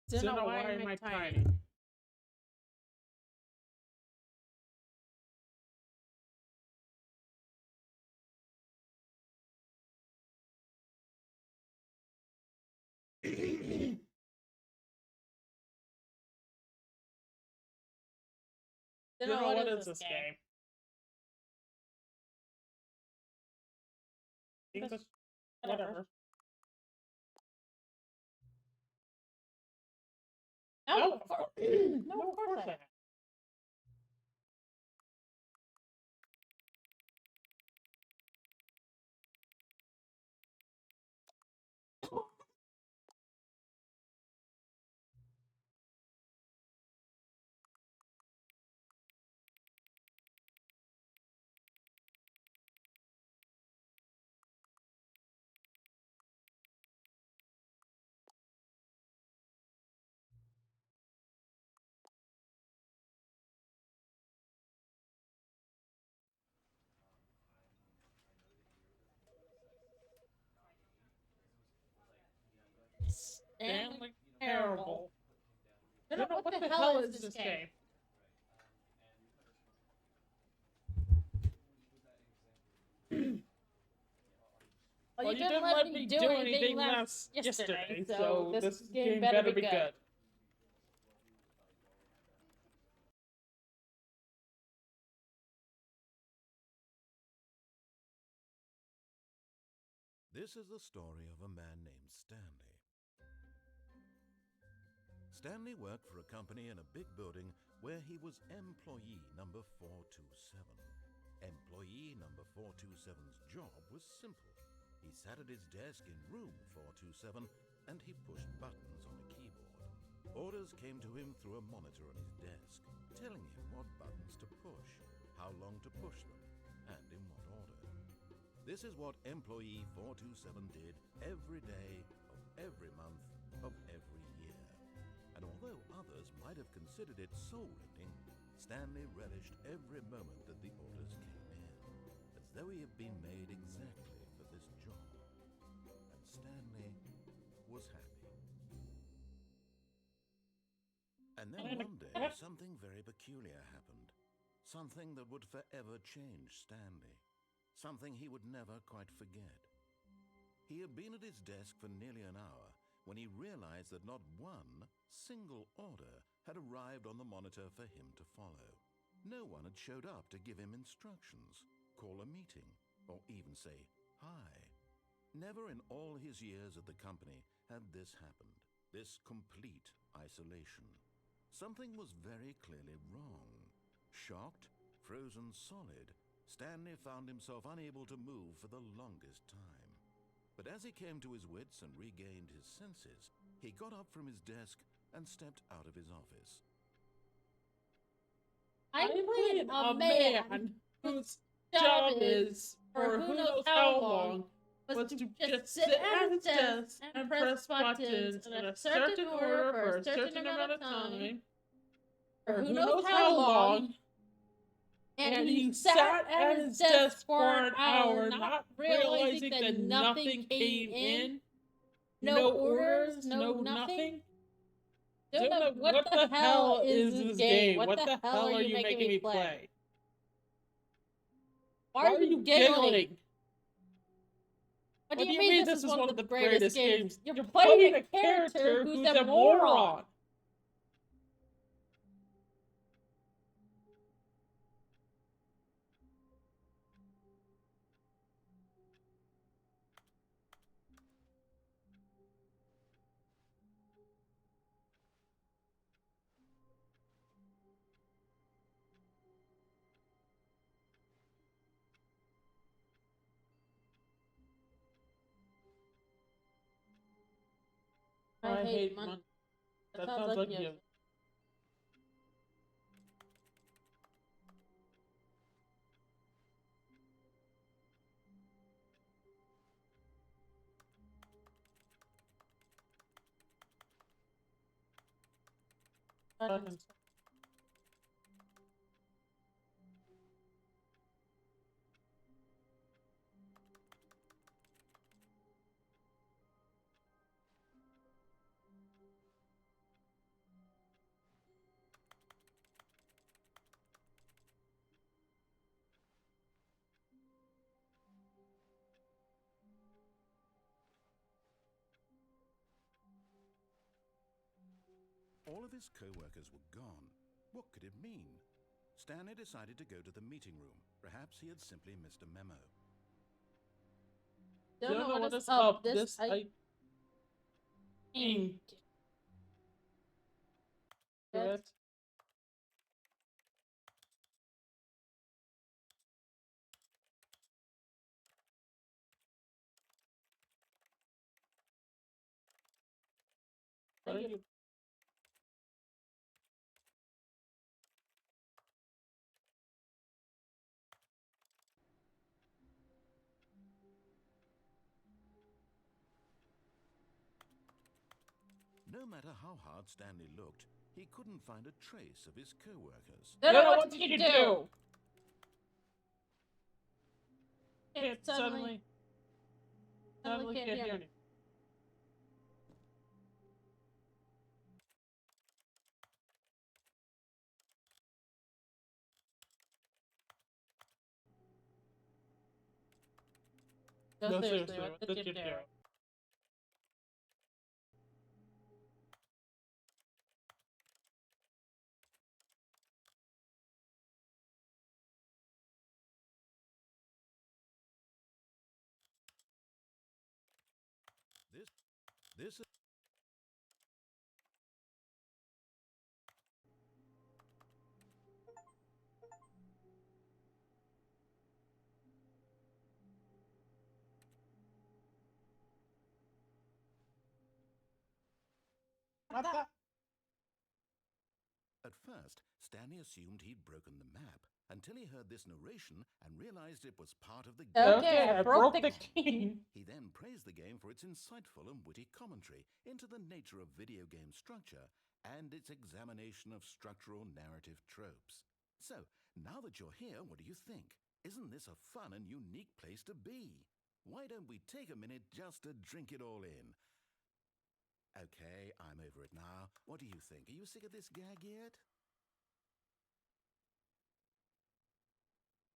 Zena, why am I tiny? Zena, what is this game? English? Whatever. No, of course. No, of course I have. Stanley Parable. Zena, what the hell is this game? Well, you didn't let me do anything last yesterday, so this game better be good. This is the story of a man named Stanley. Stanley worked for a company in a big building where he was employee number 427. Employee number 427's job was simple. He sat at his desk in room 427 and he pushed buttons on a keyboard. Orders came to him through a monitor on his desk, telling him what buttons to push, how long to push them, and in what order. This is what employee 427 did every day of every month of every year. And although others might have considered it soul-rending, Stanley relished every moment that the orders came in, as though he had been made exactly for this job. And Stanley was happy. And then one day, something very peculiar happened. Something that would forever change Stanley. Something he would never quite forget. He had been at his desk for nearly an hour when he realized that not one single order had arrived on the monitor for him to follow. No one had showed up to give him instructions, call a meeting, or even say hi. Never in all his years at the company had this happened, this complete isolation. Something was very clearly wrong. Shocked, frozen solid, Stanley found himself unable to move for the longest time. But as he came to his wits and regained his senses, he got up from his desk and stepped out of his office. I'm playing a man whose job is, for who knows how long, was to just sit at his desk and press buttons in a certain order for a certain amount of time, for who knows how long, and he sat at his desk for an hour, not realizing that nothing came in, no orders, no nothing. What the hell is this game? What the hell are you making me play? Why are you giggling? What do you mean this is one of the greatest games? You're playing a character who's a moron. I hate money. That sounds like you. All of his co-workers were gone. What could it mean? Stanley decided to go to the meeting room. Perhaps he had simply missed a memo. Don't know what is up. This I think. Good. Thank you. No matter how hard Stanley looked, he couldn't find a trace of his co-workers. Don't know what you do. It suddenly can't hear me. No, seriously, what did you do? This is... At first, Stanley assumed he'd broken the map until he heard this narration and realized it was part of the game. Okay, I broke the game. He then praised the game for its insightful and witty commentary into the nature of video game structure and its examination of structural narrative tropes. So, now that you're here, what do you think? Isn't this a fun and unique place to be? Why don't we take a minute just to drink it all in? Okay, I'm over it now. What do you think? Are you sick of this gag yet?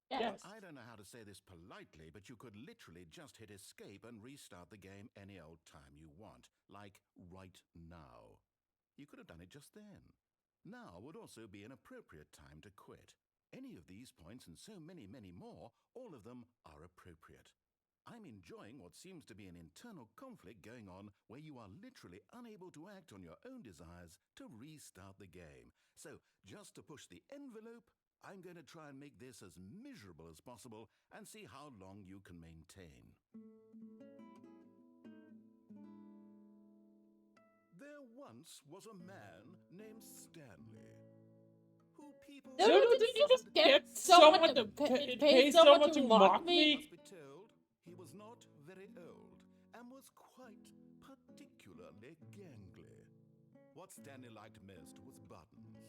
Yes. I don't know how to say this politely, but you could literally just hit escape and restart the game any old time you want, like right now. You could have done it just then. Now would also be an appropriate time to quit. Any of these points and so many, many more, all of them are appropriate. I'm enjoying what seems to be an internal conflict going on where you are literally unable to act on your own desires to restart the game. So, just to push the envelope, I'm going to try and make this as miserable as possible and see how long you can maintain. There once was a man named Stanley, who people... Did you just get someone to pay someone to mock me? Must be told, he was not very old and was quite particularly gangly. What Stanley liked most was buttons.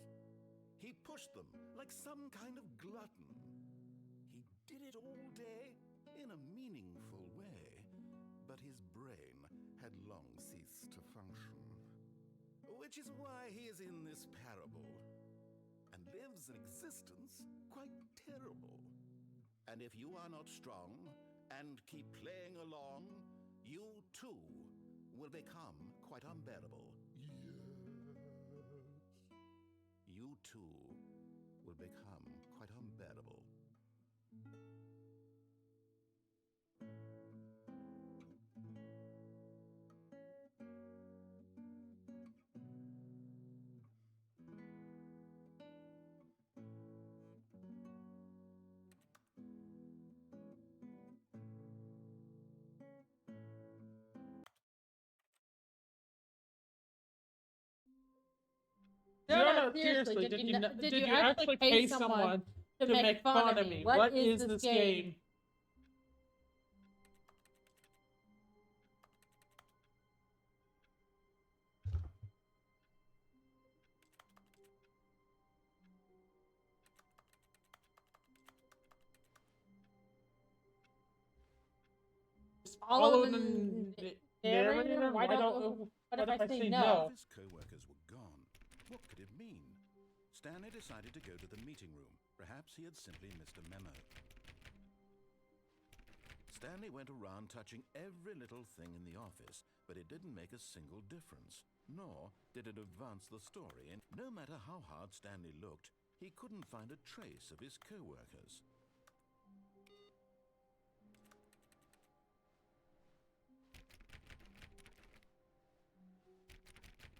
He pushed them like some kind of glutton. He did it all day in a meaningful way, but his brain had long ceased to function. Which is why he is in this parable and lives an existence quite terrible. And if you are not strong and keep playing along, you too will become quite unbearable. You too will become quite unbearable. No, seriously, did you actually pay someone to make fun of me? What is this game? Follow the narrator? Why don't... What if I say no? His co-workers were gone. What could it mean? Stanley decided to go to the meeting room. Perhaps he had simply missed a memo. Stanley went around touching every little thing in the office, but it didn't make a single difference, nor did it advance the story, and no matter how hard Stanley looked, he couldn't find a trace of his co-workers.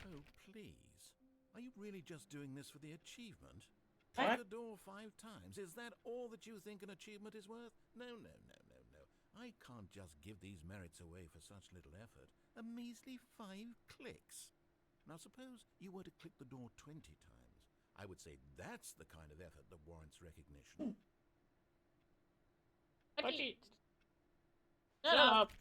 Oh, please. Are you really just doing this for the achievement? Click the door 5 times. Is that all that you think an achievement is worth? No. I can't just give these merits away for such little effort. A measly 5 clicks. Now suppose you were to click the door 20 times. I would say that's the kind of effort that warrants recognition. Okay. Shut up.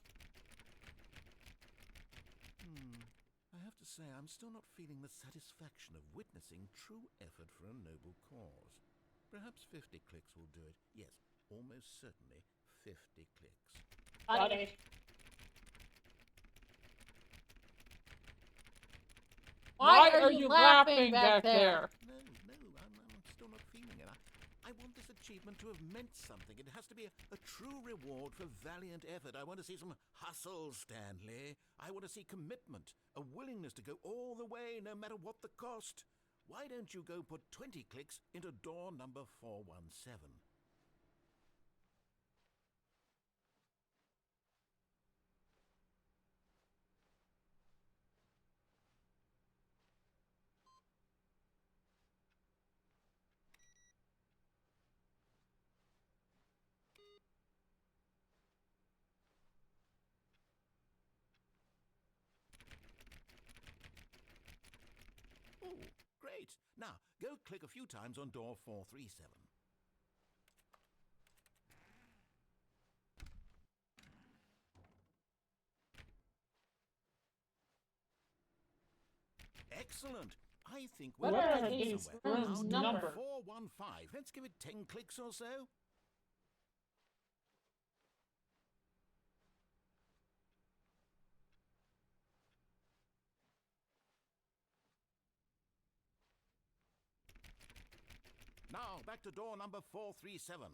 I have to say, I'm still not feeling the satisfaction of witnessing true effort for a noble cause. Perhaps 50 clicks will do it. Yes, almost certainly 50 clicks. Okay. Why are you laughing back there? No, I'm still not feeling it. I want this achievement to have meant something. It has to be a true reward for valiant effort. I want to see some hustle, Stanley. I want to see commitment, a willingness to go all the way, no matter what the cost. Why don't you go put 20 clicks into door number 417? Oh, great. Now, go click a few times on door 437. Excellent. I think we're Where are getting these somewhere. rooms Now, door numbered? 415. Let's give it 10 clicks or so. Now, back to door number 437.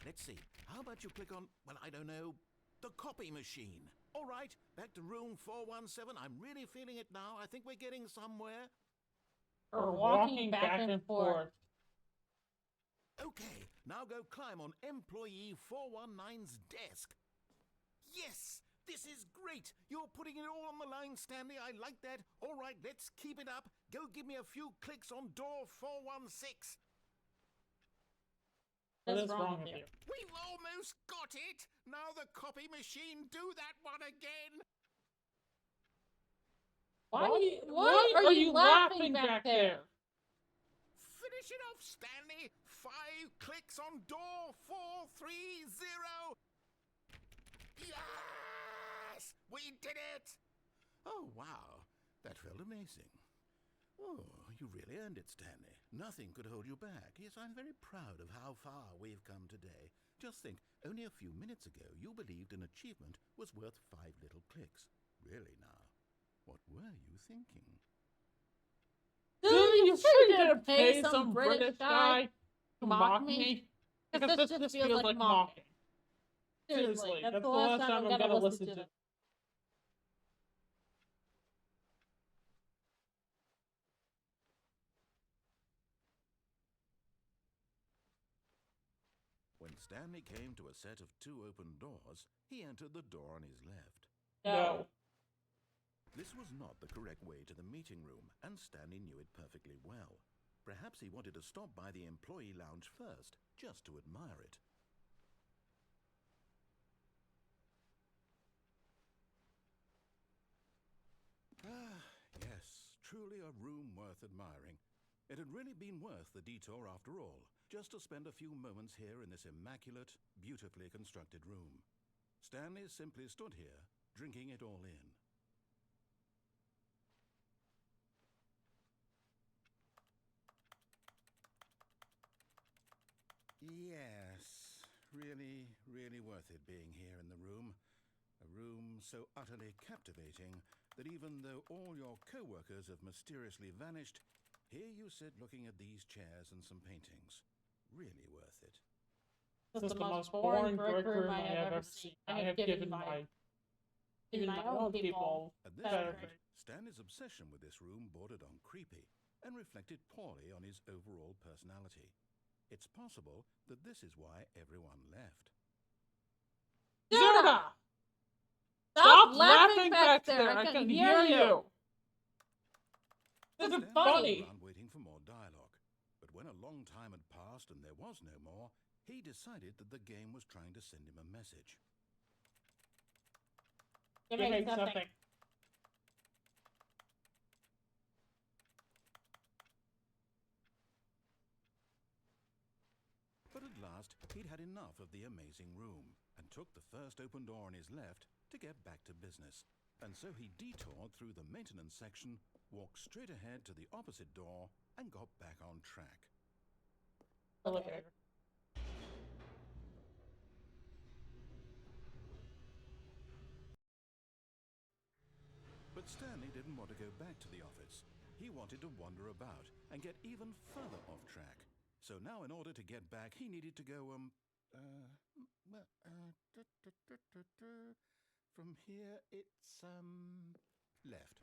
Let's see. How about you click on, well, I don't know, the copy machine. All right, back to room 417. I'm really feeling it now. I think we're getting somewhere. Or walking back and forth. Okay, now go climb on employee 419's desk. Yes! This is great! You're putting it all on the line, Stanley. I like that. All right, let's keep it up. Go give me a few clicks on door 416. What is wrong with you? We've almost got it! Now the copy machine, do that one again! Why are you laughing back there? Finish it off, Stanley! 5 clicks on door 430! Yes! We did it! Oh, wow. That felt amazing. Oh, you really earned it, Stanley. Nothing could hold you back. Yes, I'm very proud of how far we've come today. Just think, only a few minutes ago, you believed an achievement was worth 5 little clicks. Really now, what were you thinking? You sure did pay some British guy to mock me? Because this just feels like mocking. Seriously, that's the last time I'm gonna listen to it. When Stanley came to a set of 2 open doors, he entered the door on his left. No. This was not the correct way to the meeting room, and Stanley knew it perfectly well. Perhaps he wanted to stop by the employee lounge first, just to admire it. Ah, yes, truly a room worth admiring. It had really been worth the detour after all, just to spend a few moments here in this immaculate, beautifully constructed room. Stanley simply stood here, drinking it all in. Yes, really, really worth it being here in the room. A room so utterly captivating that even though all your co-workers have mysteriously vanished, Here you sit looking at these chairs and some paintings. Really worth it. This is the most boring brick room I have ever seen. I have given my own people At this better point, grades. Stanley's obsession with this room bordered on creepy and reflected poorly on his overall personality. It's possible that this is why everyone left. Zuna! Stop laughing back there! I can hear you! This is Stanley funny! stood around waiting for more dialogue, but when a long time had passed and there was no more, he decided that the game was trying to send him a message. Give me something. But at last, he'd had enough of the amazing room and took the first open door on his left to get back to business. And so he detoured through the maintenance section, walked straight ahead to the opposite door, and got back on track. Elevator. But Stanley didn't want to go back to the office. He wanted to wander about and get even further off track. So now in order to get back, he needed to go, from here, it's, left.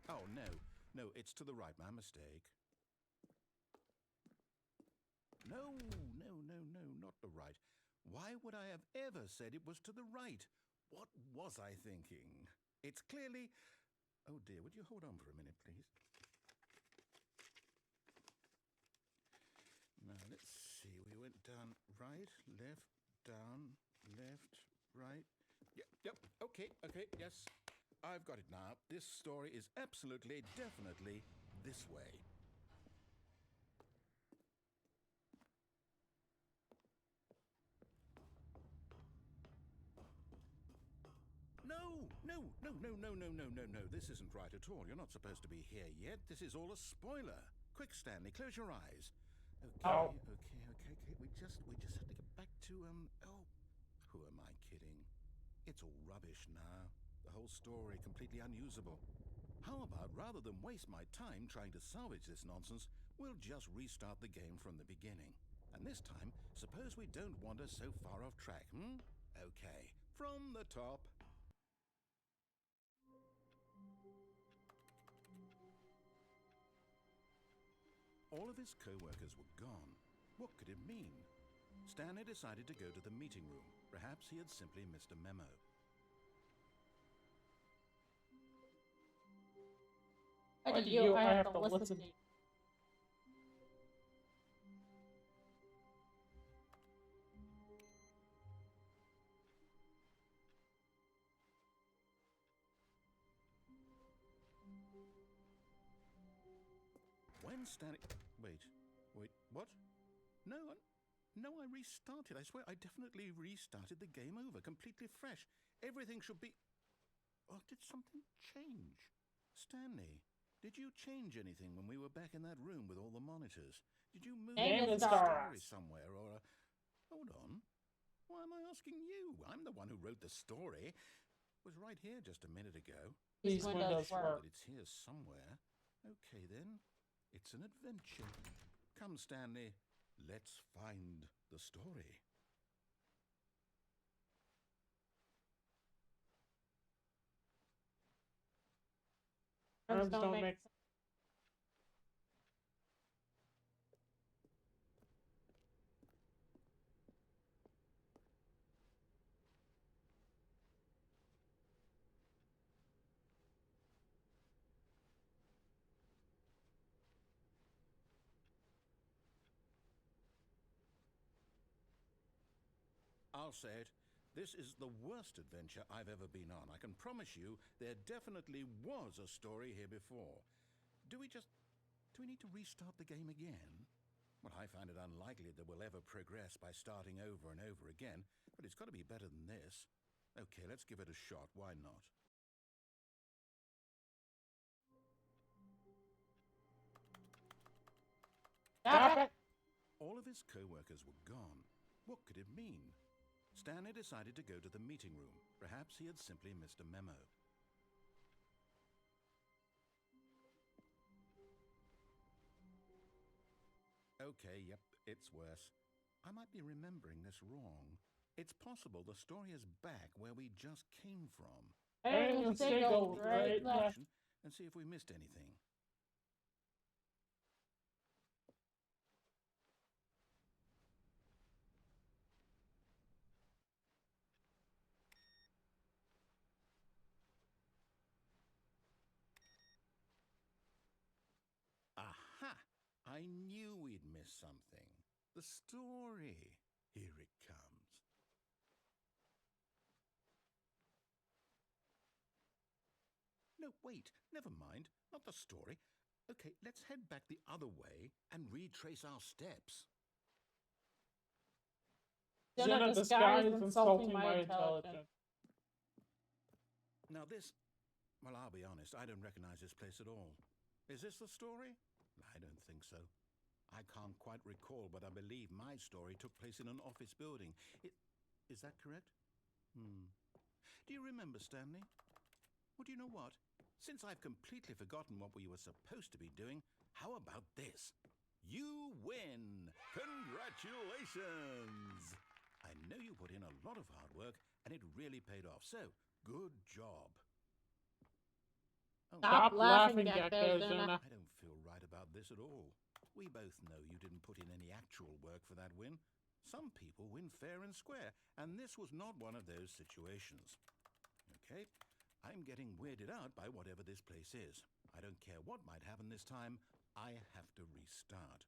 Oh, no, it's to the right, my mistake. No, not the right. Why would I have ever said it was to the right? What was I thinking? It's clearly... Oh dear, would you hold on for a minute, please? Now, let's see. We went down right, left, down, left, right. Yep, okay, yes. I've got it now. This story is absolutely, definitely this way. No. This isn't right at all. You're not supposed to be here yet. This is all a spoiler. Quick, Stanley, close your eyes. Okay. We just have to get back to, who am I kidding? It's all rubbish now. The whole story completely unusable. How about, rather than waste my time trying to salvage this nonsense, we'll just restart the game from the beginning. And this time, suppose we don't wander so far off track, Okay, from the top. All of his co-workers were gone. What could it mean? Stanley decided to go to the meeting room. Perhaps he had simply missed a memo. Why do you? I have to listen to you. When Stanley... Wait, what? No, I restarted. I swear, I definitely restarted the game over, completely fresh. Everything should be... Or did something change? Stanley, did you change anything when we were back in that room with all the monitors? Did you move the story somewhere, or... Hold on. Why am I asking you? I'm the one who wrote the story. It was right here just a minute ago. These windows Sure work. that it's here somewhere. Okay, then. It's an adventure. Come, Stanley. Let's find the story. Terms don't make sense. I'll say it. This is the worst adventure I've ever been on. I can promise you there definitely was a story here before. Do we need to restart the game again? Well, I find it unlikely that we'll ever progress by starting over and over again, but it's got to be better than this. Okay, let's give it a shot. Why not? Stop it! All of his co-workers were gone. What could it mean? Stanley decided to go to the meeting room. Perhaps he had simply missed a memo. Okay, yep, it's worse. I might be remembering this wrong. It's possible the story is back where we just came from. Hey, let's go right left. And see if we missed anything. Aha! I knew we'd miss something. The story. Here it comes. No, wait, never mind. Not the story. Okay, let's head back the other way and retrace our steps. Jenna, this guy is insulting my intelligence. Now this, well, I'll be honest, I don't recognize this place at all. Is this the story? I don't think so. I can't quite recall, but I believe my story took place in an office building. Is that correct? Do you remember, Stanley? Well, do you know what? Since I've completely forgotten what we were supposed to be doing, how about this? You win! Congratulations! I know you put in a lot of hard work, and it really paid off, so good job. Oh, Stop laughing back there, Jenna. I don't feel right about this at all. We both know you didn't put in any actual work for that win. Some people win fair and square, and this was not one of those situations. Okay, I'm getting weirded out by whatever this place is. I don't care what might happen this time. I have to restart.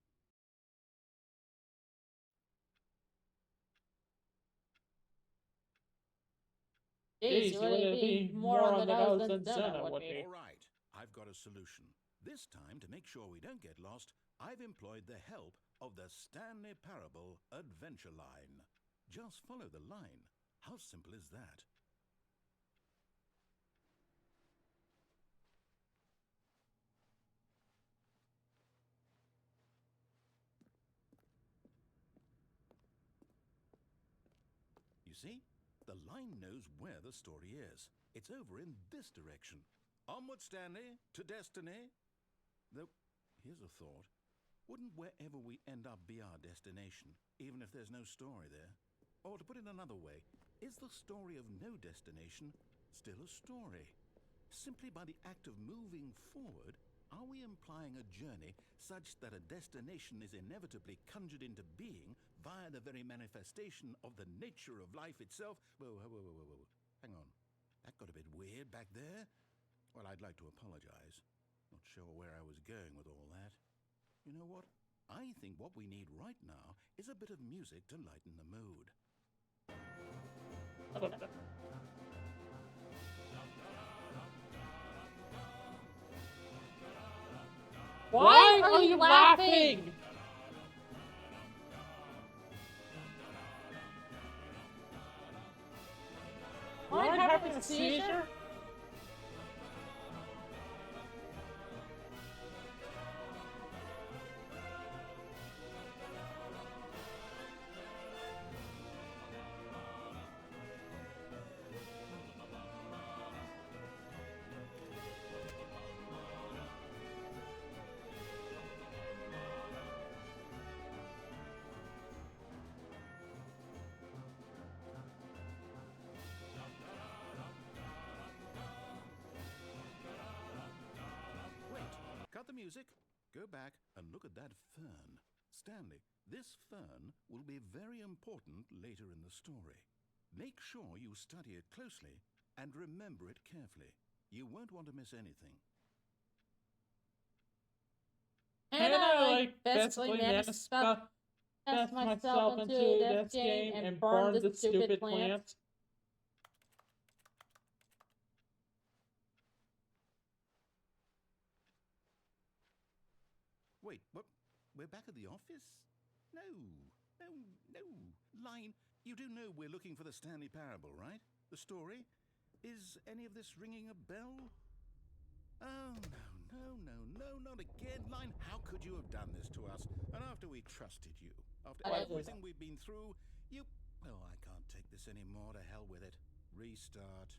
Jeez, you would be more on the nose than Jenna would be. All right, I've got a solution. This time, to make sure we don't get lost, I've employed the help of the Stanley Parable Adventure Line. Just follow the line. How simple is that? You see? The line knows where the story is. It's over in this direction. Onward, Stanley, to destiny. Though, here's a thought. Wouldn't wherever we end up be our destination, even if there's no story there? Or to put it another way, is the story of no destination still a story? Simply by the act of moving forward, are we implying a journey such that a destination is inevitably conjured into being via the very manifestation of the nature of life itself? Whoa. Hang on. That got a bit weird back there. Well, I'd like to apologize. Not sure where I was going with all that. You know what? I think what we need right now is a bit of music to lighten the mood. Why are you laughing? Am I having a seizure? Cut the music, go back and look at that fern. Stanley, this fern will be very important later in the story. Make sure you study it closely and remember it carefully. You won't want to miss anything. And I basically managed to test myself into this game and burn the stupid plants. Wait, what? We're back at the office? No. Line, you do know we're looking for the Stanley Parable, right? The story? Is any of this ringing a bell? Oh, no, not again. Line, how could you have done this to us? And after we trusted you, after everything we've been through, you Oh, I can't take this anymore. To hell with it. Restart.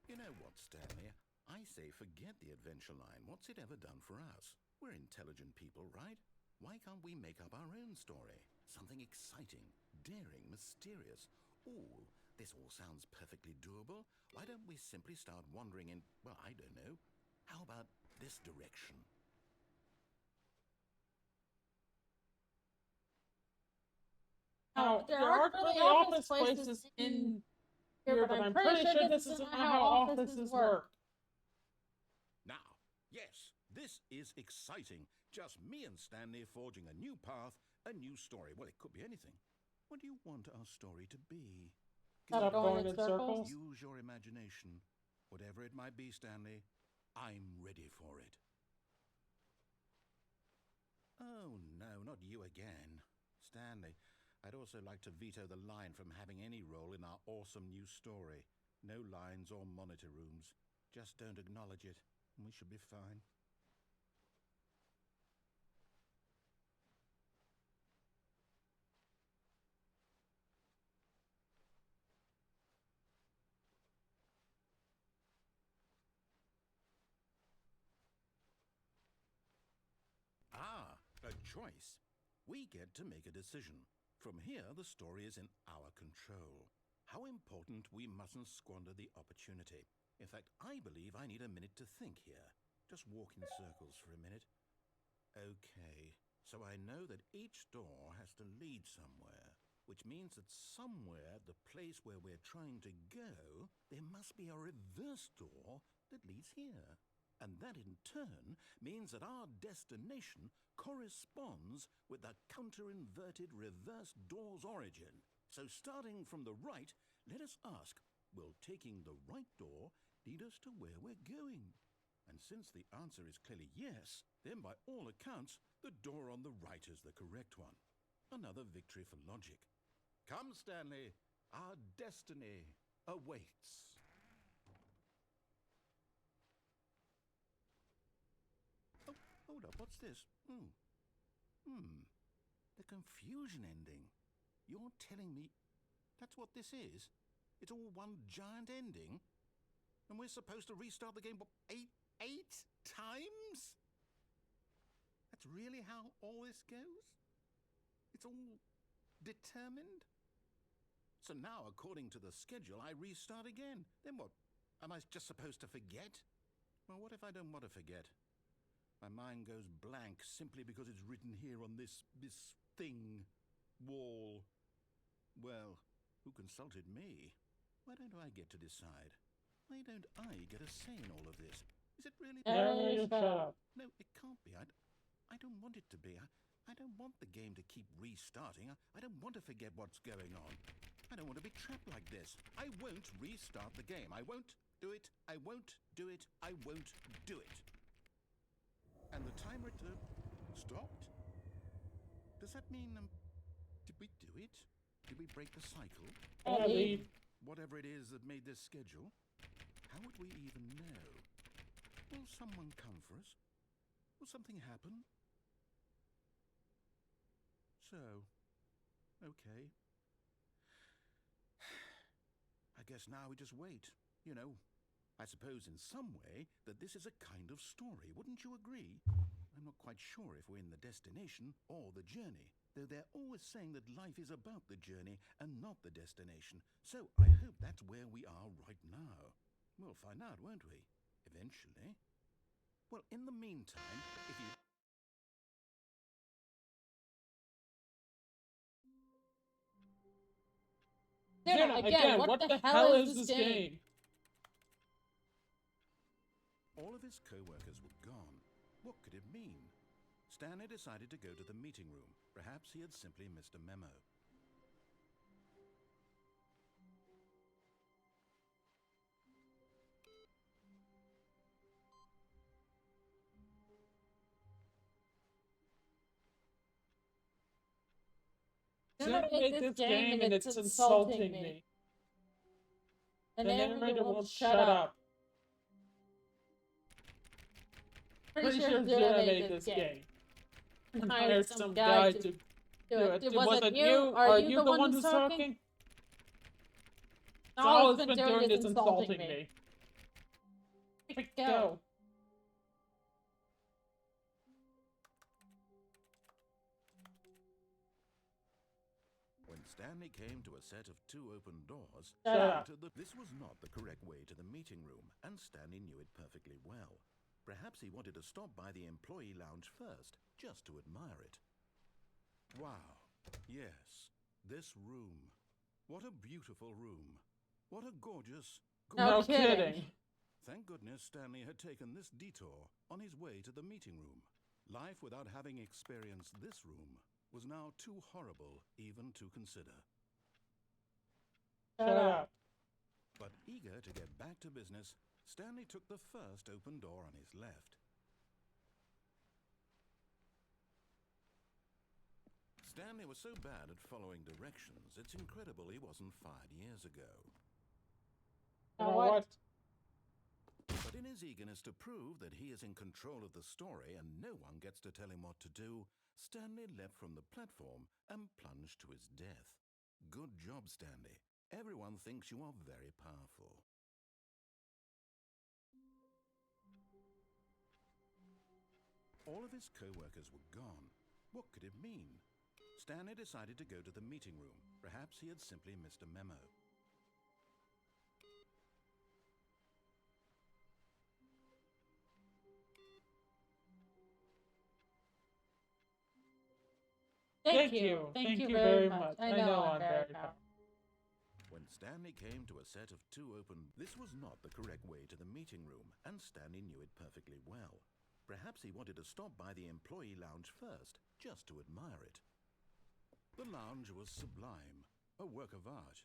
You know what, Stanley? I say forget the adventure line. What's it ever done for us? We're intelligent people, right? Why can't we make up our own story? Something exciting, daring, mysterious. Ooh, this all sounds perfectly doable. Why don't we simply start wandering in, well, I don't know. How about this direction? Now, there aren't really office places in here, but I'm pretty sure this isn't how offices work. Now, yes, this is exciting. Just me and Stanley forging a new path, a new story. Well, it could be anything. What do you want our story to be? Stop going in circles. Use your imagination. Whatever it might be, Stanley, I'm ready for it. Oh, no, not you again. Stanley, I'd also like to veto the line from having any role in our awesome new story. No lines or monitor rooms. Just don't acknowledge it, and we should be fine. Ah, a choice. We get to make a decision. From here, the story is in our control. How important we mustn't squander the opportunity. In fact, I believe I need a minute to think here. Just walk in circles for a minute. Okay, so I know that each door has to lead somewhere, which means that somewhere, the place where we're trying to go, there must be a reverse door that leads here. And that in turn means that our destination corresponds with the counter-inverted reverse door's origin. So starting from the right, let us ask, will taking the right door lead us to where we're going? And since the answer is clearly yes, then by all accounts, the door on the right is the correct one. Another victory for logic. Come, Stanley, our destiny awaits. Hold up, what's this? The confusion ending. You're telling me that's what this is? It's all one giant ending? And we're supposed to restart the game, what, eight times? That's really how all this goes? It's all determined? So now, according to the schedule, I restart again. Then what? Am I just supposed to forget? Well, what if I don't want to forget? My mind goes blank simply because it's written here on this thing, wall. Well, who consulted me? Why don't I get to decide? Why don't I get a say in all of this? Is it really? Shut up. No, it can't be. I don't want it to be. I don't want the game to keep restarting. I don't want to forget what's going on. I don't want to be trapped like this. I won't restart the game. I won't do it. I won't do it. I won't do it. And the timer stopped? Does that mean, did we do it? Did we break the cycle? Whatever it is that made this schedule? How would we even know? Will someone come for us? Will something happen? So, okay. I guess now we just wait, you know. I suppose in some way that this is a kind of story, wouldn't you agree? I'm not quite sure if we're in the destination or the journey, though they're always saying that life is about the journey and not the destination. So I hope that's where we are right now. We'll find out, won't we? Eventually. Well, in the meantime, if you... Zena, again, what the hell is this game? All of his co-workers were gone. What could it mean? Stanley decided to go to the meeting room. Perhaps he had simply missed a memo. Zena made this game and it's insulting me. And everyone will shut up. Pretty sure Zilla made this game. Hired some guy to do it. Was it you? Are you the one who's talking? All has been doing is insulting me. Go. When Stanley came to a set of 2 open doors, Shut up. this was not the correct way to the meeting room, and Stanley knew it perfectly well. Perhaps he wanted to stop by the employee lounge first, just to admire it. Wow. Yes. This room. What a beautiful room. What a gorgeous... No kidding. Thank goodness Stanley had taken this detour on his way to the meeting room. Life without having experienced this room was now too horrible even to consider. Shut up. But eager to get back to business, Stanley took the first open door on his left. Stanley was so bad at following directions, it's incredible he wasn't fired years ago. Now what? But in his eagerness to prove that he is in control of the story and no one gets to tell him what to do, Stanley leapt from the platform and plunged to his death. Good job, Stanley. Everyone thinks you are very powerful. All of his co-workers were gone. What could it mean? Stanley decided to go to the meeting room. Perhaps he had simply missed a memo. Thank you. Thank you very much. I know I'm very powerful. When Stanley came to a set of 2 open... This was not the correct way to the meeting room, and Stanley knew it perfectly well. Perhaps he wanted to stop by the employee lounge first, just to admire it. The lounge was sublime, a work of art.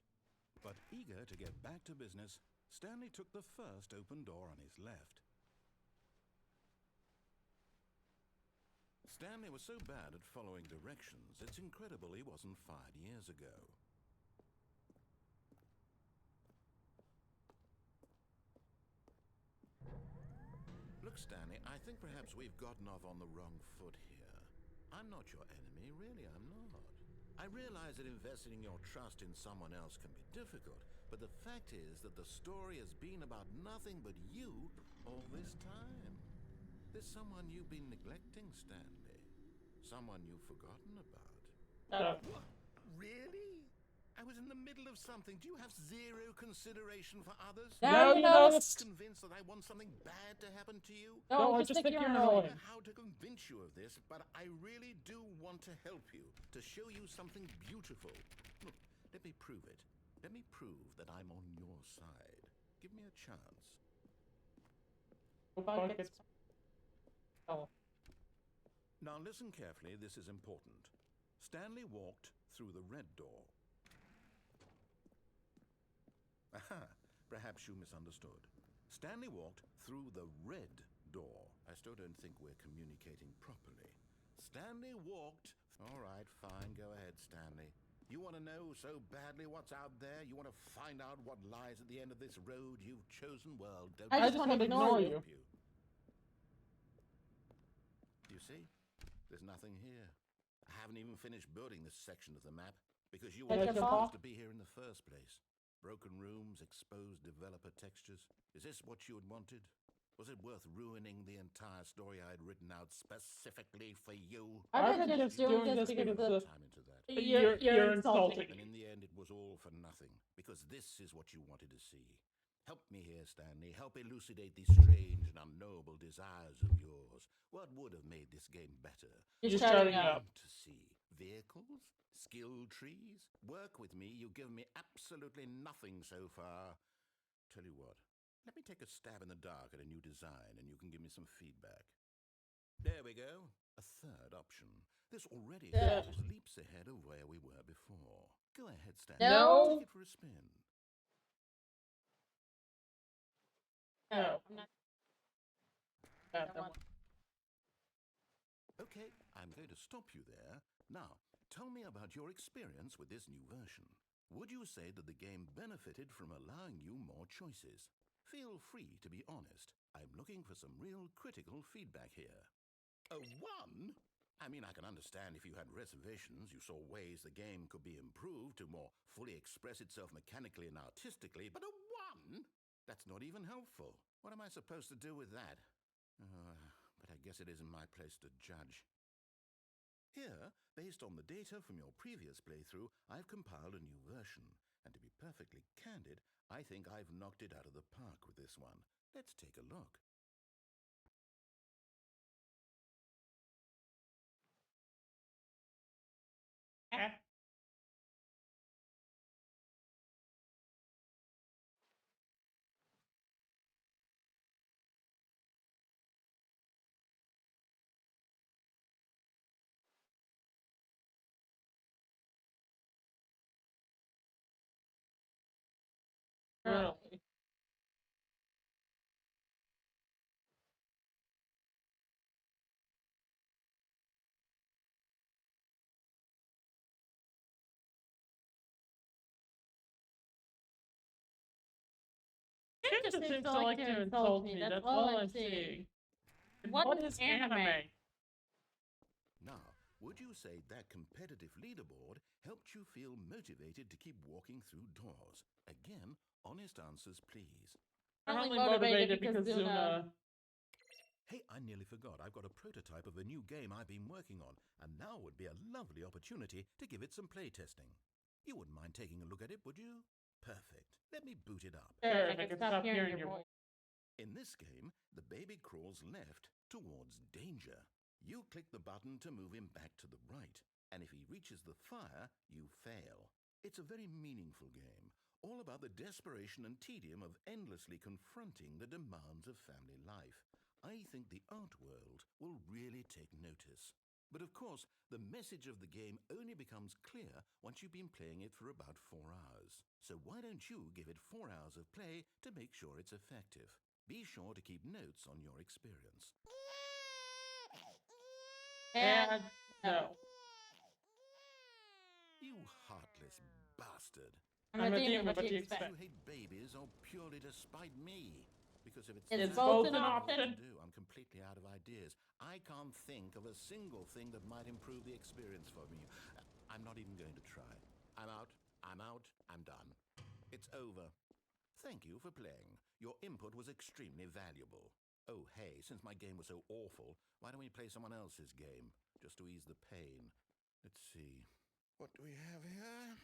But eager to get back to business, Stanley took the first open door on his left. Stanley was so bad at following directions, it's incredible he wasn't fired years ago. Look, Stanley, I think perhaps we've gotten off on the wrong foot here. I'm not your enemy, really, I'm not. I realize that investing your trust in someone else can be difficult, but the fact is that the story has been about nothing but you all this time. There's someone you've been neglecting, Stanley. Someone you've forgotten about. What? Really? I was in the middle of something. Do you have zero consideration for others? Now you know it's... Convinced that I want something bad to happen to you? No, I just think you're I annoying. don't know how to convince you of this, but I really do want to help you, to show you something beautiful. Look, let me prove it. Let me prove that I'm on your side. Give me a chance. Now listen carefully, this is important. Stanley walked through the red door. Aha, perhaps you misunderstood. Stanley walked through the red door. I still don't think we're communicating properly. Stanley walked... All right, fine, go ahead, Stanley. You want to know so badly what's out there? You want to find out what lies at the end of this road you've chosen? Well, don't... I just want to ignore you. You see? There's nothing here. I haven't even finished building this section of the map because you weren't supposed to be here in the first place. Broken rooms, exposed developer textures. Is this what you had wanted? Was it worth ruining the entire story I had written out specifically for you? I'm just doing this because of time into that. You're insulting And me. in the end, it was all for nothing, because this is what you wanted to see. Help me here, Stanley. Help elucidate these strange and unknowable desires of yours. What would have made this game better? You're What shutting do you up. want to see? Vehicles? Skill trees? Work with me. You've given me absolutely nothing so far. Tell you what, let me take a stab in the dark at a new design and you can give me some feedback. There we go. A third option. This already feels leaps ahead of where we were before. Go ahead, Stanley. No. Take it for a spin. No, I'm not. Okay, I'm going to stop you there. Now, tell me about your experience with this new version. Would you say that the game benefited from allowing you more choices? Feel free to be honest. I'm looking for some real critical feedback here. A 1? I mean, I can understand if you had reservations, you saw ways the game could be improved to more fully express itself mechanically and artistically, but a 1? That's not even helpful. What am I supposed to do with that? But I guess it isn't my place to judge. Here, based on the data from your previous playthrough, I've compiled a new version. And to be perfectly candid, I think I've knocked it out of the park with this one. Let's take a look. Really? It just seems to like to insult me. That's all I'm seeing. What is anime? Now, would you say that competitive leaderboard helped you feel motivated to keep walking through doors? Again, honest answers, please. I'm only motivated because Zuna. Hey, I nearly forgot. I've got a prototype of a new game I've been working on, and now would be a lovely opportunity to give it some playtesting. You wouldn't mind taking a look at it, would you? Perfect. Let me boot it up. Sure, I can stop hearing your voice. In this game, the baby crawls left towards danger. You click the button to move him back to the right, and if he reaches the fire, you fail. It's a very meaningful game, all about the desperation and tedium of endlessly confronting the demands of family life. I think the art world will really take notice. But of course, the message of the game only becomes clear once you've been playing it for about 4 hours. So why don't you give it 4 hours of play to make sure it's effective? Be sure to keep notes on your experience. And no. You heartless bastard. I'm a demon, what do you expect? You hate babies or purely to spite me? Because if It's both an option. I'm completely out of ideas. I can't think of a single thing that might improve the experience for me. I'm not even going to try. I'm out, I'm done. It's over. Thank you for playing. Your input was extremely valuable. Oh, hey, since my game was so awful, why don't we play someone else's game, just to ease the pain? Let's see. What do we have here?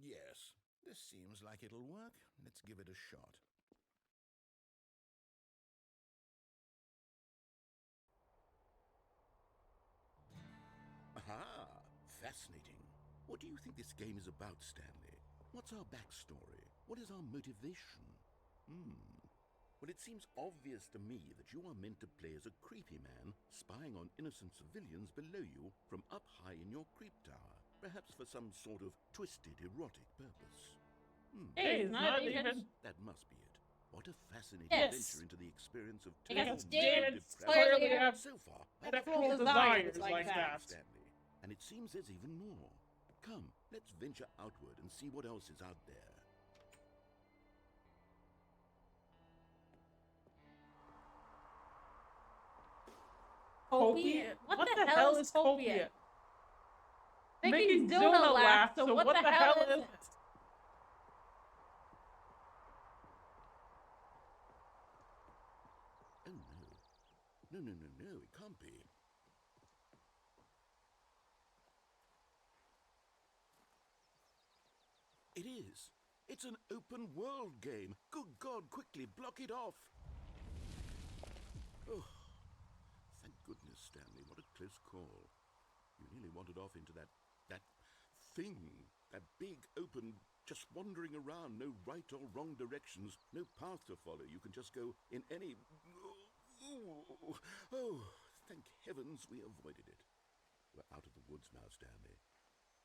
Yes, this seems like it'll work. Let's give it a shot. Aha! Fascinating. What do you think this game is about, Stanley? What's our backstory? What is our motivation? Well, it seems obvious to me that you are meant to play as a creepy man spying on innocent civilians below you from up high in your creep tower, perhaps for some sort of twisted erotic purpose. Hey, it's not even. That must be it. What a fascinating Yes. adventure into the experience of Yes, demons demons clearly have so far. sexual desires like that. Stanley, and it seems there's even more. Come, let's venture outward and see what else is out there. Copiate? What the hell is copiate? Making Zuna laugh, so what the hell is it? Oh no. No, it can't be. It is. It's an open world game. Good God, quickly block it off. Oh, thank goodness, Stanley. What a close call. You nearly wandered off into that thing. That big, open, just wandering around. No right or wrong directions. No path to follow. You can just go in any... Oh, thank heavens we avoided it. We're out of the woods now, Stanley.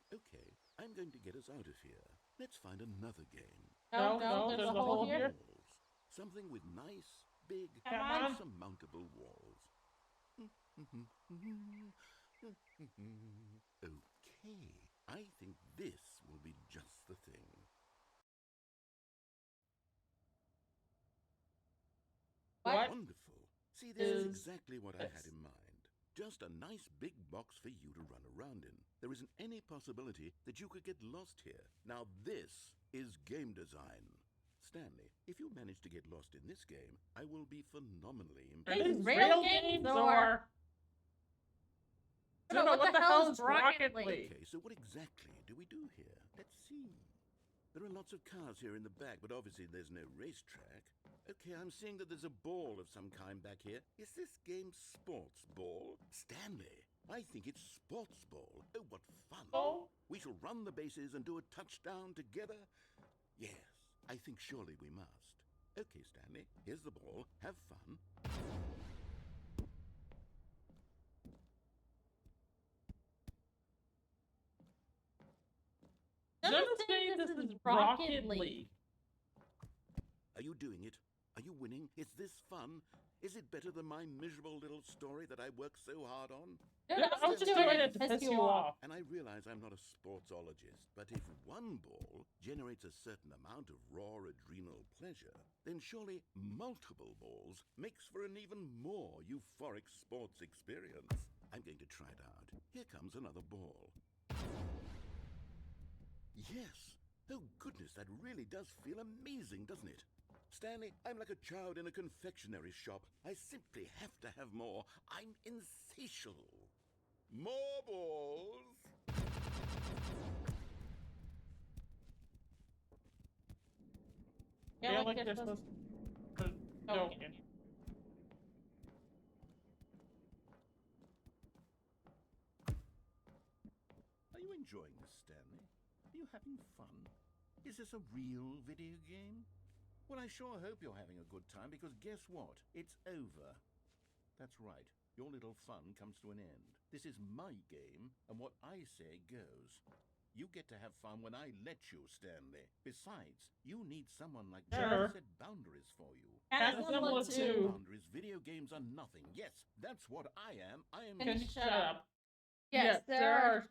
Okay, I'm going to get us out of here. Let's find another game. No, there's a hole here. Walls. Something with nice, big, Come on. insurmountable walls. Okay, I think this will be just the thing. What Wonderful. See, this is is exactly what I had this? in mind. Just a nice big box for you to run around in. There isn't any possibility that you could get lost here. Now this is game design. Stanley, if you manage to get lost in this game, I will be phenomenally Are impressed. these real games or? I don't know what the hell is Rocket League. Okay, so what exactly do we do here? Let's see. There are lots of cars here in the back, but obviously there's no racetrack. Okay, I'm seeing that there's a ball of some kind back here. Is this game sports ball? Stanley, I think it's sports ball. Oh, what fun. Oh. We shall run the bases and do a touchdown together. Yes, I think surely we must. Okay, Stanley, here's the ball. Have fun. Understand this is Rocket League. Are you doing it? Are you winning? Is this fun? Is it better than my miserable little story that I worked so hard on? I was just doing it to piss you off. And I realize I'm not a sportsologist, but if one ball generates a certain amount of raw adrenal pleasure, then surely multiple balls makes for an even more euphoric sports experience. I'm going to try it out. Here comes another ball. Yes! Oh goodness, that really does feel amazing, doesn't it? Stanley, I'm like a child in a confectionery shop. I simply have to have more. I'm insatiable. More balls! Yeah, like they're supposed to. Okay. Are you enjoying this, Stanley? Are you having fun? Is this a real video game? Well, I sure hope you're having a good time, because guess what? It's over. That's right. Your little fun comes to an end. This is my game, and what I say goes. You get to have fun when I let you, Stanley. Besides, you need someone like me to set boundaries for you. That's similar to. Boundaries, video games are nothing. Yes, that's what I am. I am. Can you shut up? Yes, there are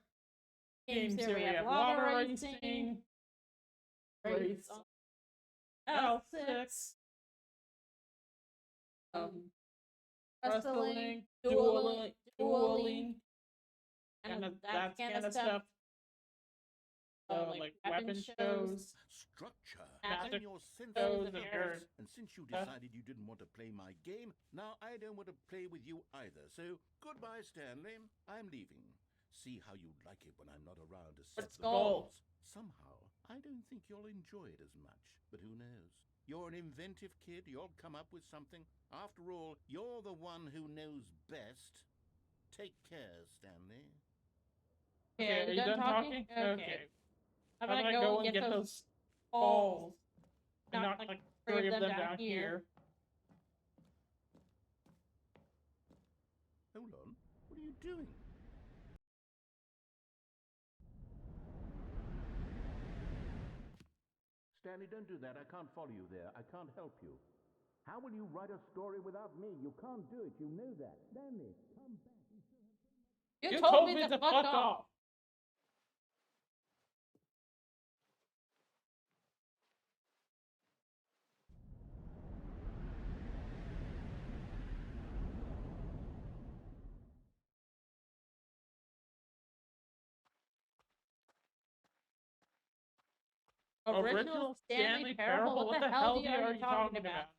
games here. We have lava racing, race L6, wrestling, dueling, and that kind of stuff. Like weapon shows, Structure, magic and your sense shows, of and purpose. And since you decided you didn't want to play my game, now I don't want to play with you either. So goodbye, Stanley. I'm leaving. See how you like it when I'm not around to set Let's the go. goals. Somehow, I don't think you'll enjoy it as much. But who knows? You're an inventive kid. You'll come up with something. After all, you're the one who knows best. Take care, Stanley. Okay, are you done talking? Okay. How about I go and get those balls? Not like 3 of them down here. Hold on. What are you doing? Stanley, don't do that. I can't follow you there. I can't help you. How will you write a story without me? You can't do it. You know that. Stanley, come back. You told me to fuck off. Original Stanley Parable? What the hell are you talking about?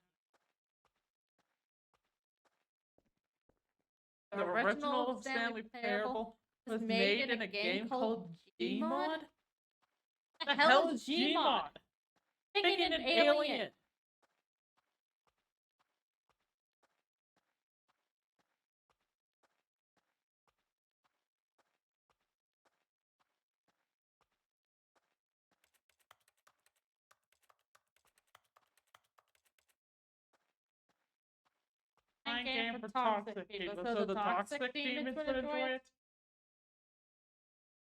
The original Stanley Parable was made in a game called Gmod? What the hell is Gmod? Thinking an alien. Game for toxic people, so the toxic demons would enjoy it?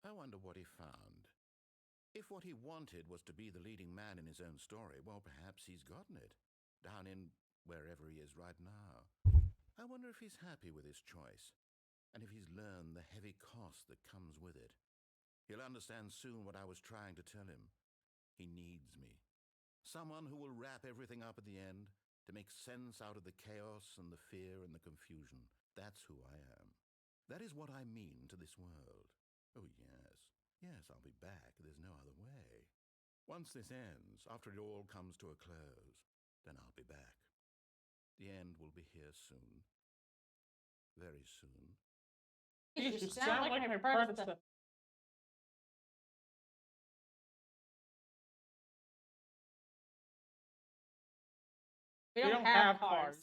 I wonder what he found. If what he wanted was to be the leading man in his own story, well, perhaps he's gotten it. Down in wherever he is right now. I wonder if he's happy with his choice, and if he's learned the heavy cost that comes with it. He'll understand soon what I was trying to tell him. He needs me. Someone who will wrap everything up at the end, to make sense out of the chaos and the fear and the confusion. That's who I am. That is what I mean to this world. Oh, yes. Yes, I'll be back. There's no other way. Once this ends, after it all comes to a close, then I'll be back. The end will be here soon. Very soon. You should sound like my predecessor. We don't have cars.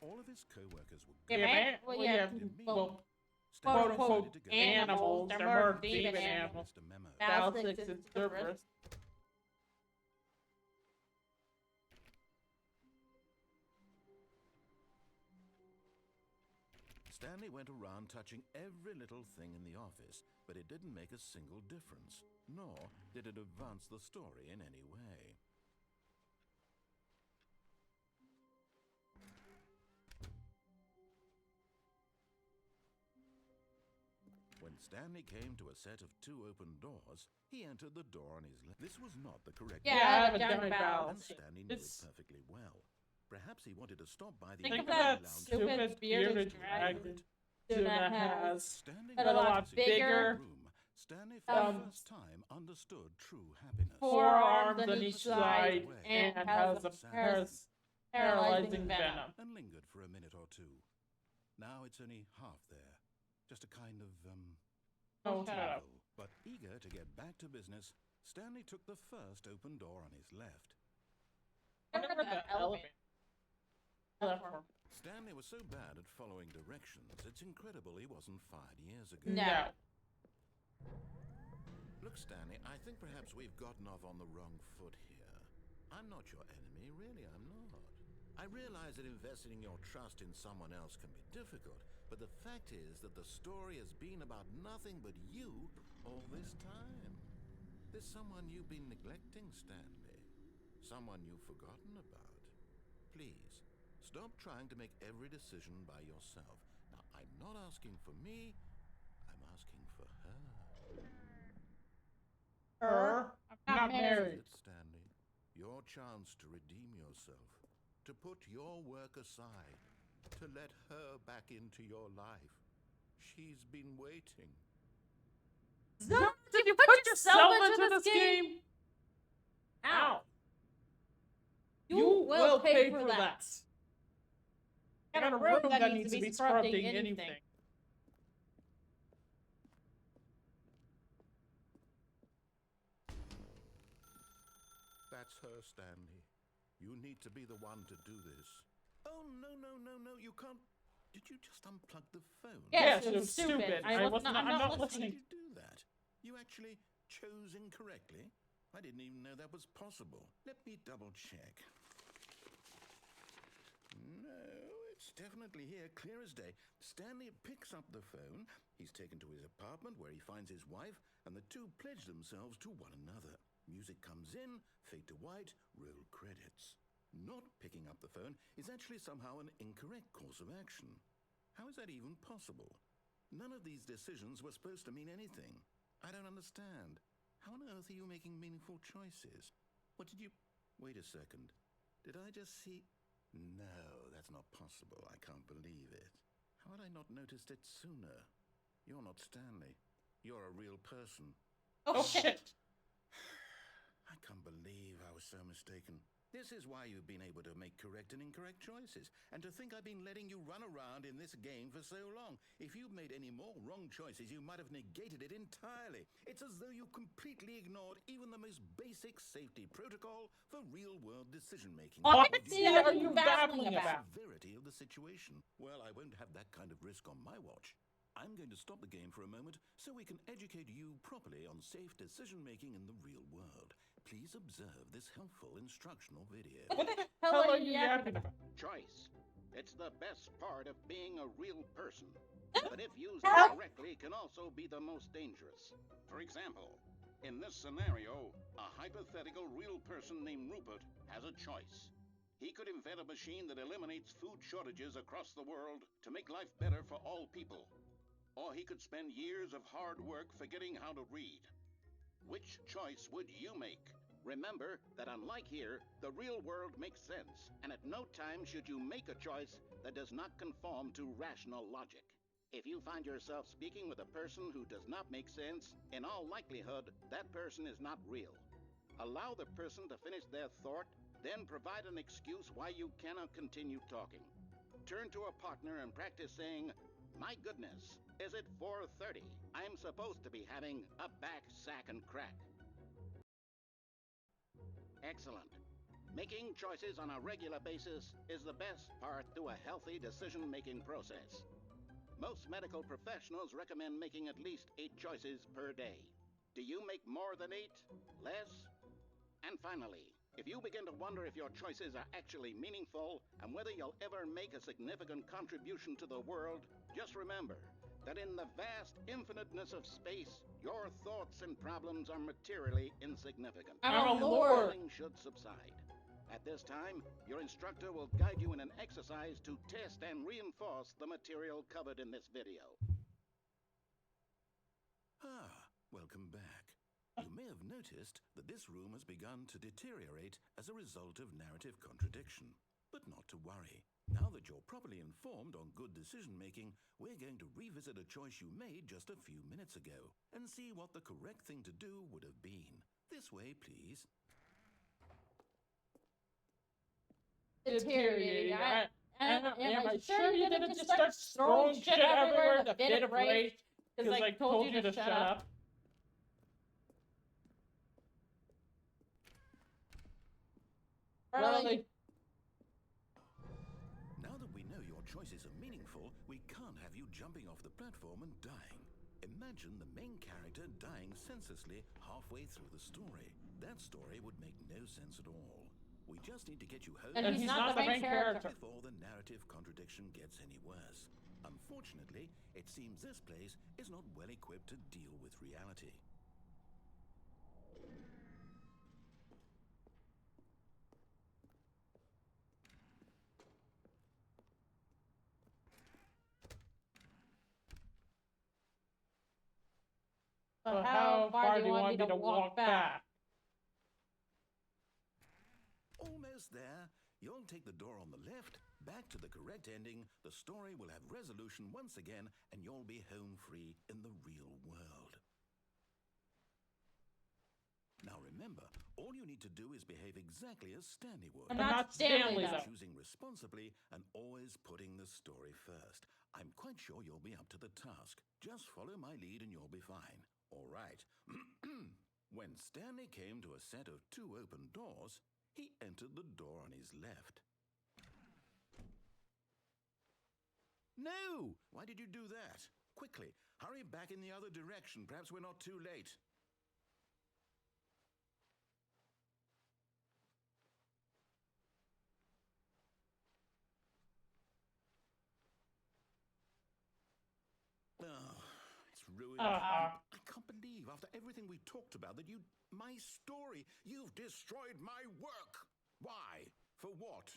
All of his co-workers were Yeah, good. man. Well, yeah. Well, Stanley quote-unquote decided to go animals. They're more demon animals. Mr. Memo. Balstics is Cerberus. Stanley went around touching every little thing in the office, but it didn't make a single difference, nor did it advance the story in any way. When Stanley came to a set of 2 open doors, he entered the door on his left. This was not the correct Yeah, door, I have a giant and bowel. Stanley knew it perfectly well. Perhaps he wanted to stop by the Think of employee that lounge stupid bearded dragon that has Standing a lot in the bigger room, Stanley for the first time understood true happiness. 4 arms on each side and has a paralyzing venom. And lingered for a minute or two. Now it's only half there. Just a kind of, Oh, shut up. But eager to get back to business, Stanley took the first open door on his left. Whatever the elevator. Stanley was so bad at following directions, it's incredible he wasn't fired years ago. No. Look, Stanley, I think perhaps we've gotten off on the wrong foot here. I'm not your enemy, really, I'm not. I realize that investing your trust in someone else can be difficult, but the fact is that the story has been about nothing but you all this time. There's someone you've been neglecting, Stanley. Someone you've forgotten about. Please, stop trying to make every decision by yourself. Now, I'm not asking for me, I'm asking for her. Her? I'm not married. That's it, Stanley. Your chance to redeem yourself. To put your work aside. To let her back into your life. She's been waiting. Did you put yourself into this game? Ow. You will pay for that. Got a room that needs to be scrubbing anything. That's her, Stanley. You need to be the one to do this. Oh, no, you can't. Did you just unplug the phone? Yes, it was stupid. I'm not listening. How did you do that? You actually chose incorrectly? I didn't even know that was possible. Let me double check. No, it's definitely here, clear as day. Stanley picks up the phone. He's taken to his apartment where he finds his wife, and the two pledge themselves to one another. Music comes in, fade to white, roll credits. Not picking up the phone is actually somehow an incorrect course of action. How is that even possible? None of these decisions were supposed to mean anything. I don't understand. How on earth are you making meaningful choices? What did you... Wait a second. Did I just see... No, that's not possible. I can't believe it. How had I not noticed it sooner? You're not Stanley. You're a real person. Oh, shit. I can't believe I was so mistaken. This is why you've been able to make correct and incorrect choices. And to think I've been letting you run around in this game for so long. If you'd made any more wrong choices, you might have negated it entirely. It's as though you completely ignored even the most basic safety protocol for real-world decision-making. What are you babbling about? The severity of the situation. Well, I won't have that kind of risk on my watch. I'm going to stop the game for a moment so we can educate you properly on safe decision-making in the real world. Please observe this helpful instructional video. What the hell are you yapping about? Choice. It's the best part of being a real person. But if used incorrectly, can also be the most dangerous. For example, in this scenario, a hypothetical real person named Rupert has a choice. He could invent a machine that eliminates food shortages across the world to make life better for all people. Or he could spend years of hard work forgetting how to read. Which choice would you make? Remember that unlike here, the real world makes sense, and at no time should you make a choice that does not conform to rational logic. If you find yourself speaking with a person who does not make sense, in all likelihood, that person is not real. Allow the person to finish their thought, then provide an excuse why you cannot continue talking. Turn to a partner and practice saying, "My goodness, is it 4:30? I'm supposed to be having a back, sack, and crack." Excellent. Making choices on a regular basis is the best part to a healthy decision-making process. Most medical professionals recommend making at least 8 choices per day. Do you make more than 8? Less? And finally, if you begin to wonder if your choices are actually meaningful and whether you'll ever make a significant contribution to the world, just remember that in the vast infiniteness of space, your thoughts and problems are materially insignificant. I'm a lord. Feeling should subside. At this time, your instructor will guide you in an exercise to test and reinforce the material covered in this video. Welcome back. You may have noticed that this room has begun to deteriorate as a result of narrative contradiction. But not to worry. Now that you're properly informed on good decision-making, we're going to revisit a choice you made just a few minutes ago and see what the correct thing to do would have been. This way, please. Deteriorating. Am I sure you didn't just start throwing shit everywhere to fit it right? Because I told you to shut up. Really? Now that we know your choices are meaningful, we can't have you jumping off the platform and dying. Imagine the main character dying senselessly halfway through the story. That story would make no sense at all. We just need to get you home. And he's not the main character. Before the narrative contradiction gets any worse. Unfortunately, it seems this place is not well equipped to deal with reality. So how far do you want me to walk back? Almost there. You'll take the door on the left, back to the correct ending, the story will have resolution once again, and you'll be home free in the real world. Now remember, all you need to do is behave exactly as Stanley would. I'm not Stanley, though. Choosing responsibly and always putting the story first. I'm quite sure you'll be up to the task. Just follow my lead and you'll be fine. All right. When Stanley came to a set of 2 open doors, he entered the door on his left. No! Why did you do that? Quickly, hurry back in the other direction. Perhaps we're not too late. Oh, it's ruined. I can't believe, after everything we talked about, that my story, you've destroyed my work. Why? For what?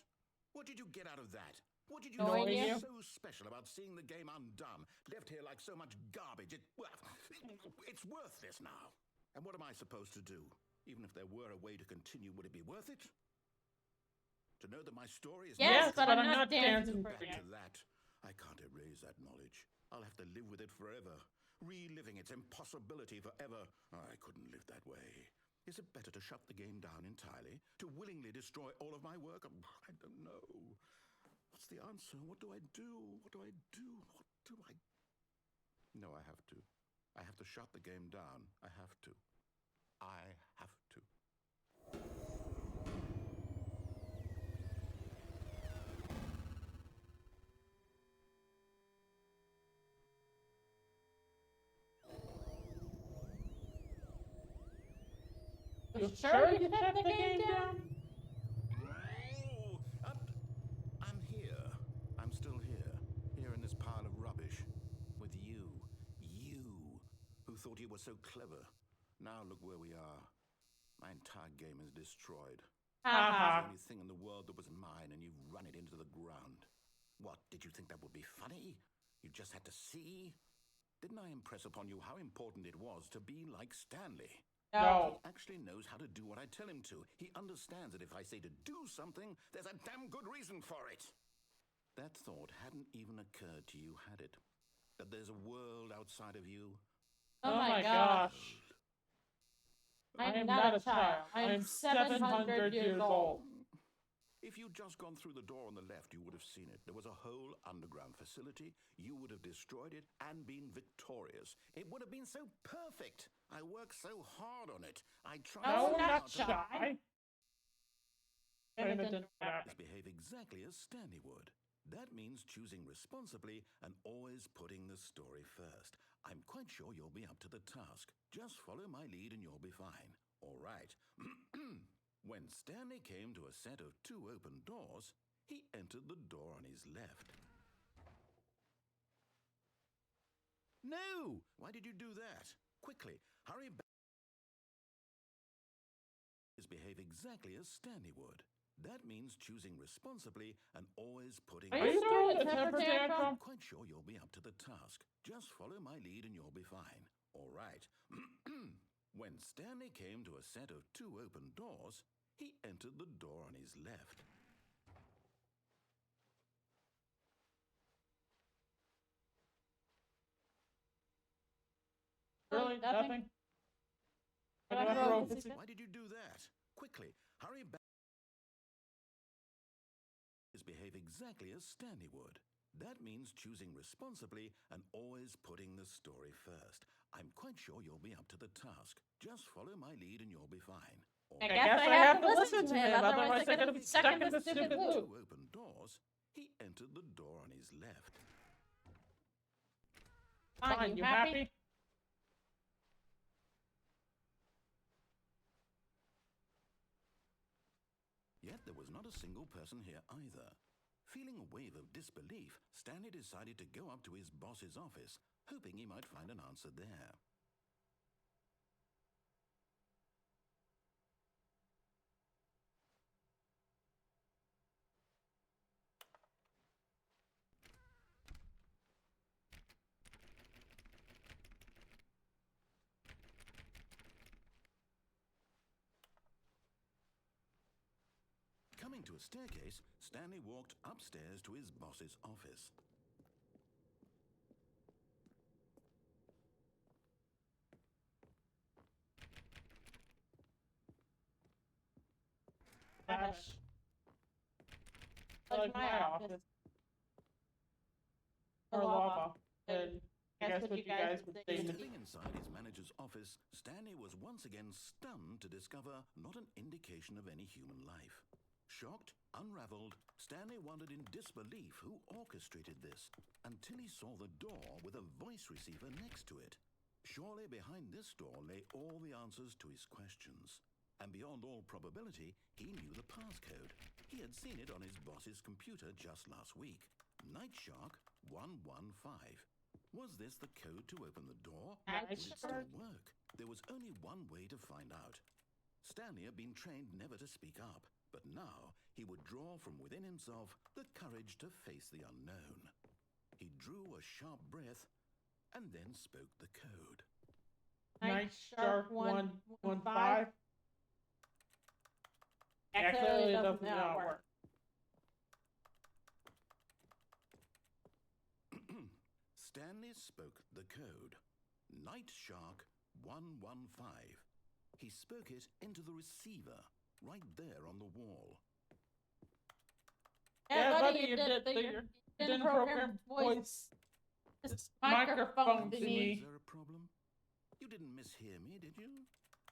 What did you get out of that? What did you Knowing think so special about seeing the game undone, left here like so much garbage? It's worthless now. And what am I supposed to do? Even if there were a way to continue, would it be worth it? To know that my story is... Yes, but I'm not dancing for back you. to that. I can't erase that knowledge. I'll have to live with it forever, reliving its impossibility forever. I couldn't live that way. Is it better to shut the game down entirely? To willingly destroy all of my work? I don't know. What's the answer? What do I do? What do I do? What do I... No, I have to. I have to shut the game down. I have to. I have to. You sure you shut the game down? Oh, I'm here. I'm still here. Here in this pile of rubbish. With you. You, who thought you were so clever. Now look where we are. My entire game is destroyed. It's the only thing in the world that was mine, and you've run it into the ground. What, did you think that would be funny? You just had to see? Didn't I impress upon you how important it was to be like Stanley? No. He actually knows how to do what I tell him to. He understands that if I say to do something, there's a damn good reason for it. That thought hadn't even occurred to you, had it? That there's a world outside of you? Oh my gosh. I am not a child. I am 700 years old. If you'd just gone through the door on the left, you would have seen it. There was a whole underground facility. You would have destroyed it and been victorious. It would have been so perfect. I worked so hard on it. I tried No, so not hard shy. Behave exactly as Stanley would. That means choosing responsibly and always putting the story first. I'm quite sure you'll be up to the task. Just follow my lead and you'll be fine. All right. When Stanley came to a set of 2 open doors, he entered the door on his left. No! Why did you do that? Quickly, hurry back. Behave exactly as Stanley would. That means choosing responsibly and always putting... Are you throwing a temper I'm tantrum? quite sure you'll be up to the task. Just follow my lead and you'll be fine. All right. When Stanley came to a set of 2 open doors, he entered the door on his left. Really? Nothing? Why did you do that? Quickly, hurry back. Behave exactly as Stanley would. That means choosing responsibly and always putting the story first. I'm quite sure you'll be up to the task. Just follow my lead and you'll be fine. I guess I have to listen to him, otherwise I'm going to be stuck in this stupid loop. 2 open doors, he entered the door on his left. Fine, you happy? Yet there was not a single person here either. Feeling a wave of disbelief, Stanley decided to go up to his boss's office, hoping he might find an answer there. Coming to a staircase, Stanley walked upstairs to his boss's office. Like my office. Or lava. And guess what you guys would say to me? Stepping inside his manager's office, Stanley was once again stunned to discover not an indication of any human life. Shocked, unraveled, Stanley wondered in disbelief who orchestrated this, until he saw the door with a voice receiver next to it. Surely behind this door lay all the answers to his questions. And beyond all probability, he knew the passcode. He had seen it on his boss's computer just last week. Nightshark 115. Was this the code to open the door? Would it still work? There was only one way to find out. Stanley had been trained never to speak up, but now he would draw from within himself the courage to face the unknown. He drew a sharp breath and then spoke the code. Nightshark 115. Actually, it does not work. Stanley spoke the code. Nightshark 115. He spoke it into the receiver, right there on the wall. Yeah, buddy, you didn't program voice. This microphone thingy. Is there a problem? You didn't mishear me, did you?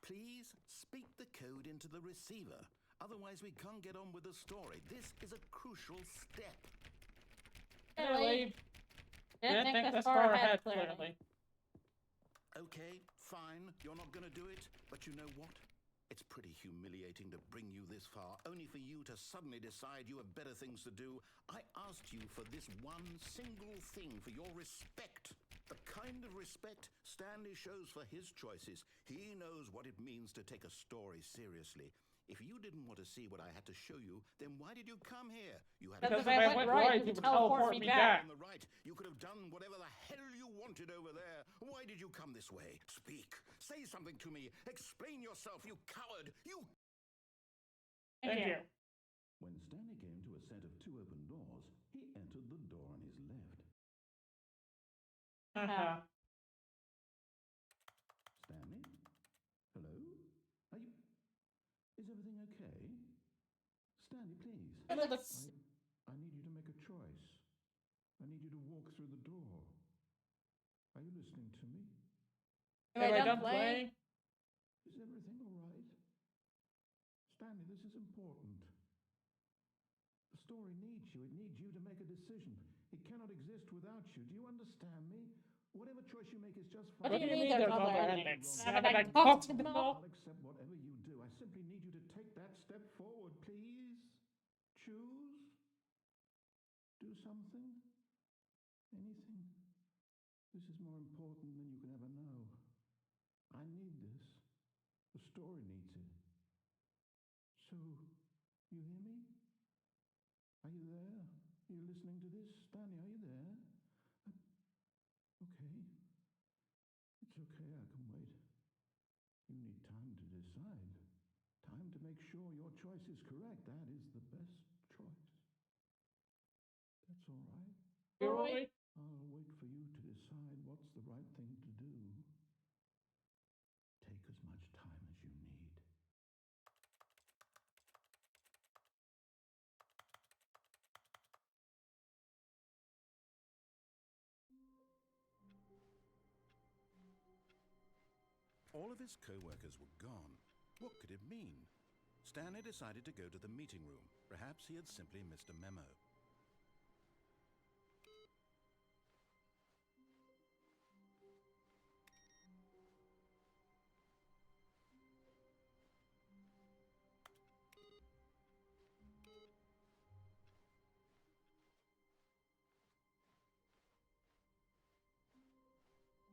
Please speak the code into the receiver. Otherwise, we can't get on with the story. This is a crucial step. Clearly. Didn't think this far ahead, clearly. Okay, fine. You're not going to do it. But you know what? It's pretty humiliating to bring you this far, only for you to suddenly decide you have better things to do. I asked you for this one single thing, for your respect. The kind of respect Stanley shows for his choices. He knows what it means to take a story seriously. If you didn't want to see what I had to show you, then why did you come here? You had Because if I went right, you would teleport me back. on the right. You could have done whatever the hell you wanted over there. Why did you come this way? Speak. Say something to me. Explain yourself, you coward. You... Thank you. When Stanley came to a set of two open doors, he entered the door on his left. Uh-huh. Stanley? Hello? Are you... Is everything okay? Stanley, please. I need you to make a choice. I need you to walk through the door. Are you listening to me? Have I done playing? Is everything all right? Stanley, this is important. The story needs you. It needs you to make a decision. It cannot exist without you. Do you understand me? Whatever choice you make is just fine. What do you mean there's other endings? Haven't I talked to them all? I'll accept whatever you do. I simply need you to take that step forward, please. Choose. Do something. Anything. This is more important than you can ever know. I need this. The story needs it. So, you hear me? Are you there? Are you listening to this? Stanley, are you there? Okay. It's okay, I can wait. You need time to decide. Time to make sure your choice is correct. That is the best choice. That's all right. Really? I'll wait for you to decide what's the right thing to do. Take as much time as you need. All of his co-workers were gone. What could it mean? Stanley decided to go to the meeting room. Perhaps he had simply missed a memo.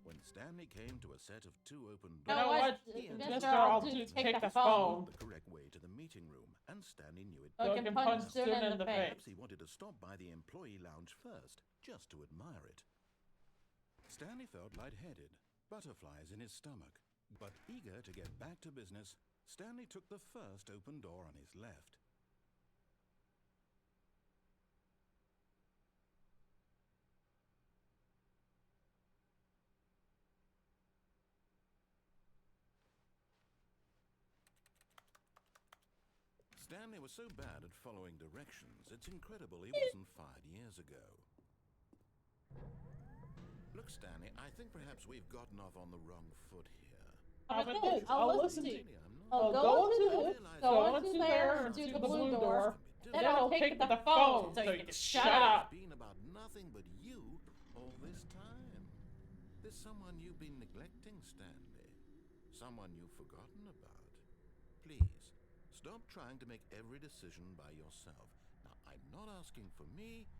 When Stanley came to a set of two open You know doors, what, he Mr. entered I'll just take the phone. the correct way to the meeting room, and Stanley knew it. So I can punch Student in the face. Perhaps he wanted to stop by the employee lounge first, just to admire it. Stanley felt lightheaded, butterflies in his stomach. But eager to get back to business, Stanley took the first open door on his left. Stanley was so bad at following directions, it's incredible he wasn't fired years ago. Look, Stanley, I think perhaps we've gotten off on the wrong foot here. I'll listen to you. I'm not... I'll go into there and do the blue door. Then I'll take the phone, so you can shut up. It's been about nothing but you all this time. There's someone you've been neglecting, Stanley. Someone you've forgotten about. Please, stop trying to make every decision by yourself. Now, I'm not asking for me.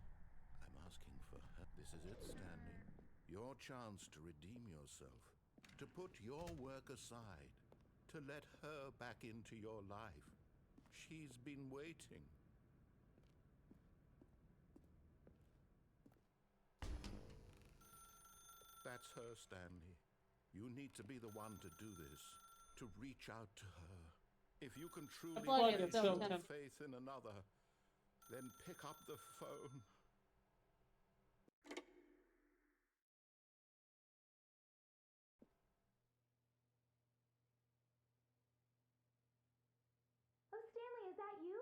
I'm asking for her. This is it, Stanley. Your chance to redeem yourself. To put your work aside. To let her back into your life. She's been waiting. That's her, Stanley. You need to be the one to do this. To reach out to her. If you can truly place your faith in another, then pick up the phone. Oh, Stanley, is that you?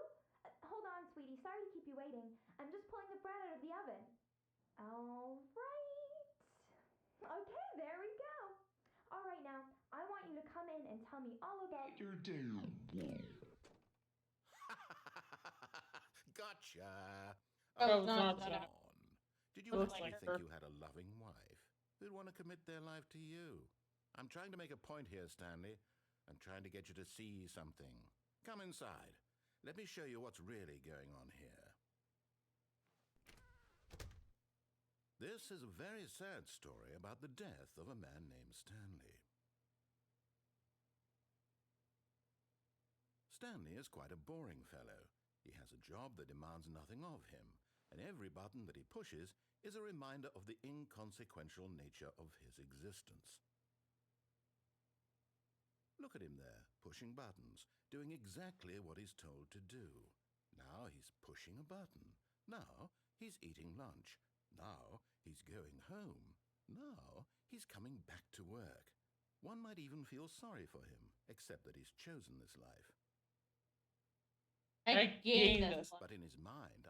Hold on, sweetie. Sorry to keep you waiting. I'm just pulling the bread out of the oven. All right. Okay, there we go. All right, now, I want you to come in and tell me all about your day. Gotcha. Oh, not come that. on. Did you Looks actually like think her. you had a loving wife who'd want to commit their life to you? I'm trying to make a point here, Stanley. I'm trying to get you to see something. Come inside. Let me show you what's really going on here. This is a very sad story about the death of a man named Stanley. Stanley is quite a boring fellow. He has a job that demands nothing of him, and every button that he pushes is a reminder of the inconsequential nature of his existence. Look at him there, pushing buttons, doing exactly what he's told to do. Now he's pushing a button. Now he's eating lunch. Now he's going home. Now he's coming back to work. One might even feel sorry for him, except that he's chosen this life. I gained this. But in his mind,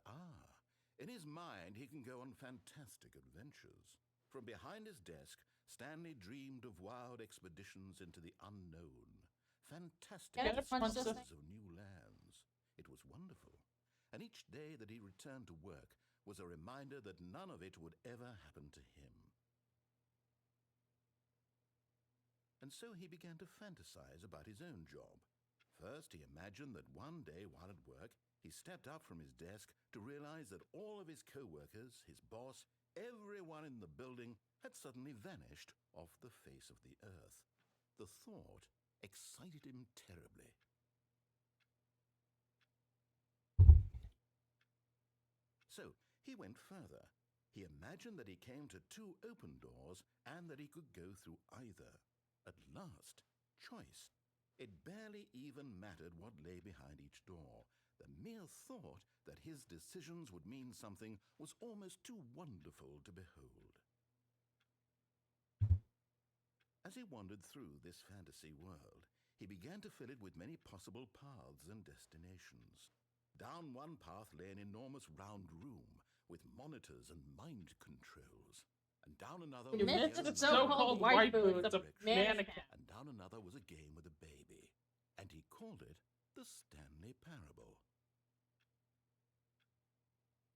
he can go on fantastic adventures. From behind his desk, Stanley dreamed of wild expeditions into the unknown. Fantastic experiences of new lands. It was wonderful. And each day that he returned to work was a reminder that none of it would ever happen to him. And so he began to fantasize about his own job. First, he imagined that one day while at work, he stepped up from his desk to realize that all of his co-workers, his boss, everyone in the building had suddenly vanished off the face of the earth. The thought excited him terribly. So he went further. He imagined that he came to 2 open doors and that he could go through either. At last, choice. It barely even mattered what lay behind each door. The mere thought that his decisions would mean something was almost too wonderful to behold. As he wandered through this fantasy world, he began to fill it with many possible paths and destinations. Down one path lay an enormous round room with monitors and mind controls. And down another You was missed yet the another so-called round waifu, with it's a directions. mannequin. And down another was a game with a baby. And he called it the Stanley Parable.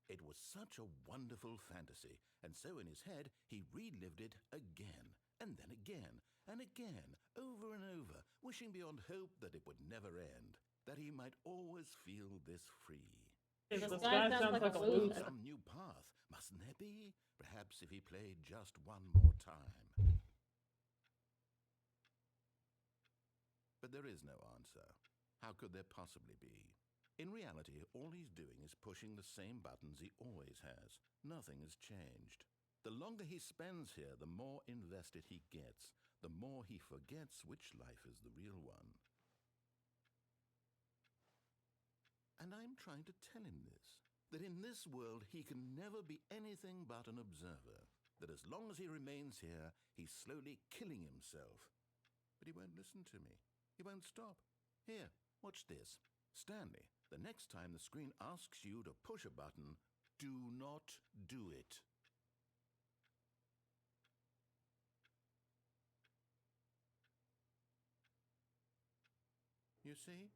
It was such a wonderful fantasy, and so in his head he relived it again, and then again, and again, over and over, wishing beyond hope that it would never end, that he might always feel this free. This guy sounds like a loser. Some new path, mustn't there be? Perhaps if he played just one more time. But there is no answer. How could there possibly be? In reality, all he's doing is pushing the same buttons he always has. Nothing has changed. The longer he spends here, the more invested he gets, the more he forgets which life is the real one. And I'm trying to tell him this, that in this world he can never be anything but an observer, that as long as he remains here, he's slowly killing himself. But he won't listen to me. He won't stop. Here, watch this. Stanley, the next time the screen asks you to push a button, do not do it. You see?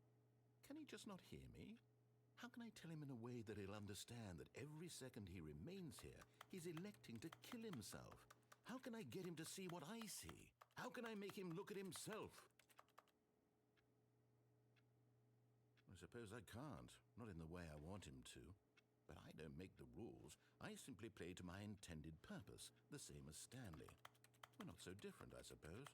Can he just not hear me? How can I tell him in a way that he'll understand that every second he remains here, he's electing to kill himself? How can I get him to see what I see? How can I make him look at himself? I suppose I can't, not in the way I want him to. But I don't make the rules. I simply play to my intended purpose, the same as Stanley. We're not so different, I suppose.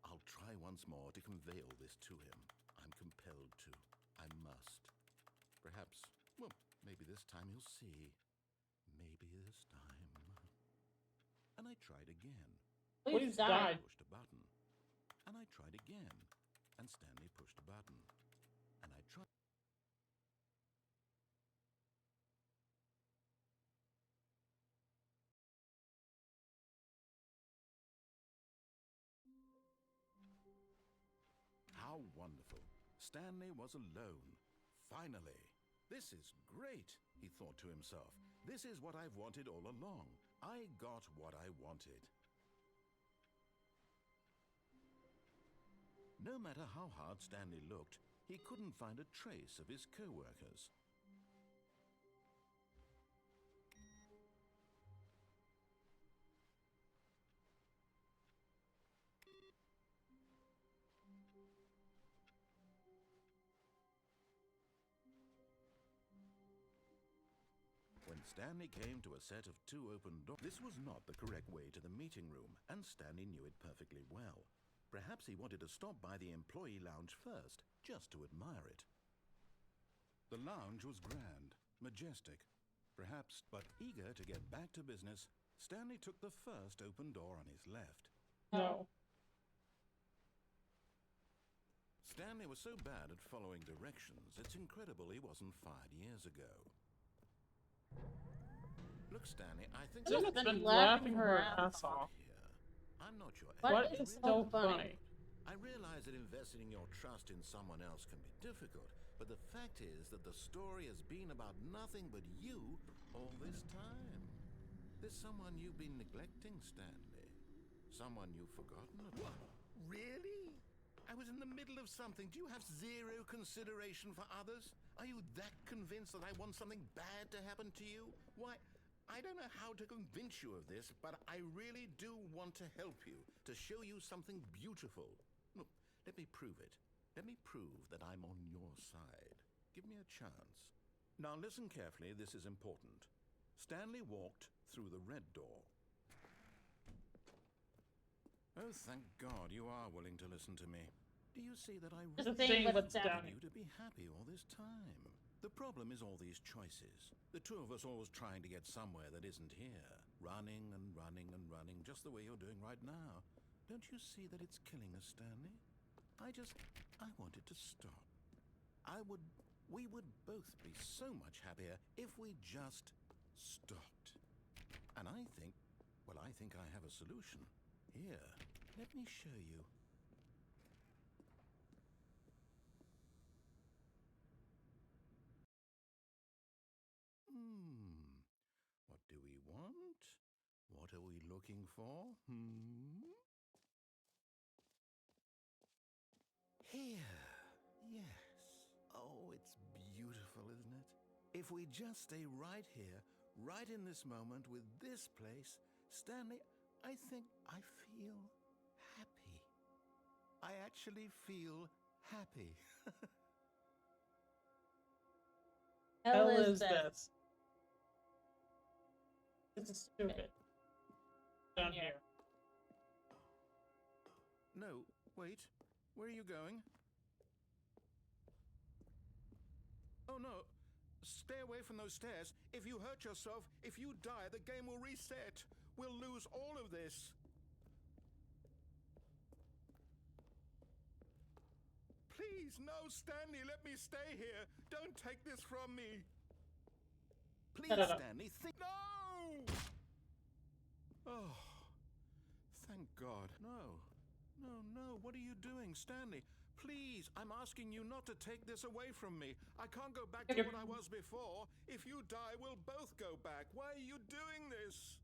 I'll try once more to convey all this to him. I'm compelled to. I must. Perhaps, well, maybe this time he'll see. Maybe this time. And I tried again. Please die. Pushed a button. And I tried again. And Stanley pushed a button. And I tried. How wonderful. Stanley was alone. Finally. This is great, he thought to himself. This is what I've wanted all along. I got what I wanted. No matter how hard Stanley looked, he couldn't find a trace of his co-workers. When Stanley came to a set of 2 open doors, this was not the correct way to the meeting room, and Stanley knew it perfectly well. Perhaps he wanted to stop by the employee lounge first, just to admire it. The lounge was grand, majestic, perhaps, but eager to get back to business, Stanley took the first open door on his left. No. Stanley was so bad at following directions, it's incredible he wasn't fired years ago. Look, Stanley, I think Someone's been laughing her ass off. here. I'm not your What enemy, is really. so funny? I realize that investing your trust in someone else can be difficult, but the fact is that the story has been about nothing but you all this time. There's someone you've been neglecting, Stanley. Someone you've forgotten about. What? Really? I was in the middle of something. Do you have zero consideration for others? Are you that convinced that I want something bad to happen to you? Why, I don't know how to convince you of this, but I really do want to help you, to show you something beautiful. Look, let me prove it. Let me prove that I'm on your side. Give me a chance. Now listen carefully, this is important. Stanley walked through the red door. Oh, thank God you are willing to listen to me. Do you see that I Just really saying what's wanted down. you to be happy all this time? The problem is all these choices. The two of us always trying to get somewhere that isn't here. Running and running and running, just the way you're doing right now. Don't you see that it's killing us, Stanley? I wanted to stop. We would both be so much happier if we just stopped. And I think I have a solution. Here, let me show you. What do we want? What are we looking for? Here. Yes. Oh, it's beautiful, isn't it? If we just stay right here, right in this moment with this place, Stanley, I think I feel happy. I actually feel happy. Hell is this? This is stupid. Down here. No, wait. Where are you going? Oh no. Stay away from those stairs. If you hurt yourself, if you die, the game will reset. We'll lose all of this. Please, no, Stanley, let me stay here. Don't take this from me. Please, Stanley, think. No! Oh, thank God. No. No, what are you doing, Stanley? Please, I'm asking you not to take this away from me. I can't go back to what I was before. If you die, we'll both go back. Why are you doing this?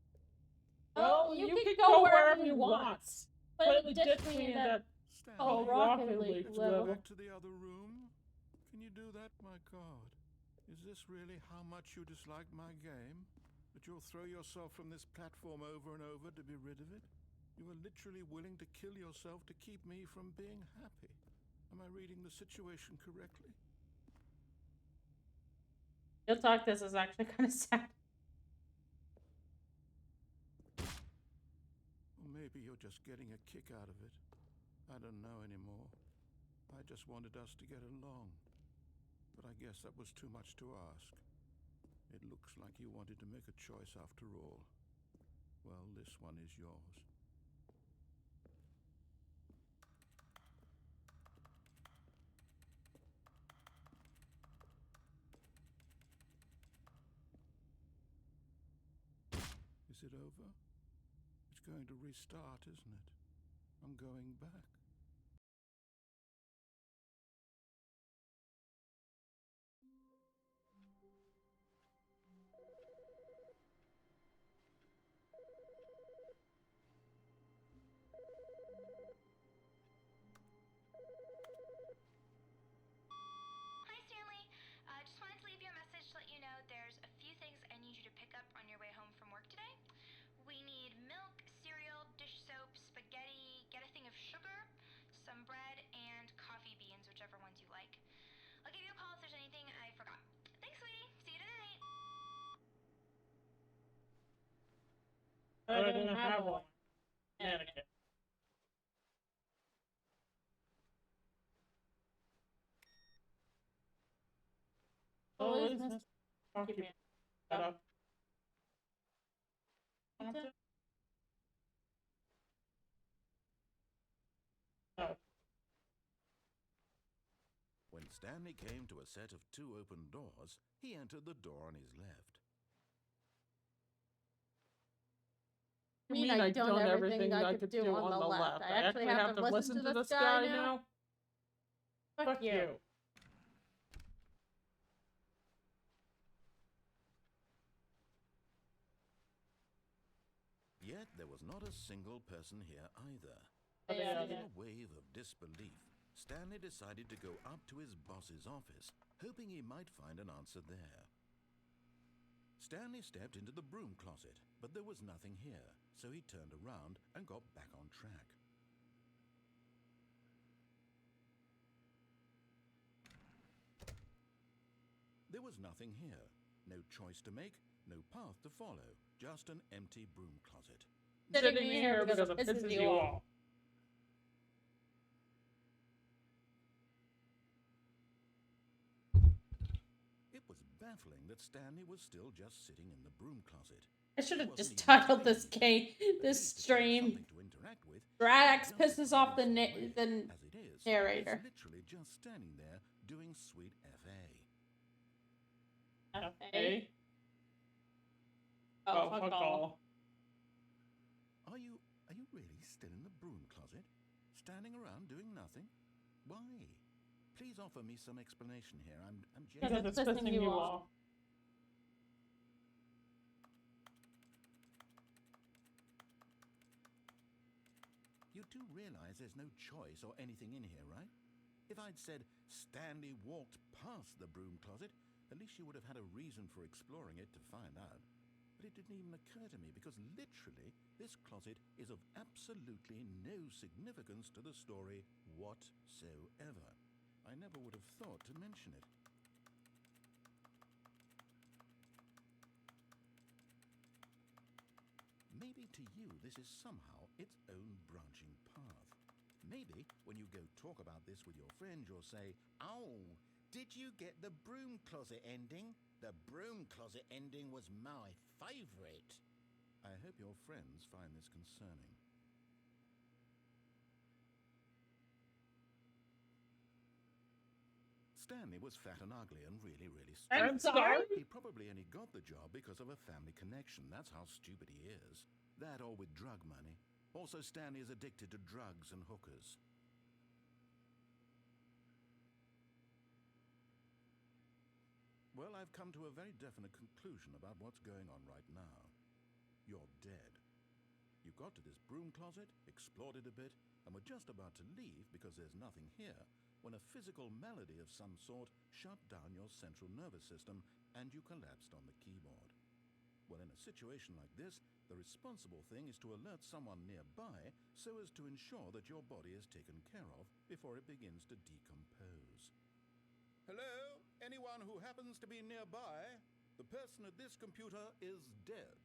Well, you can go wherever you want. But it just means that Stanley, Rocket League let's level. go back to the other room. Can you do that? My God. Is this really how much you dislike my game? That you'll throw yourself from this platform over and over to be rid of it? You are literally willing to kill yourself to keep me from being happy. Am I reading the situation correctly? Real talk, this is actually kind of sad. Or maybe you're just getting a kick out of it. I don't know anymore. I just wanted us to get along. But I guess that was too much to ask. It looks like you wanted to make a choice after all. Well, this one is yours. Is it over? It's going to restart, isn't it? I'm going back. Hi, Stanley. Just wanted to leave you a message to let you know there's a few things I need you to pick up on your way home from work today. We need milk, cereal, dish soap, spaghetti, get a thing of sugar, some bread, and coffee beans, whichever ones you like. I'll give you a call if there's anything I forgot. Thanks, sweetie. See you tonight. I didn't have one. Anakin. I'll keep that up. Oh. When Stanley came to a set of 2 open doors, he entered the door on his left. I mean, I've done everything I could do on the left. I actually have to listen to this guy now? Fuck you. Yet there was not a single person here either. Yeah. Feeling a wave of disbelief, Stanley decided to go up to his boss's office, hoping he might find an answer there. Stanley stepped into the broom closet, but there was nothing here, so he turned around and got back on track. There was nothing here. No choice to make, no path to follow, just an empty broom closet. Sitting here because it pisses you off. It was baffling that Stanley was still just sitting in the broom closet. I should have just titled this stream Drax pisses off the narrator. He's literally just standing there doing sweet FA. FA? Oh, fuck all. Are you really still in the broom closet? Standing around doing nothing? Why? Please offer me some explanation here. I'm Because it's pissing you off. You do realize there's no choice or anything in here, right? If I'd said Stanley walked past the broom closet, at least you would have had a reason for exploring it to find out. But it didn't even occur to me because literally this closet is of absolutely no significance to the story whatsoever. I never would have thought to mention it. Maybe to you this is somehow its own branching path. Maybe when you go talk about this with your friend you'll say, "Oh, did you get the broom closet ending? The broom closet ending was my favorite." I hope your friends find this concerning. Stanley was fat and ugly and really stupid. I'm sorry? He probably only got the job because of a family connection. That's how stupid he is. That or with drug money. Also, Stanley is addicted to drugs and hookers. Well, I've come to a very definite conclusion about what's going on right now. You're dead. You got to this broom closet, explored it a bit, and were just about to leave because there's nothing here, when a physical malady of some sort shut down your central nervous system and you collapsed on the keyboard. Well, in a situation like this, the responsible thing is to alert someone nearby so as to ensure that your body is taken care of before it begins to decompose. Hello? Anyone who happens to be nearby? The person at this computer is dead.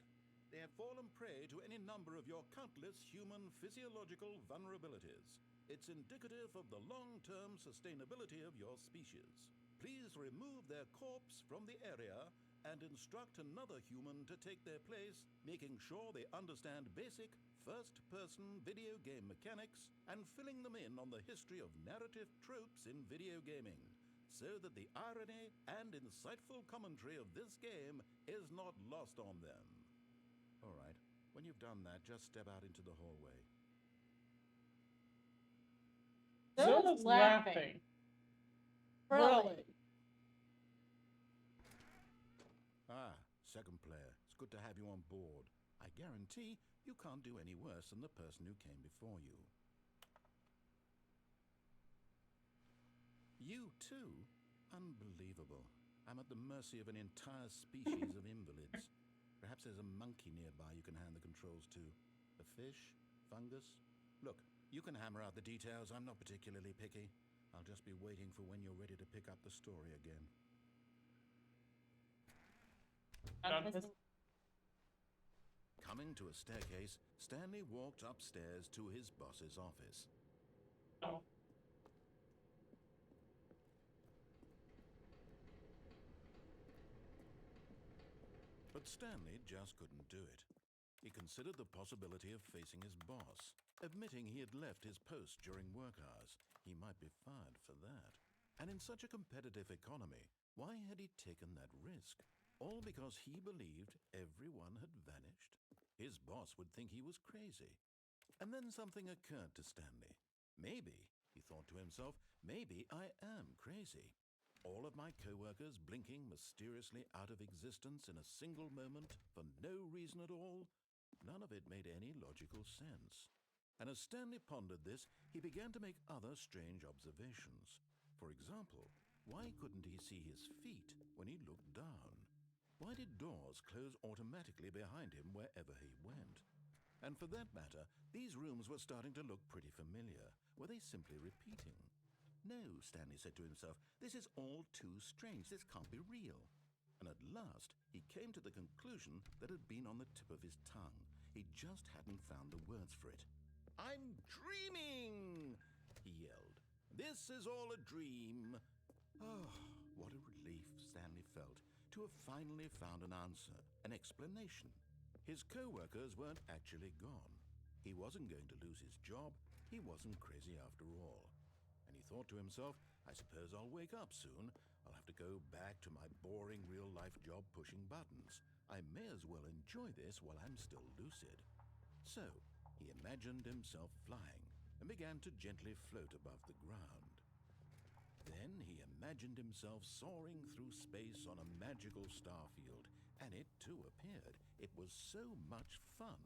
They have fallen prey to any number of your countless human physiological vulnerabilities. It's indicative of the long-term sustainability of your species. Please remove their corpse from the area and instruct another human to take their place, making sure they understand basic first-person video game mechanics and filling them in on the history of narrative tropes in video gaming, so that the irony and insightful commentary of this game is not lost on them. All right, when you've done that, just step out into the hallway. Zill's laughing. Really? Ah, second player. It's good to have you on board. I guarantee you can't do any worse than the person who came before you. You too? Unbelievable. I'm at the mercy of an entire species of invalids. Perhaps there's a monkey nearby you can hand the controls to. A fish? Fungus? Look, you can hammer out the details. I'm not particularly picky. I'll just be waiting for when you're ready to pick up the story again. Coming to a staircase, Stanley walked upstairs to his boss's office. Oh. But Stanley just couldn't do it. He considered the possibility of facing his boss, admitting he had left his post during work hours. He might be fired for that. And in such a competitive economy, why had he taken that risk? All because he believed everyone had vanished? His boss would think he was crazy. And then something occurred to Stanley. Maybe, he thought to himself, maybe I am crazy. All of my co-workers blinking mysteriously out of existence in a single moment for no reason at all? None of it made any logical sense. And as Stanley pondered this, he began to make other strange observations. For example, why couldn't he see his feet when he looked down? Why did doors close automatically behind him wherever he went? And for that matter, these rooms were starting to look pretty familiar. Were they simply repeating? No, Stanley said to himself, this is all too strange. This can't be real. And at last, he came to the conclusion that had been on the tip of his tongue. He just hadn't found the words for it. I'm dreaming, he yelled. This is all a dream. Oh, what a relief Stanley felt to have finally found an answer, an explanation. His co-workers weren't actually gone. He wasn't going to lose his job. He wasn't crazy after all. And he thought to himself, I suppose I'll wake up soon. I'll have to go back to my boring real-life job pushing buttons. I may as well enjoy this while I'm still lucid. So, he imagined himself flying and began to gently float above the ground. Then he imagined himself soaring through space on a magical starfield, and it too appeared. It was so much fun,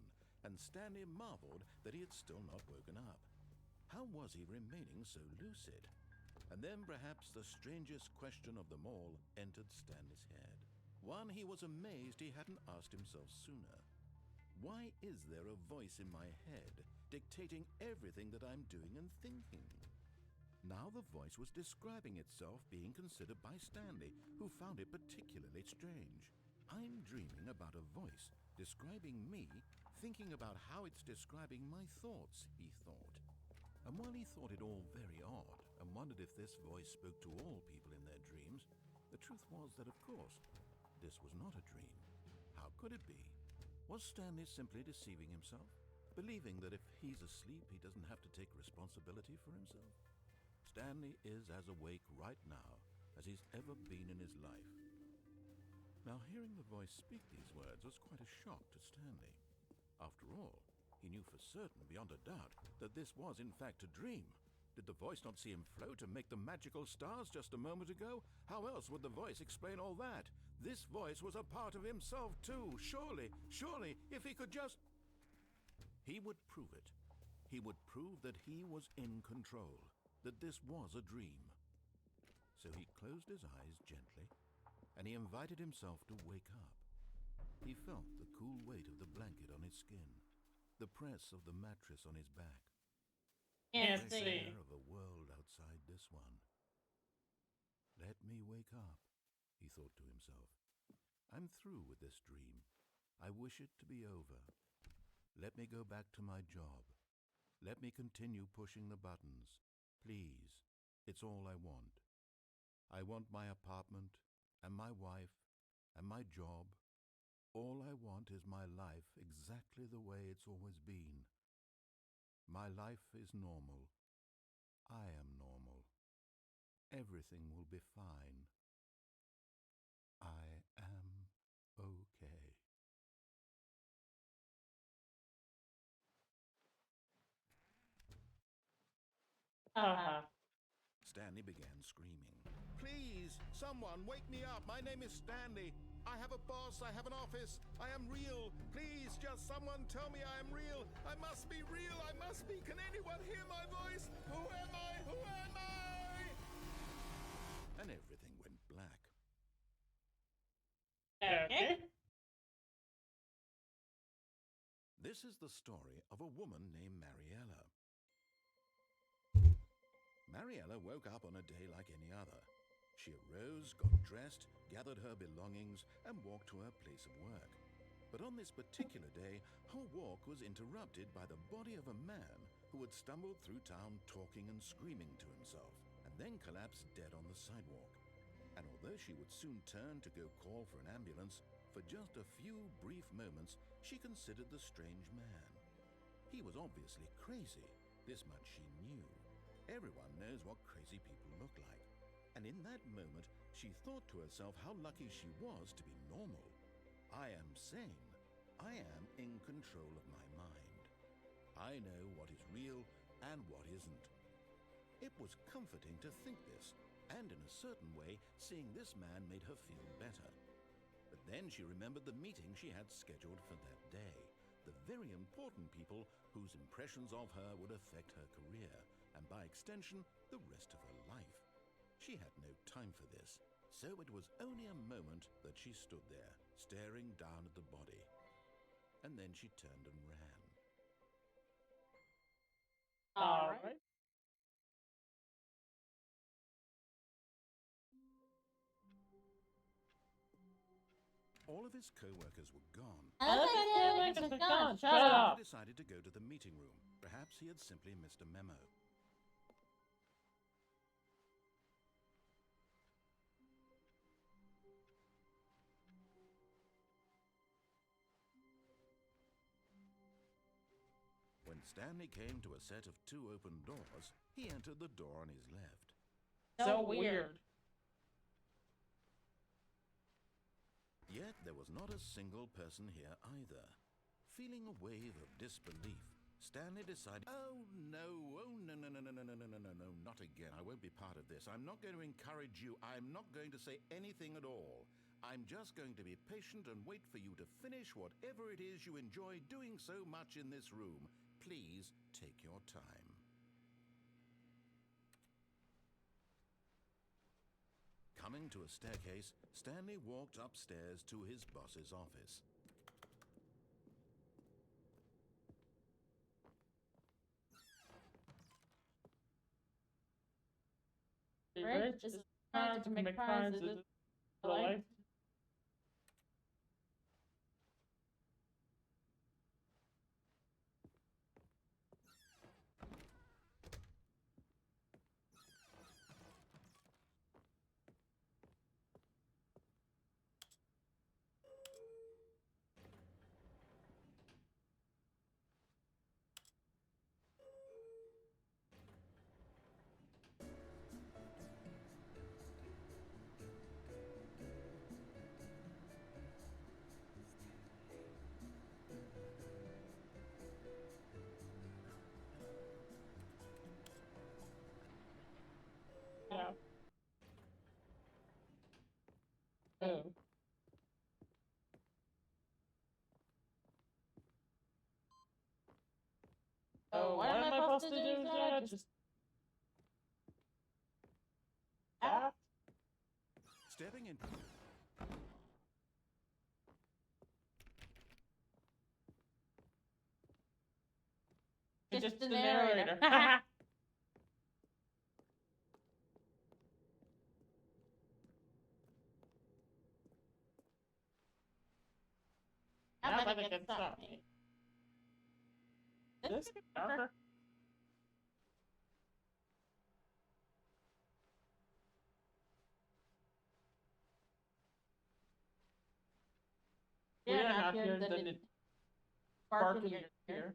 and Stanley marveled that he had still not woken up. How was he remaining so lucid? And then perhaps the strangest question of them all entered Stanley's head. One he was amazed he hadn't asked himself sooner. Why is there a voice in my head dictating everything that I'm doing and thinking? Now the voice was describing itself being considered by Stanley, who found it particularly strange. I'm dreaming about a voice describing me, thinking about how it's describing my thoughts, he thought. And while he thought it all very odd and wondered if this voice spoke to all people in their dreams, the truth was that, of course, this was not a dream. How could it be? Was Stanley simply deceiving himself, believing that if he's asleep, he doesn't have to take responsibility for himself? Stanley is as awake right now as he's ever been in his life. Now, hearing the voice speak these words was quite a shock to Stanley. After all, he knew for certain, beyond a doubt, that this was in fact a dream. Did the voice not see him float and make the magical stars just a moment ago? How else would the voice explain all that? This voice was a part of himself too. Surely, if he could just... He would prove it. He would prove that he was in control, that this was a dream. So he closed his eyes gently, and he invited himself to wake up. He felt the cool weight of the blanket on his skin, the press of the mattress on his back. Can't The see. air of a world outside this one. Let me wake up, he thought to himself. I'm through with this dream. I wish it to be over. Let me go back to my job. Let me continue pushing the buttons. Please, it's all I want. I want my apartment, and my wife, and my job. All I want is my life exactly the way it's always been. My life is normal. I am normal. Everything will be fine. I am okay. Stanley began screaming. Please, someone, wake me up. My name is Stanley. I have a boss. I have an office. I am real. Please, just someone tell me I am real. I must be real. I must be. Can anyone hear my voice? Who am I? Who am I? And everything went black. Okay. This is the story of a woman named Mariella. Mariella woke up on a day like any other. She arose, got dressed, gathered her belongings, and walked to her place of work. But on this particular day, her walk was interrupted by the body of a man who had stumbled through town talking and screaming to himself, and then collapsed dead on the sidewalk. And although she would soon turn to go call for an ambulance, For just a few brief moments, she considered the strange man. He was obviously crazy, this much she knew. Everyone knows what crazy people look like. And in that moment, she thought to herself how lucky she was to be normal. I am sane. I am in control of my mind. I know what is real and what isn't. It was comforting to think this, and in a certain way, seeing this man made her feel better. But then she remembered the meeting she had scheduled for that day, the very important people whose impressions of her would affect her career, and by extension, the rest of her life. She had no time for this, so it was only a moment that she stood there, staring down at the body. And then she turned and ran. All right. All of his co-workers were gone. Shut Stanley up. decided to go to the meeting room. Perhaps he had simply missed a memo. When Stanley came to a set of 2 open doors, he entered the door on his left. So weird. Yet there was not a single person here either. Feeling a wave of disbelief, Stanley decided, oh no, not again. I won't be part of this. I'm not going to encourage you. I'm not going to say anything at all. I'm just going to be patient and wait for you to finish whatever it is you enjoy doing so much in this room. Please take your time. Coming to a staircase, Stanley walked upstairs to his boss's office. Rich is trying to make crimes in life. Yeah. Oh. Oh, what am I supposed to do there? Just act? Stepping in. Just the narrator. Nobody can stop me. This character? We're not here than bark in your ear.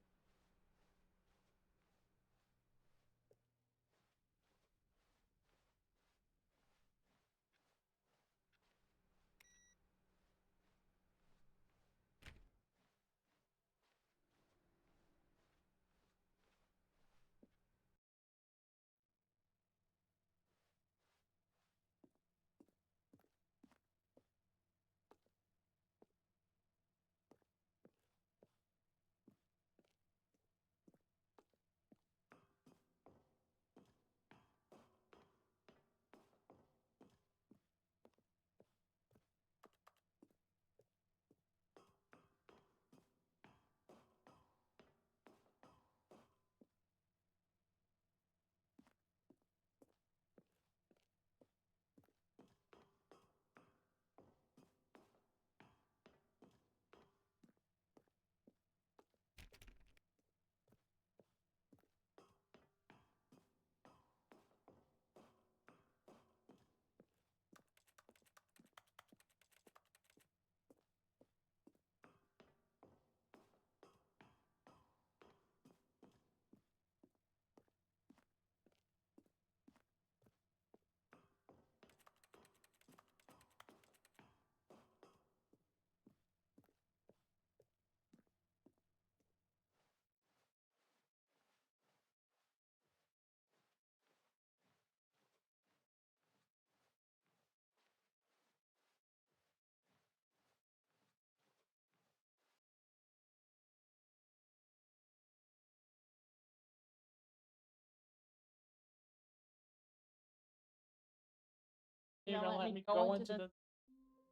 you gonna let me go into the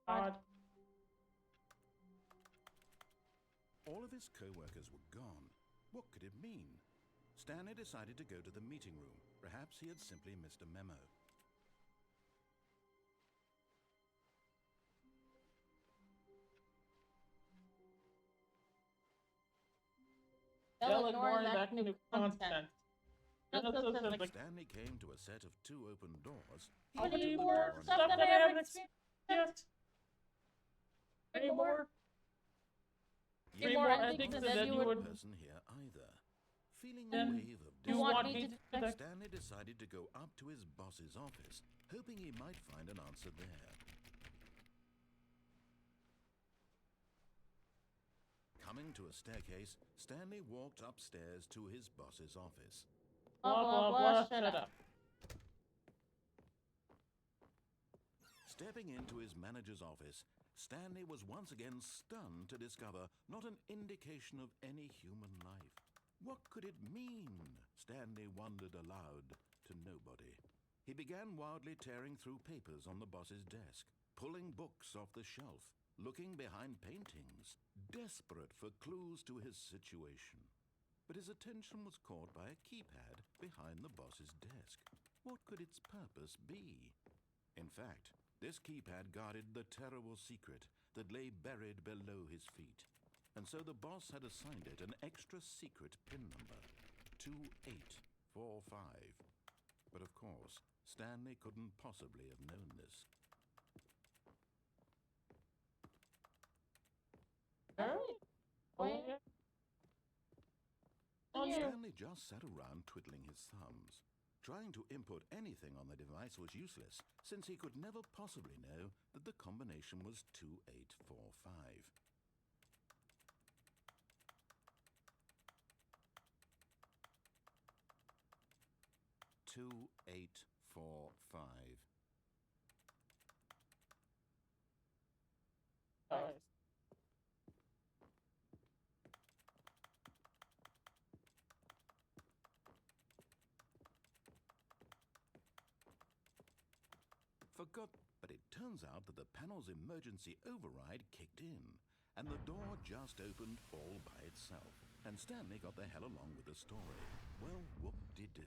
pod? All of his co-workers were gone. What could it mean? Stanley decided to go to the meeting room. Perhaps he had simply missed a memo. They'll ignore that new content. Stanley came to a set of 2 open doors. How many opened the more door and stuff that I haven't experienced? Any more? Three more endings than you would. Person here either. Feeling a Then wave of you want disappointment, me to do that? Stanley decided to go up to his boss's office, hoping he might find an answer there. Coming to a staircase, Stanley walked upstairs to his boss's office. Blah, blah, blah, shut up. Stepping into his manager's office, Stanley was once again stunned to discover not an indication of any human life. What could it mean? Stanley wondered aloud to nobody. He began wildly tearing through papers on the boss's desk, pulling books off the shelf, looking behind paintings, desperate for clues to his situation. But his attention was caught by a keypad behind the boss's desk. What could its purpose be? In fact, this keypad guarded the terrible secret that lay buried below his feet. And so the boss had assigned it an extra secret PIN number, 2845. But of course, Stanley couldn't possibly have known this. Stanley just sat around twiddling his thumbs. Trying to input anything on the device was useless, since he could never possibly know that the combination was 2845. But it turns out that the panel's emergency override kicked in, and the door just opened all by itself, and Stanley got the hell along with the story. Well, whoop-de-doo.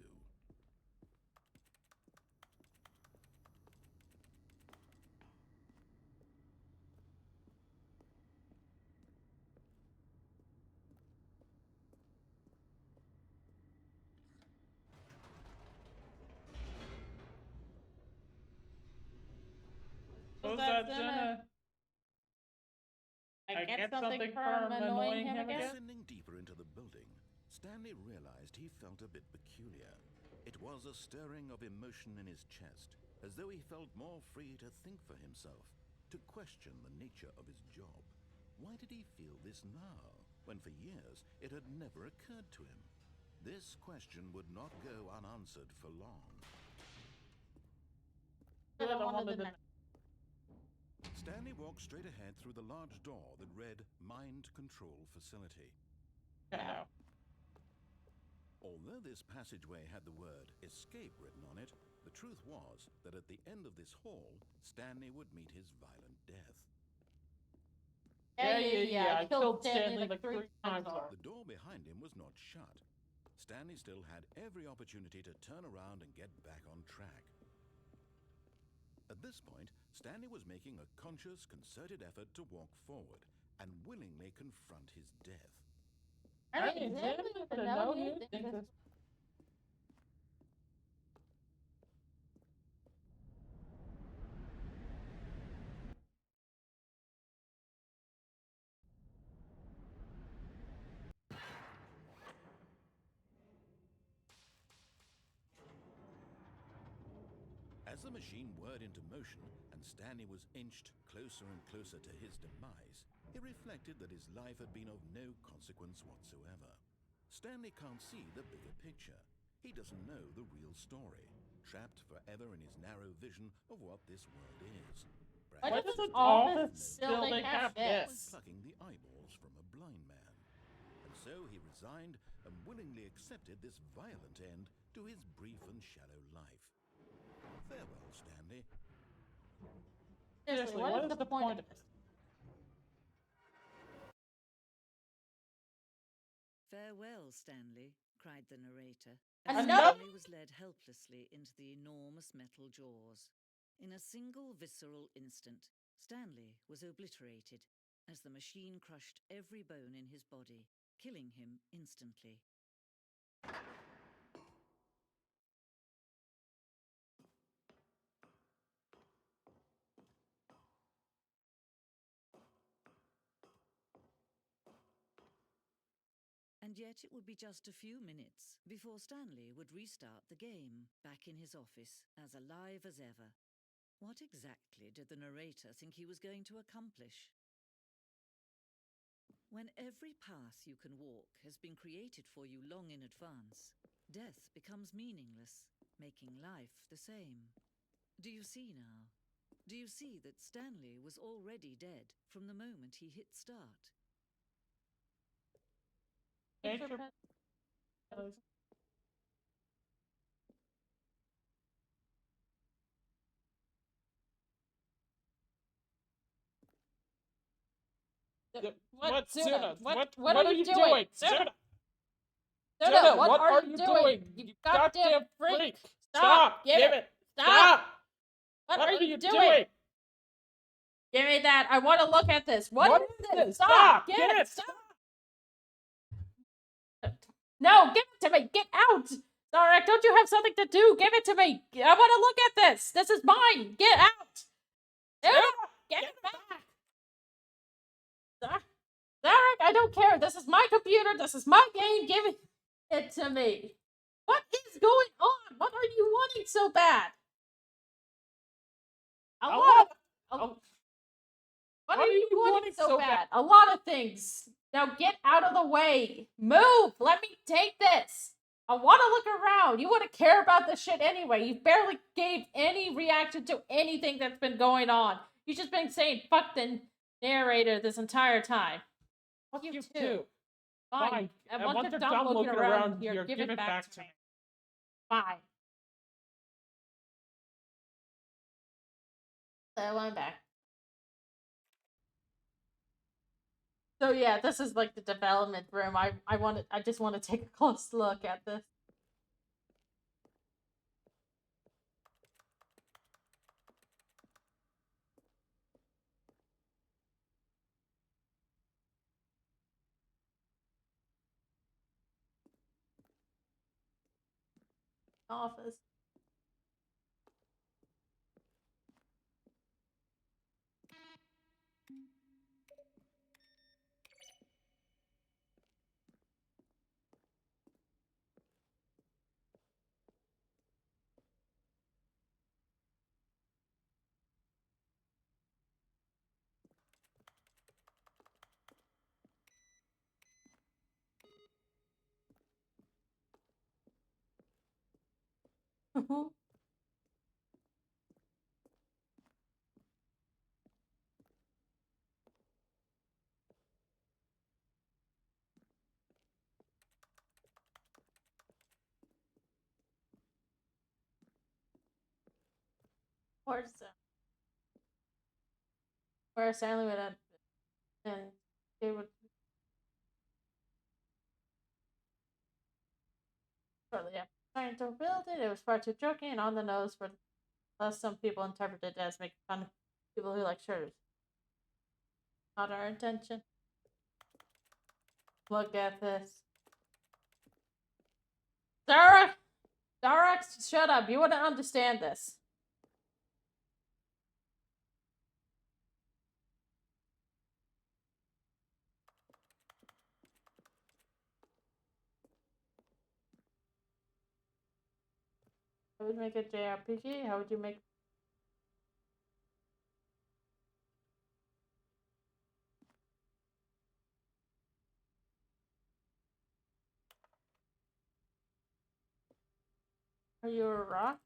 Was that Jenna? I get something from annoying him again? Descending deeper into the building, Stanley realized he felt a bit peculiar. It was a stirring of emotion in his chest, as though he felt more free to think for himself, to question the nature of his job. Why did he feel this now, when for years it had never occurred to him? This question would not go unanswered for long. Stanley walked straight ahead through the large door that read Mind Control Facility. Yeah. Although this passageway had the word escape written on it, the truth was that at the end of this hall, Stanley would meet his violent death. Yeah. I killed Stanley like 3 times. The door behind him was not shut. Stanley still had every opportunity to turn around and get back on track. At this point, Stanley was making a conscious, concerted effort to walk forward and willingly confront his death. I didn't know you think this. As the machine whirred into motion and Stanley was inched closer and closer to his demise, he reflected that his life had been of no consequence whatsoever. Stanley can't see the bigger picture. He doesn't know the real story, trapped forever in his narrow vision of what this world is. Why doesn't office still have this? Plucking the eyeballs from a blind man. And so he resigned and willingly accepted this violent end to his brief and shallow life. Farewell, Stanley. Seriously, what is the point of this? Farewell, Stanley, cried the narrator, Enough! Stanley was led helplessly into the enormous metal jaws. In a single visceral instant, Stanley was obliterated as the machine crushed every bone in his body, killing him instantly. And yet it would be just a few minutes before Stanley would restart the game, back in his office, as alive as ever. What exactly did the narrator think he was going to accomplish? When every path you can walk has been created for you long in advance, death becomes meaningless, making life the same. Do you see now? Do you see that Stanley was already dead from the moment he hit start? What, Suna? What are you doing? Suna! Suna, what are you doing? You goddamn freak! Stop! Give it! Stop! What are you doing? Give me that! I want to look at this! What is this? Stop! Give it! Stop! No, give it to me! Get out! Zarek, don't you have something to do? Give it to me! I want to look at this! This is mine! Get out! Get it back! Zarek, I don't care. This is my computer. This is my game. Give it to me. What is going on? What are you wanting so bad? What are you wanting so bad? A lot of things. Now get out of the way. Move. Let me take this. I want to look around. You wouldn't care about this shit anyway. You barely gave any reaction to anything that's been going on. You've just been saying fuck the narrator this entire time. Fuck you too. Fine. And once you're done looking around here, give it back to me. Fine. So I'm back. So yeah, this is like the development room. I just want to take a close look at this. Office. Where's Stanley would end, and they would shortly after trying to build it. It was far too joking and on the nose for less some people interpreted it as making fun of people who like shirts. Not our intention. Look at this. Zara, shut up. You wouldn't understand this. How would you make a JRPG? How would you make... Are you a rock?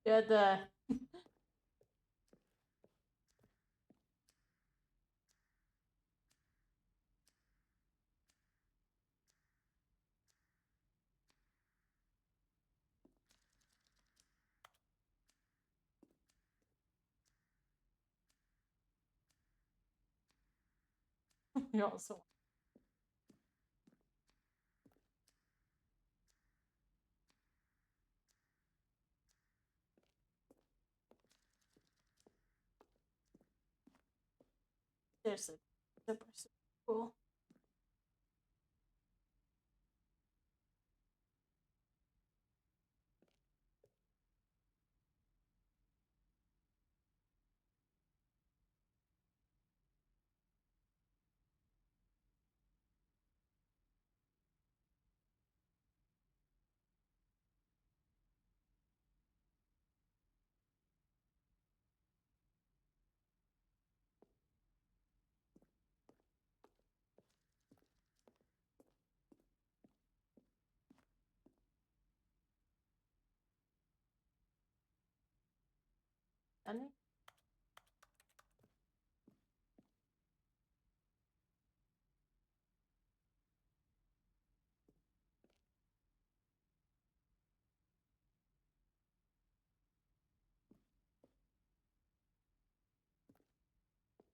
Yeah, the you also seriously super super cool. And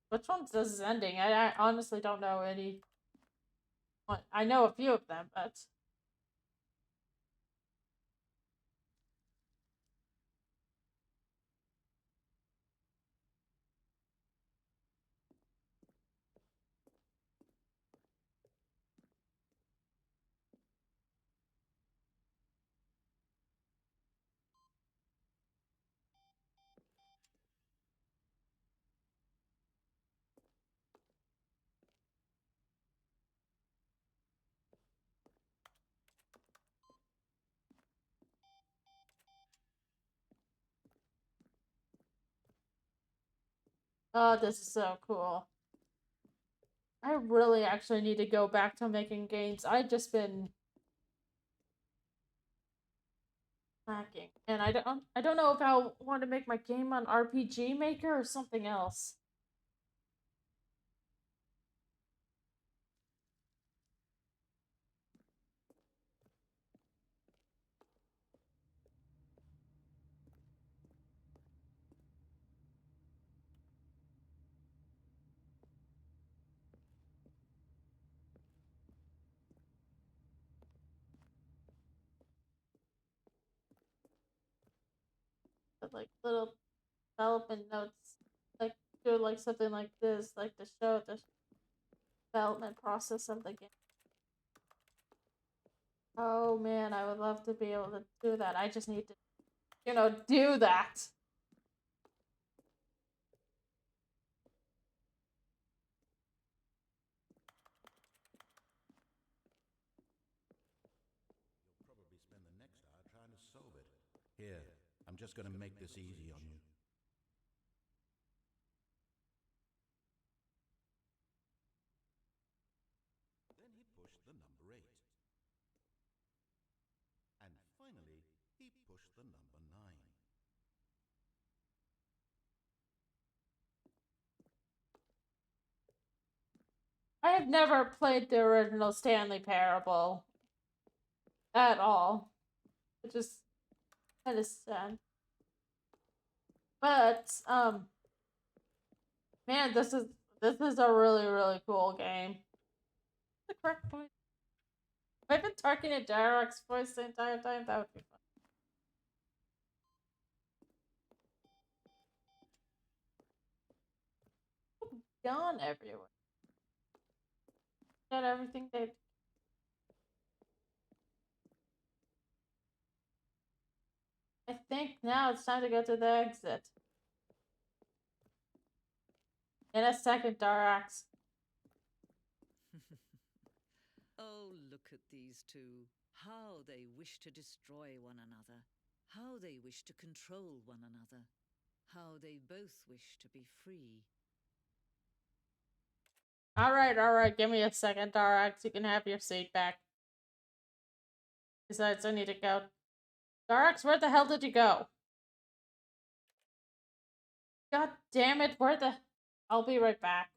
which one's this is ending? I honestly don't know any. I know a few of them, but oh, this is so cool. I really actually need to go back to making games. I've just been lacking, and I don't know if I want to make my game on RPG Maker or something else. But like little development notes, like do like something like this, like to show the development process of the game. Oh man, I would love to be able to do that. I just need to, do that. You'll probably spend the next hour trying to solve it. Here, I'm just going to make this easy on you. Then he pushed the number 8. And finally, he pushed the number 9. I have never played the original Stanley Parable at all, which is kind of sad. But man, this is a really really cool game. The correct point. If I've been talking to Darrock's voice the entire time, that would be fun. Gone everywhere. Got everything they. I think now it's time to go to the exit. In a second, Darax. Oh, look at these two. How they wish to destroy one another. How they wish to control one another. How they both wish to be free. Alright, give me a second, Darax. You can have your seat back. Besides, I need to go. Darax, where the hell did you go? God damn it, where the... I'll be right back.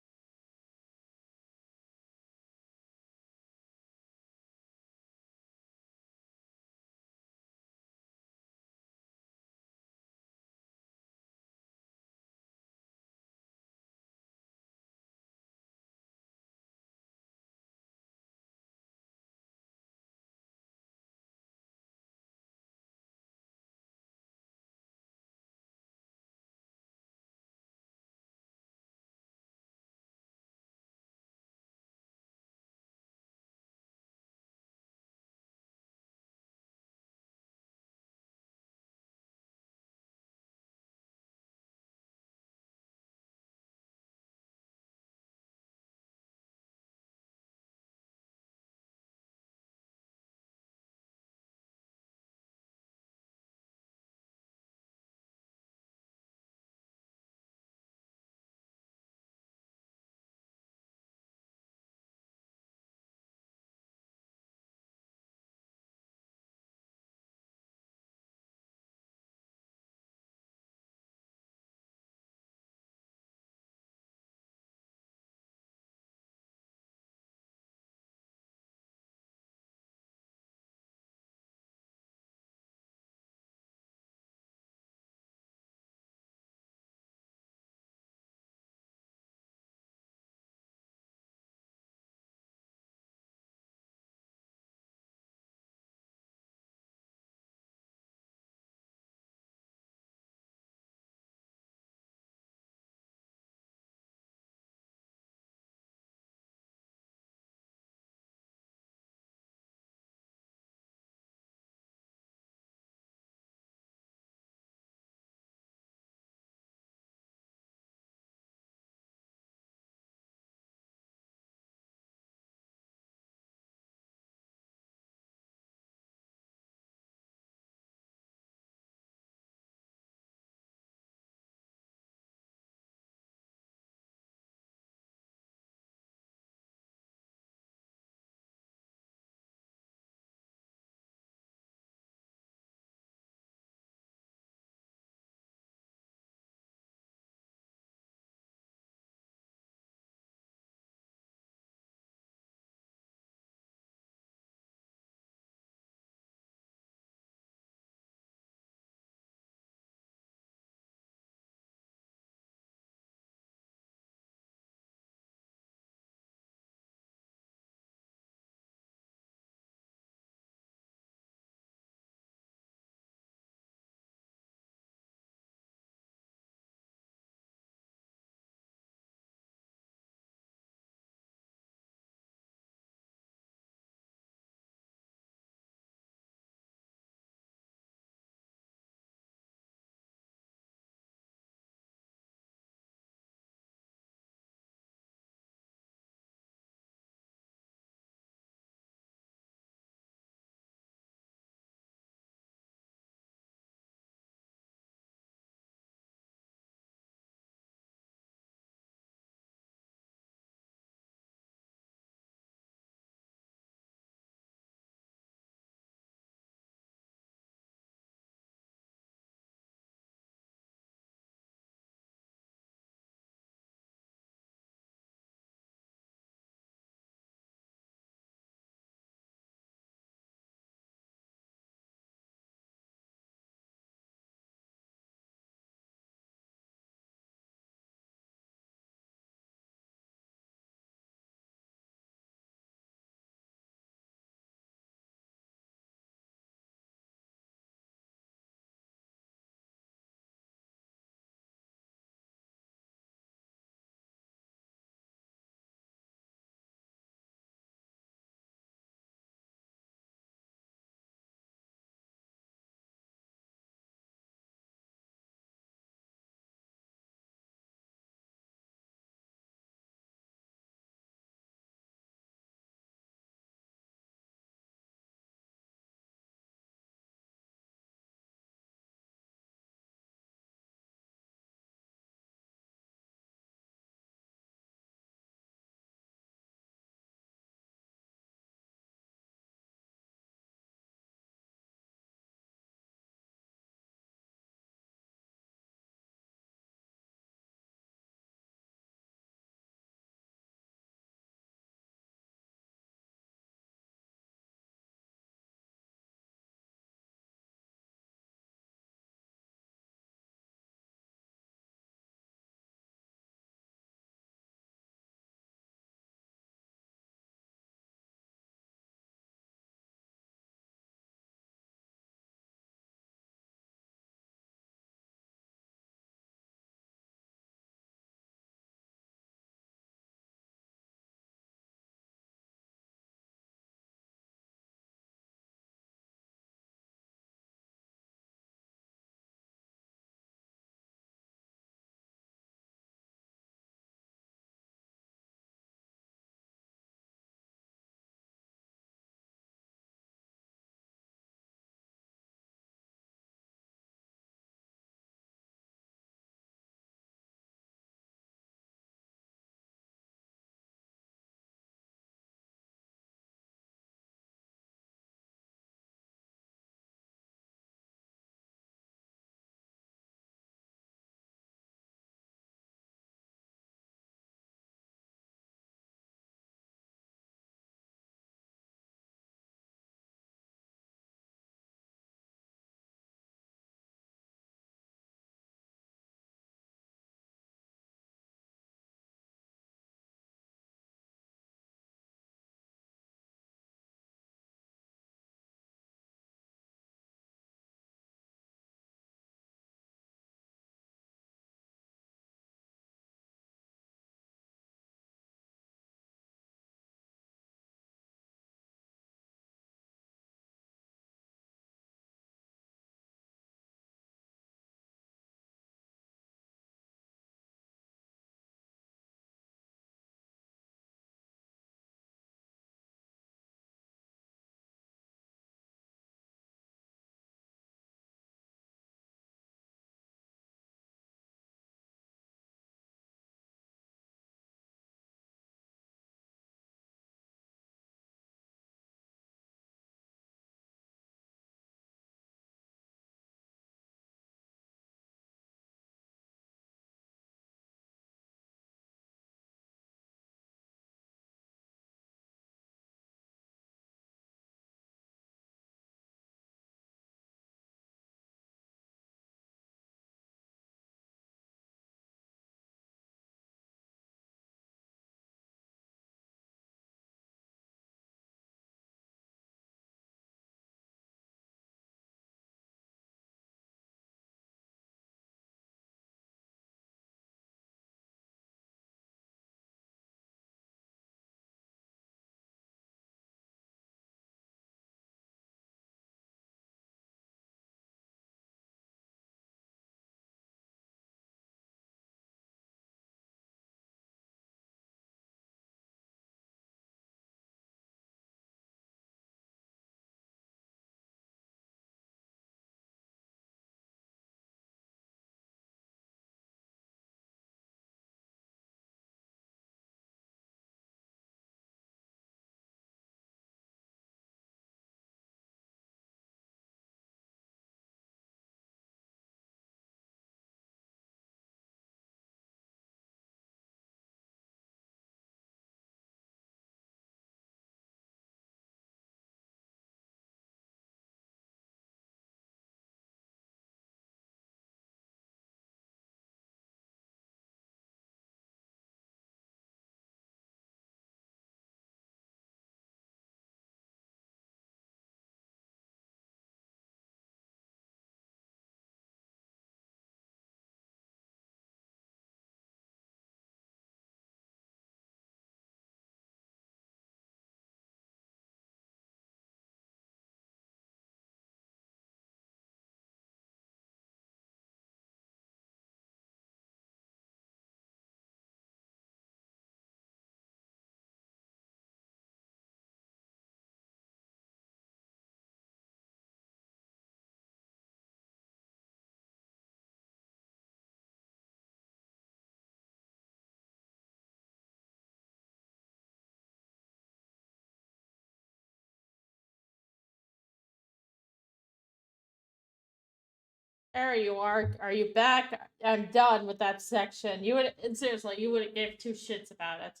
There you are. Are you back? I'm done with that section. You would seriously, you wouldn't give two shits about it.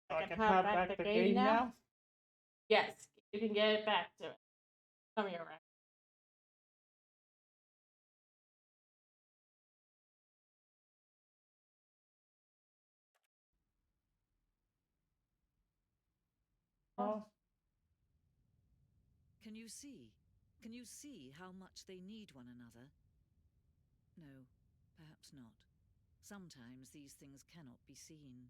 I can have back the game now. Yes, you can get it back to it. Come here, Rex. Oh. Can you see? Can you see how much they need one another? No, perhaps not. Sometimes these things cannot be seen.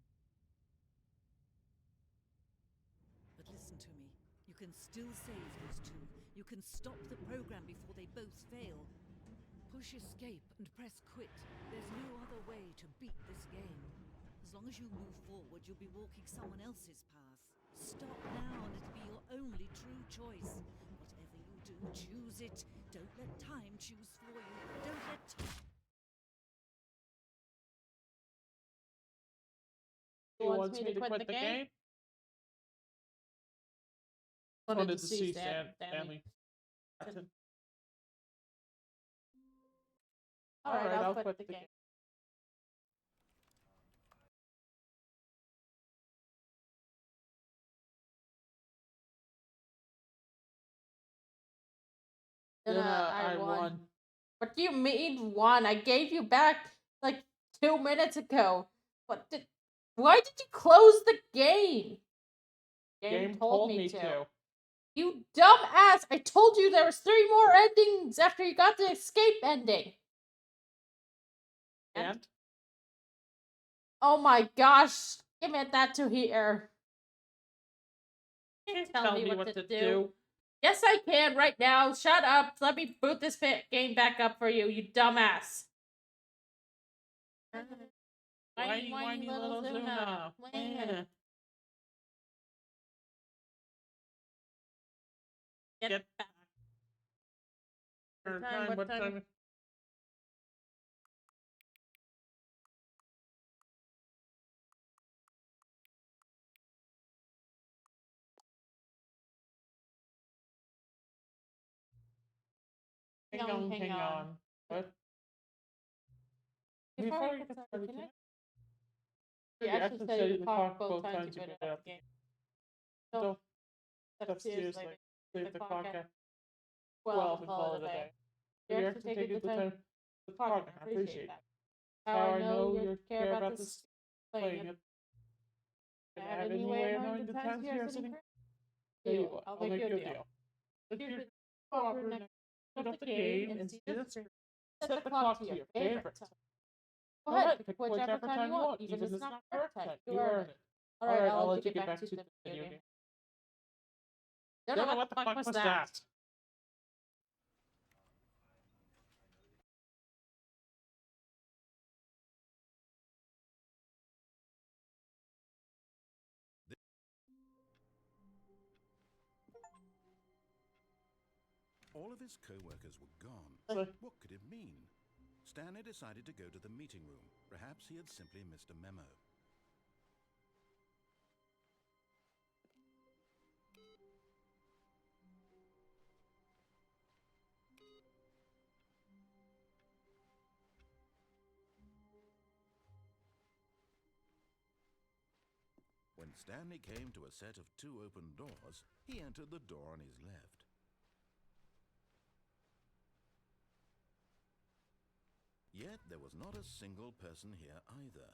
But listen to me. You can still save those two. You can stop the program before they both fail. Push escape and press quit. There's no other way to beat this game. As long as you move forward, you'll be walking someone else's path. Stop now and it'll be your only true choice. Whatever you do, choose it. Don't let time choose for you. Don't let time... He wants me to quit the game? Wanted to see Stanley. Alright, I'll quit the game. I won. What do you mean won? I gave you back like 2 minutes ago. Why did you close the game? Game told me to. You dumbass! I told you there was 3 more endings after you got the escape ending. And? Oh my gosh! Give me that to here. Can't tell me what to do. Yes, I can right now. Shut up. Let me boot this game back up for you, you dumbass. Whiny little Zuna. Get back. What time? Hang on. What? Before we get started, can I? You actually said you talked both times you booted up the game. So, that's seriously, leave the clock at 12 and call it a day. You actually take the time to talk, I appreciate that. How I know you care about this playing it. Can I have any way of knowing the times you're sitting here? Deal. I'll make you a deal. If you cooperate with the game and see the screen, set the clock to your favorite time. Go ahead, pick whichever time you want, even if it's not correct time. You earn it. Alright, I'll let you get back to the video game. Don't know what the fuck was that? All of his co-workers were gone. What could it mean? Stanley decided to go to the meeting room. Perhaps he had simply missed a memo. When Stanley came to a set of 2 open doors, he entered the door on his left. Yet there was not a single person here either.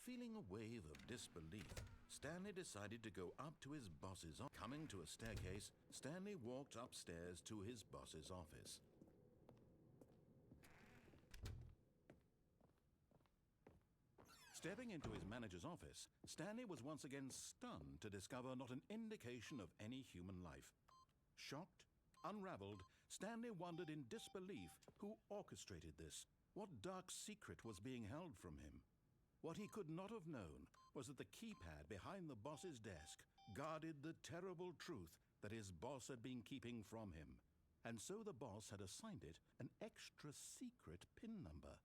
Feeling a wave of disbelief, Stanley decided to go up to his boss's office. Coming to a staircase, Stanley walked upstairs to his boss's office. Stepping into his manager's office, Stanley was once again stunned to discover not an indication of any human life. Shocked, unraveled, Stanley wondered in disbelief who orchestrated this. What dark secret was being held from him? What he could not have known was that the keypad behind the boss's desk guarded the terrible truth that his boss had been keeping from him. And so the boss had assigned it an extra secret PIN number,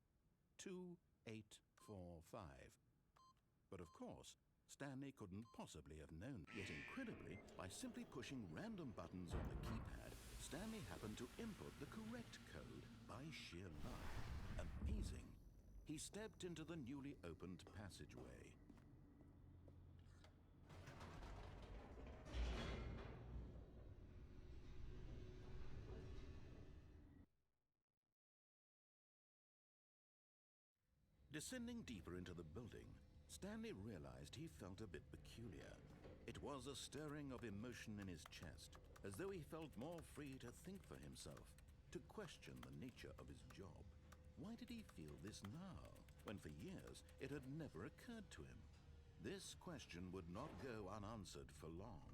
2845. But of course, Stanley couldn't possibly have known. Yet incredibly, by simply pushing random buttons on the keypad, Stanley happened to input the correct code by sheer luck. Amazing. He stepped into the newly opened passageway. Descending deeper into the building, Stanley realized he felt a bit peculiar. It was a stirring of emotion in his chest, as though he felt more free to think for himself, to question the nature of his job. Why did he feel this now, when for years it had never occurred to him? This question would not go unanswered for long.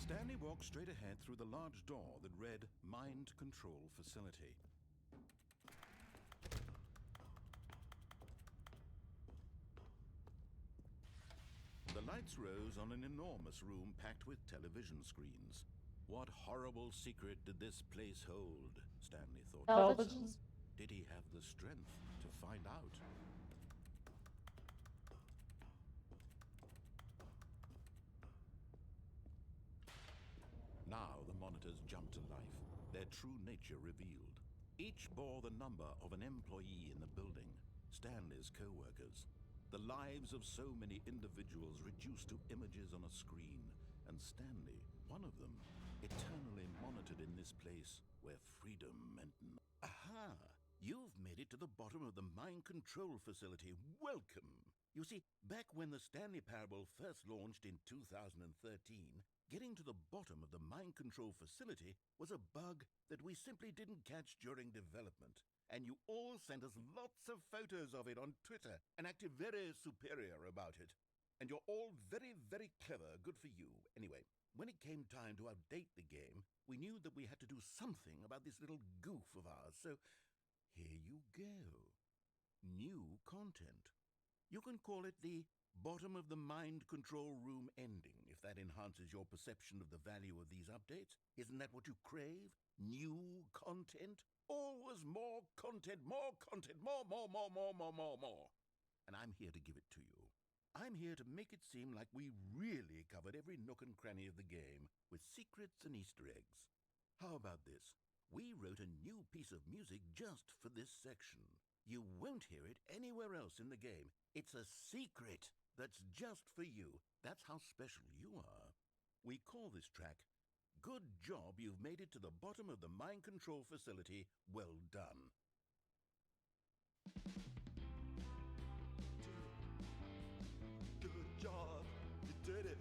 Stanley walked straight ahead through the large door that read Mind Control Facility. The lights rose on an enormous room packed with television screens. What horrible secret did this place hold? Stanley thought. Televisions. Did he have the strength to find out? Now the monitors jumped to life, their true nature revealed. Each bore the number of an employee in the building, Stanley's co-workers. The lives of so many individuals reduced to images on a screen, and Stanley, one of them, eternally monitored in this place where freedom meant Aha! You've made it to the bottom of the mind control facility. Welcome! You see, back when the Stanley Parable first launched in 2013, getting to the bottom of the mind control facility was a bug that we simply didn't catch during development. And you all sent us lots of photos of it on Twitter and acted very superior about it. And you're all very, very clever. Good for you. Anyway, when it came time to update the game, we knew that we had to do something about this little goof of ours. So here you go. New content. You can call it the bottom of the mind control room ending, if that enhances your perception of the value of these updates. Isn't that what you crave? New content? Always more content, more content, more. And I'm here to give it to you. I'm here to make it seem like we really covered every nook and cranny of the game with secrets and Easter eggs. How about this? We wrote a new piece of music just for this section. You won't hear it anywhere else in the game. It's a secret that's just for you. That's how special you are. We call this track, Good Job You've Made It to the Bottom of the Mind Control Facility. Well done. Good job, you did it.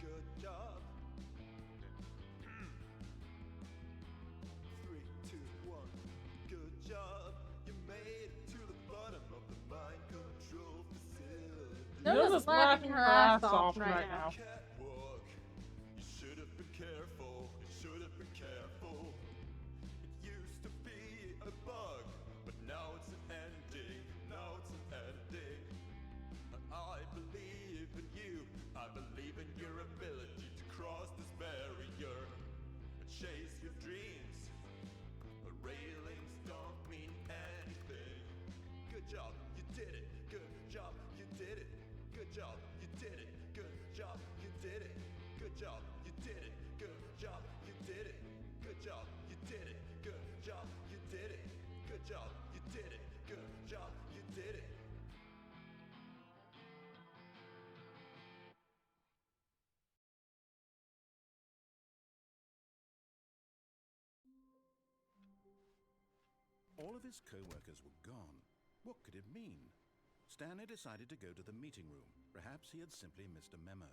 Good job. 3, 2, 1. Good job, you made it to the bottom of the mind control facility. Notice laughing her ass off right now. Catwalk. You should have been careful. You should have been careful. It used to be a bug, but now it's an ending. Now it's an ending. I believe in you. I believe in your ability to cross this barrier and chase your dreams. But railings don't mean anything. Good job, you did it. Good job, you did it. Good job, you did it. Good job, you did it. Good job, you did it. Good job, you did it. Good job, you did it. Good job, you did it. Good job, you did it. Good job, you did it. All of his co-workers were gone. What could it mean? Stanley decided to go to the meeting room. Perhaps he had simply missed a memo.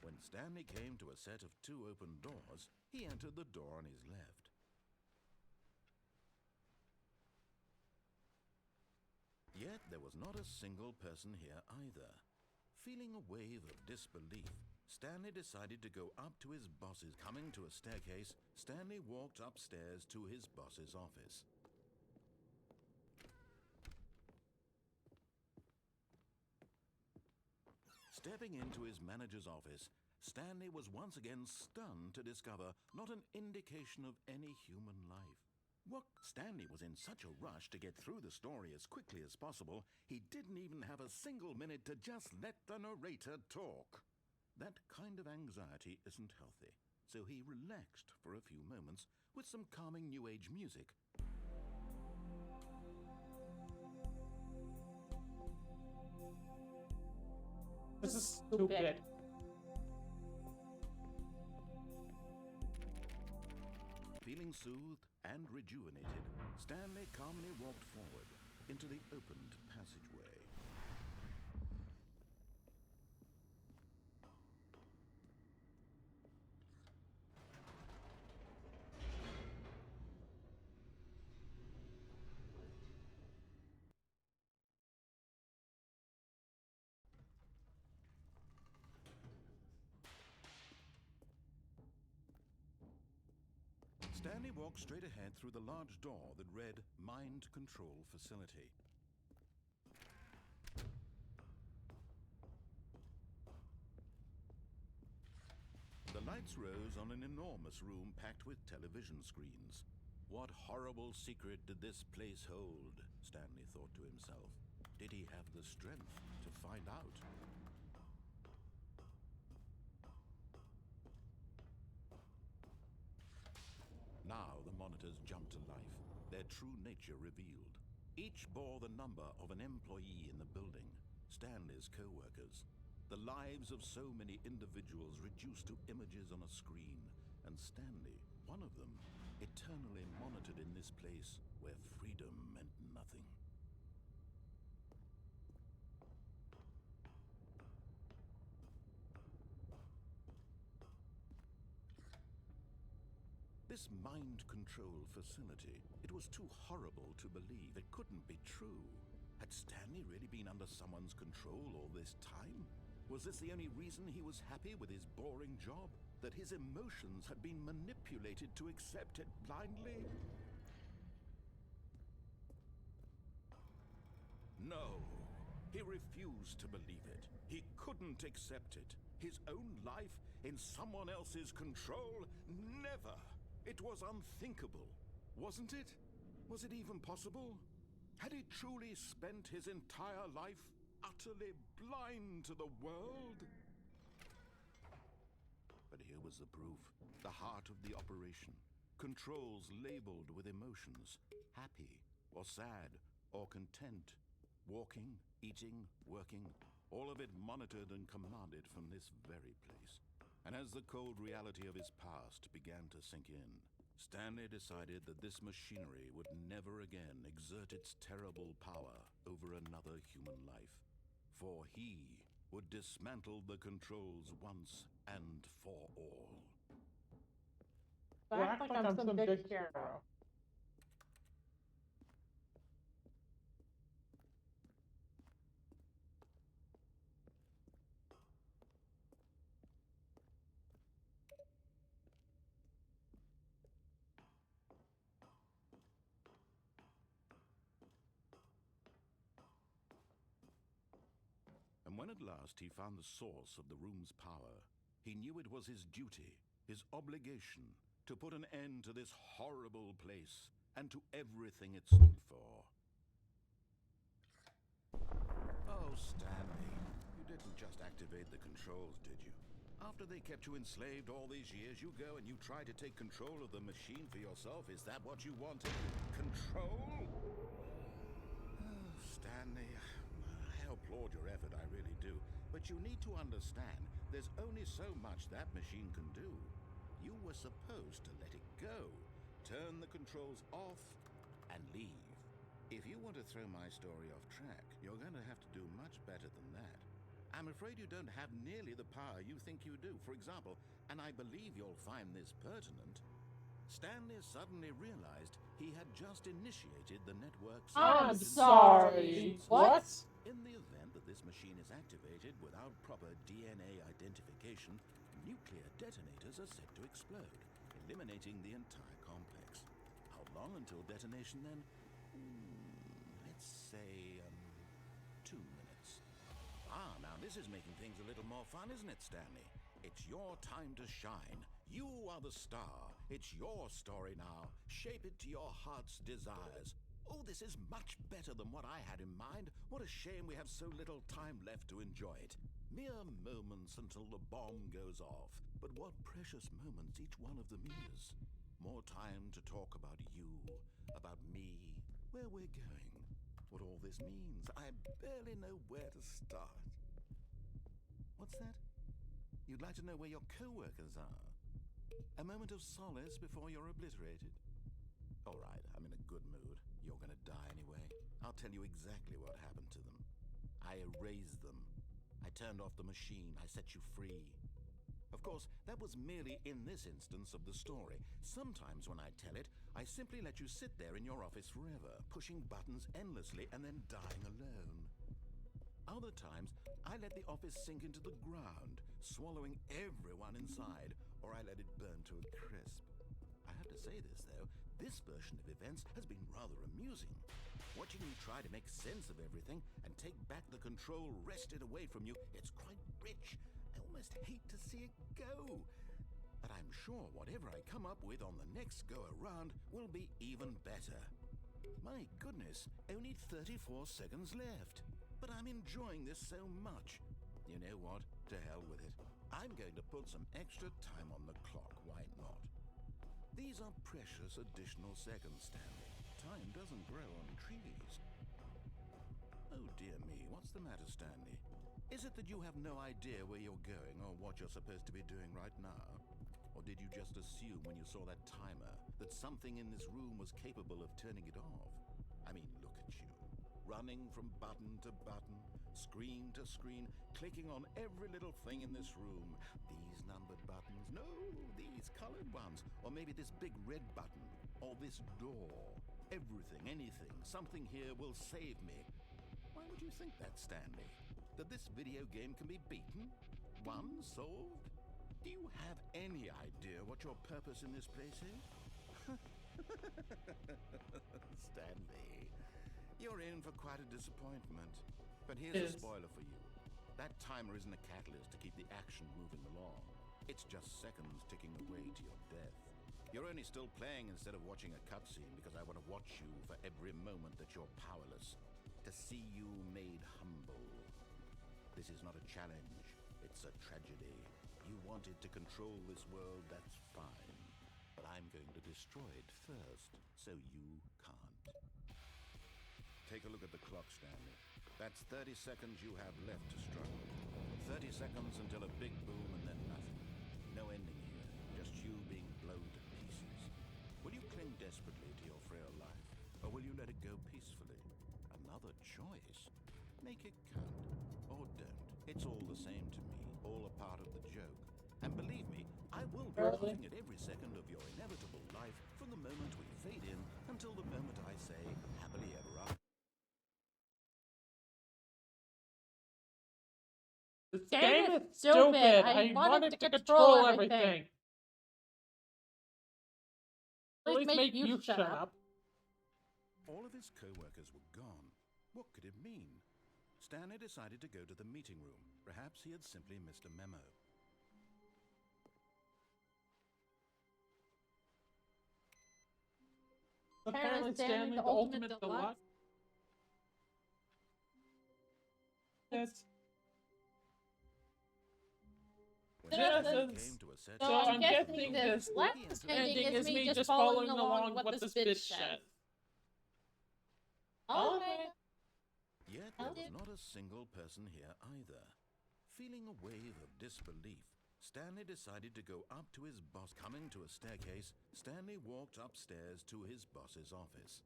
When Stanley came to a set of 2 open doors, he entered the door on his left. Yet there was not a single person here either. Feeling a wave of disbelief, Stanley decided to go up to his boss's. Coming to a staircase, Stanley walked upstairs to his boss's office. Stepping into his manager's office, Stanley was once again stunned to discover not an indication of any human life. Stanley was in such a rush to get through the story as quickly as possible, he didn't even have a single minute to just let the narrator talk. That kind of anxiety isn't healthy, so he relaxed for a few moments with some calming New Age music. This is stupid. Feeling soothed and rejuvenated, Stanley calmly walked forward into the opened passageway. Stanley walked straight ahead through the large door that read Mind Control Facility. The lights rose on an enormous room packed with television screens. What horrible secret did this place hold? Stanley thought to himself. Did he have the strength to find out? Now the monitors jumped to life, their true nature revealed. Each bore the number of an employee in the building, Stanley's co-workers. The lives of so many individuals reduced to images on a screen, and Stanley, one of them, eternally monitored in this place where freedom meant nothing. This mind control facility, it was too horrible to believe. It couldn't be true. Had Stanley really been under someone's control all this time? Was this the only reason he was happy with his boring job? That his emotions had been manipulated to accept it blindly? No, he refused to believe it. He couldn't accept it. His own life in someone else's control? Never! It was unthinkable, wasn't it? Was it even possible? Had he truly spent his entire life utterly blind to the world? But here was the proof, the heart of the operation. Controls labeled with emotions, happy or sad or content. Walking, eating, working, all of it monitored and commanded from this very place. And as the cold reality of his past began to sink in, Stanley decided that this machinery would never again exert its terrible power over another human life. For he would dismantle the controls once and for all. Act like I'm some big hero. And when at last he found the source of the room's power, he knew it was his duty, his obligation, to put an end to this horrible place and to everything it stood for. Oh, Stanley, you didn't just activate the controls, did you? After they kept you enslaved all these years, you go and you try to take control of the machine for yourself? Is that what you wanted? Control? Oh, Stanley, I applaud your effort, I really do. But you need to understand, there's only so much that machine can do. You were supposed to let it go, turn the controls off, and leave. If you want to throw my story off track, you're going to have to do much better than that. I'm afraid you don't have nearly the power you think you do. For example, and I believe you'll find this pertinent, Stanley suddenly realized he had just initiated the network's... I'm sorry. What? In the event that this machine is activated without proper DNA identification, nuclear detonators are set to explode, eliminating the entire complex. How long until detonation then? Let's say, 2 minutes. Ah, now this is making things a little more fun, isn't it, Stanley? It's your time to shine. You are the star. It's your story now. Shape it to your heart's desires. Oh, this is much better than what I had in mind. What a shame we have so little time left to enjoy it. Mere moments until the bomb goes off. But what precious moments each one of them is. More time to talk about you, about me, where we're going, what all this means. I barely know where to start. What's that? You'd like to know where your co-workers are? A moment of solace before you're obliterated? All right, I'm in a good mood. You're gonna die anyway. I'll tell you exactly what happened to them. I erased them. I turned off the machine. I set you free. Of course, that was merely in this instance of the story. Sometimes when I tell it, I simply let you sit there in your office forever, pushing buttons endlessly and then dying alone. Other times, I let the office sink into the ground, swallowing everyone inside, or I let it burn to a crisp. I have to say this, though, this version of events has been rather amusing. Watching you try to make sense of everything and take back the control wrested away from you, it's quite rich. I almost hate to see it go. But I'm sure whatever I come up with on the next go-around will be even better. My goodness, only 34 seconds left. But I'm enjoying this so much. You know what? To hell with it. I'm going to put some extra time on the clock, why not? These are precious additional seconds, Stanley. Time doesn't grow on trees. Oh dear me, what's the matter, Stanley? Is it that you have no idea where you're going or what you're supposed to be doing right now? Or did you just assume when you saw that timer that something in this room was capable of turning it off? I mean, look at you. Running from button to button, screen to screen, clicking on every little thing in this room. These numbered buttons, no, these colored ones. Or maybe this big red button, or this door. Everything, anything, something here will save me. Why would you think that, Stanley? That this video game can be beaten? Won? Solved? Do you have any idea what your purpose in this place is? Stanley, you're in for quite a disappointment. But here's a spoiler for you. That timer isn't a catalyst to keep the action moving along. It's just seconds ticking away to your death. You're only still playing instead of watching a cutscene because I want to watch you for every moment that you're powerless. To see you made humble. This is not a challenge, it's a tragedy. You wanted to control this world, that's fine. But I'm going to destroy it first, so you can't. Take a look at the clock, Stanley. That's 30 seconds you have left to struggle. 30 seconds until a big boom and then nothing. No ending here, just you being blown to pieces. Will you cling desperately to your frail life, or will you let it go peacefully? Another choice. Make it count, or don't. It's all the same to me, all a part of the joke. And believe me, I will be laughing at every second of your inevitable life from the moment we fade in until the moment I say, happily ever after. This game is stupid. I wanted to control everything. Please make you shut up. All of his co-workers were gone. What could it mean? Stanley decided to go to the meeting room. Perhaps he had simply missed a memo. Apparently Stanley, the ultimate deluxe. Yes. When everything came to a set, So I'm guessing this last ending is me just following along what this bitch says. Alright. Yet there was not a single person here either. Feeling a wave of disbelief, Stanley decided to go up to his boss. Coming to a staircase, Stanley walked upstairs to his boss's office.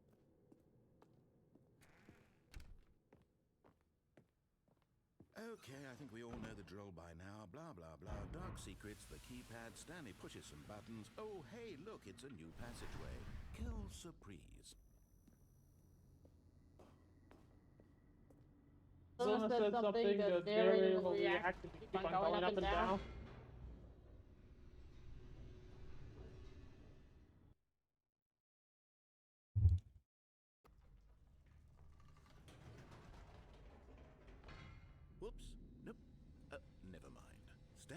Okay, I think we all know the drill by now. Blah, blah, blah. Dark secrets, the keypad. Stanley pushes some buttons. Oh, hey, look, it's a new passageway. Quelle surprise. Someone said something that narrator will react and keep on going up and down. Whoops,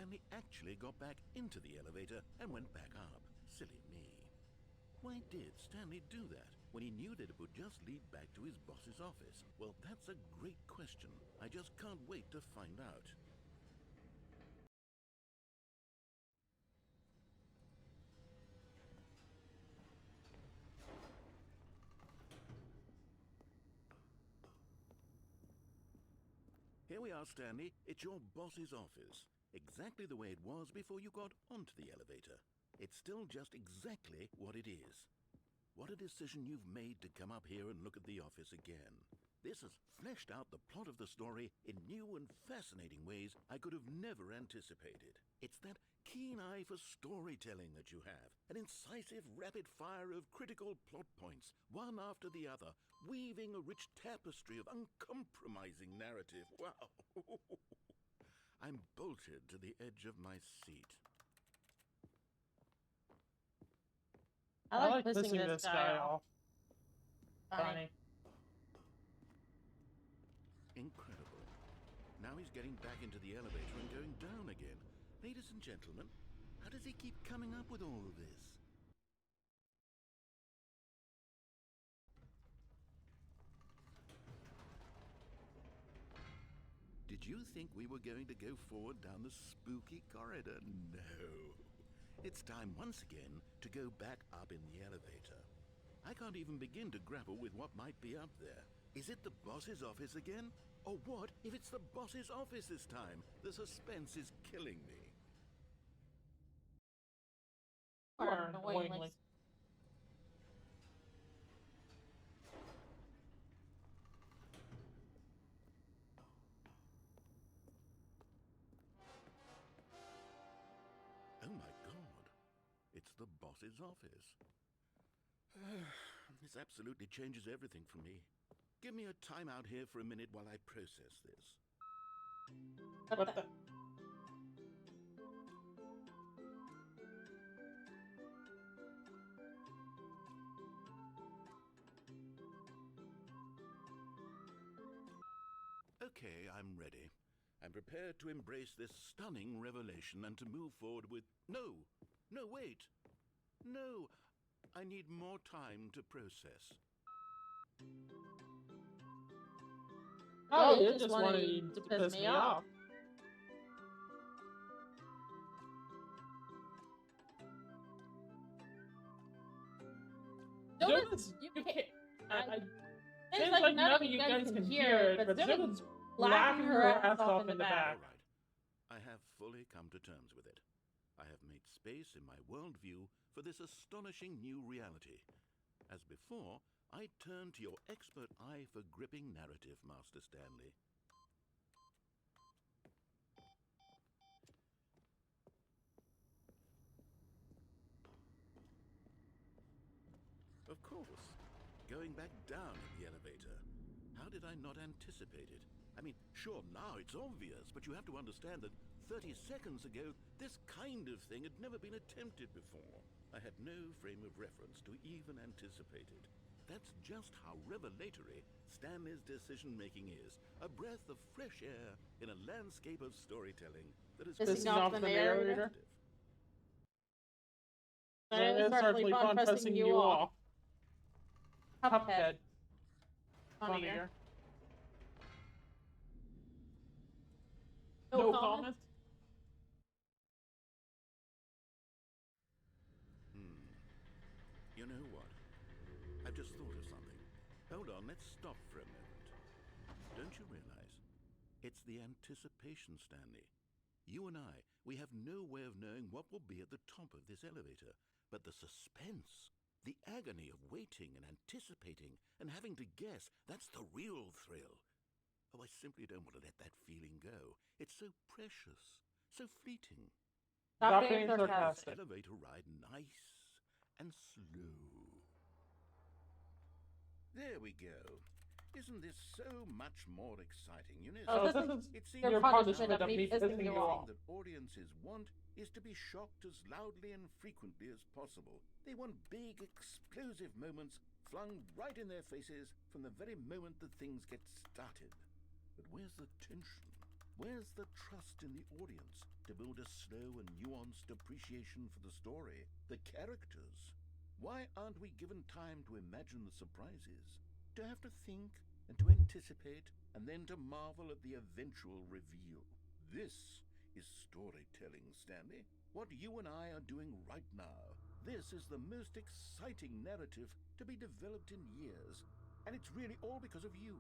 Stanley actually got back into the elevator and went back up. Silly me. Why did Stanley do that when he knew that it would just lead back to his boss's office? Well, that's a great question. I just can't wait to find out. Here we are, Stanley. It's your boss's office. Exactly the way it was before you got onto the elevator. It's still just exactly what it is. What a decision you've made to come up here and look at the office again. This has fleshed out the plot of the story in new and fascinating ways I could have never anticipated. It's that keen eye for storytelling that you have, an incisive rapid fire of critical plot points, one after the other, weaving a rich tapestry of uncompromising narrative. Wow! I'm bolted to the edge of my seat. I like pissing this guy off. Funny. Incredible. Now he's getting back into the elevator and going down again. Ladies and gentlemen, how does he keep coming up with all of this? Did you think we were going to go forward down the spooky corridor? No. It's time once again to go back up in the elevator. I can't even begin to grapple with what might be up there. Is it the boss's office again? Or what if it's the boss's office this time? The suspense is killing me. Annoyingly. Oh my God. It's the boss's office. This absolutely changes everything for me. Give me a time out here for a minute while I process this. What the? Okay, I'm ready. I'm prepared to embrace this stunning revelation and to move forward with... No! No, wait! No! I need more time to process. Oh, you just wanted to piss me off. Notice you can't. It's like none of you guys can hear it, but Zibba's laughing her ass off in the back. All right. I have fully come to terms with it. I have made space in my worldview for this astonishing new reality. As before, I turn to your expert eye for gripping narrative, Master Stanley. Of course. Going back down in the elevator. How did I not anticipate it? I mean, sure, now it's obvious, but you have to understand that 30 seconds ago, this kind of thing had never been attempted before. I had no frame of reference to even anticipate it. That's just how revelatory Stanley's decision-making is. A breath of fresh air in a landscape of storytelling that is Pissing off the narrator. Effective. It's certainly fun pissing you off. Cuphead. Funnier. No comment? You know what? I've just thought of something. Hold on, let's stop for a moment. Don't you realize? It's the anticipation, Stanley. You and I, we have no way of knowing what will be at the top of this elevator. But the suspense, the agony of waiting and anticipating and having to guess, that's the real thrill. Oh, I simply don't want to let that feeling go. It's so precious, so fleeting. Stop being sarcastic. Elevator ride nice and slow. There we go. Isn't this so much more exciting? You know, Oh, this it is seems your punishment of me pissing you off. that audiences want is to be shocked as loudly and frequently as possible. They want big, explosive moments flung right in their faces from the very moment that things get started. But where's the tension? Where's the trust in the audience to build a slow and nuanced appreciation for the story, the characters? Why aren't we given time to imagine the surprises, to have to think and to anticipate, and then to marvel at the eventual reveal? This is storytelling, Stanley. What you and I are doing right now. This is the most exciting narrative to be developed in years, and it's really all because of you.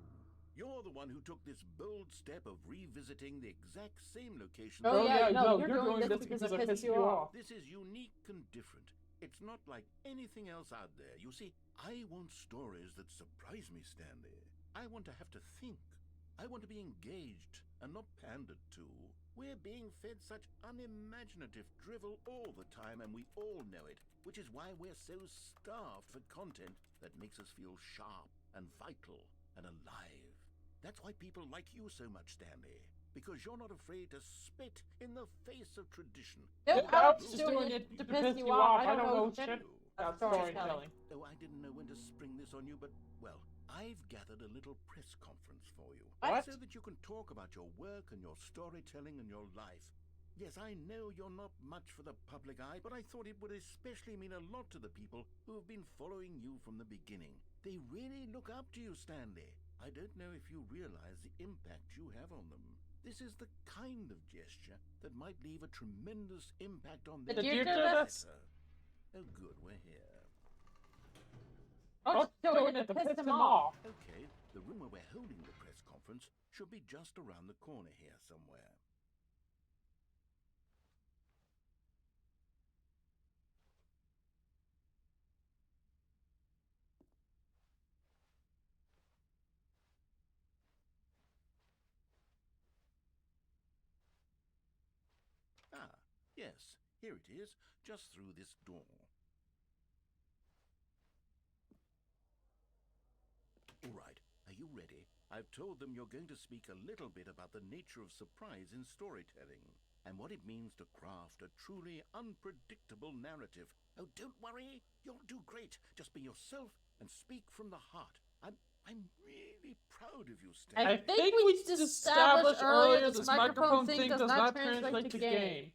You're the one who took this bold step of revisiting the exact same location. Oh yeah, no, you're doing this because I pissed you off. This is unique and different. It's not like anything else out there. You see, I want stories that surprise me, Stanley. I want to have to think. I want to be engaged and not pandered to. We're being fed such unimaginative drivel all the time, and we all know it, which is why we're so starved for content that makes us feel sharp and vital and alive. That's why people like you so much, Stanley. Because you're not afraid to spit in the face of tradition. Yep, I was just doing it to piss you off. I don't know shit about storytelling. Oh, I didn't know when to spring this on you, but, well, I've gathered a little press conference for you. What? So that you can talk about your work and your storytelling and your life. Yes, I know you're not much for the public eye, but I thought it would especially mean a lot to the people who have been following you from the beginning. They really look up to you, Stanley. I don't know if you realize the impact you have on them. This is the kind of gesture that might leave a tremendous impact on them. Did you do this? Oh, good, we're here. Oh, doing it to piss him off. Okay, the room where we're holding the press conference should be just around the corner here somewhere. Ah, yes, here it is, just through this door. All right, are you ready? I've told them you're going to speak a little bit about the nature of surprise in storytelling and what it means to craft a truly unpredictable narrative. Oh, don't worry, you'll do great. Just be yourself and speak from the heart. I'm really proud of you, Stanley. I think we just established earlier this microphone thing does not translate to game.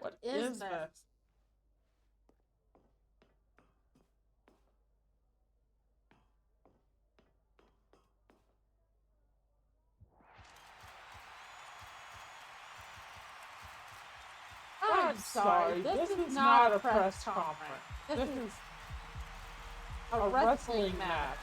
What is this? I'm sorry, this is not a press conference. This is a wrestling match.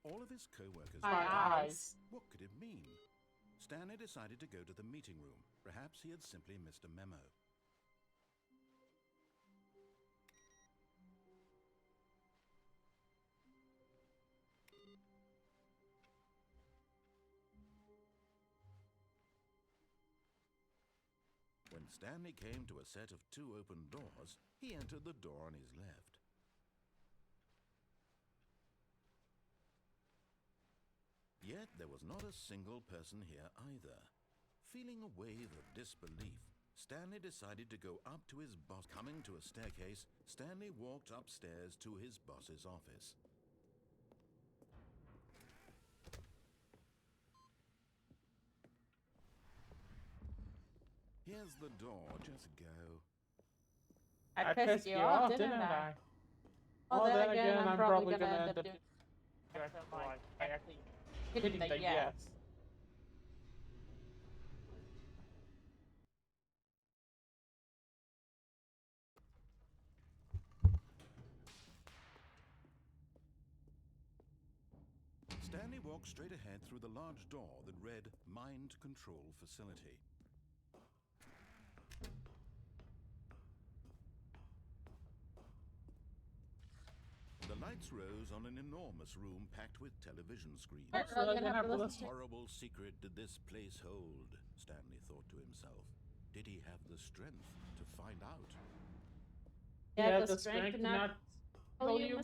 All of his co-workers... My eyes. What could it mean? Stanley decided to go to the meeting room. Perhaps he had simply missed a memo. When Stanley came to a set of 2 open doors, he entered the door on his left. Yet there was not a single person here either. Feeling a wave of disbelief, Stanley decided to go up to his boss. Coming to a staircase, Stanley walked upstairs to his boss's office. Here's the door, just go. I pissed you off, didn't I? Well, then again, I'm probably gonna end up doing hitting the yes. Stanley walked straight ahead through the large door that read Mind Control Facility. The lights rose on an enormous room packed with television screens. What horrible secret did this place hold? Stanley thought to himself. Did he have the strength to find out? He had the strength to not tell you.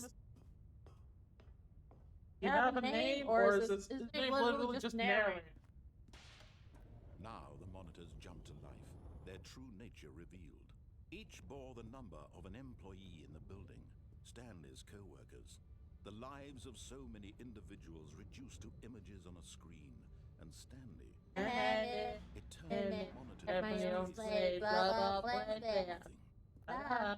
You have a name, or is his name literally just narrating? Now the monitors jumped to life, their true nature revealed. Each bore the number of an employee in the building, Stanley's co-workers. The lives of so many individuals reduced to images on a screen, and Stanley... It turned the monitor to say, blah, blah, blah, blah.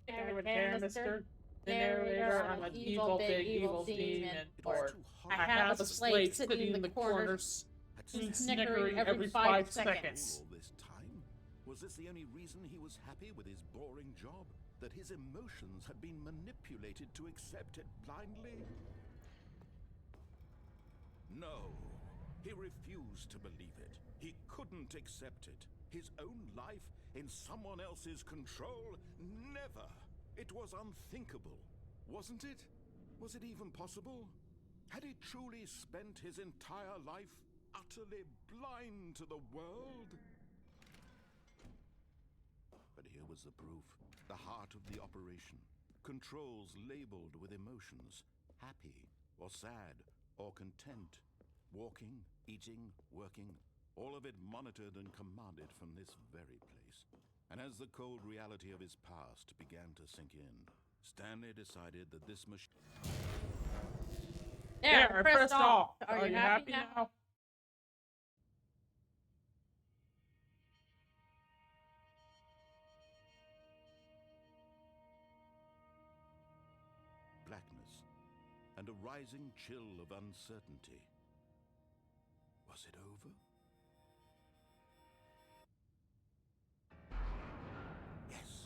Favorite canister, the narrator, I'm an evil, big, evil demon, or I have a slave sitting in the corners, snickering every 5 seconds. All this time? Was this the only reason he was happy with his boring job? That his emotions had been manipulated to accept it blindly? No. He refused to believe it. He couldn't accept it. His own life in someone else's control? Never. It was unthinkable. Wasn't it? Was it even possible? Had he truly spent his entire life utterly blind to the world? But here was the proof. The heart of the operation. Controls labeled with emotions. Happy, or sad, or content. Walking, eating, working. All of it monitored and commanded from this very place. And as the cold reality of his past began to sink in, Stanley decided that this machine... There, I pressed off. Are you happy now? Blackness, and a rising chill of uncertainty. Was it over? Yes.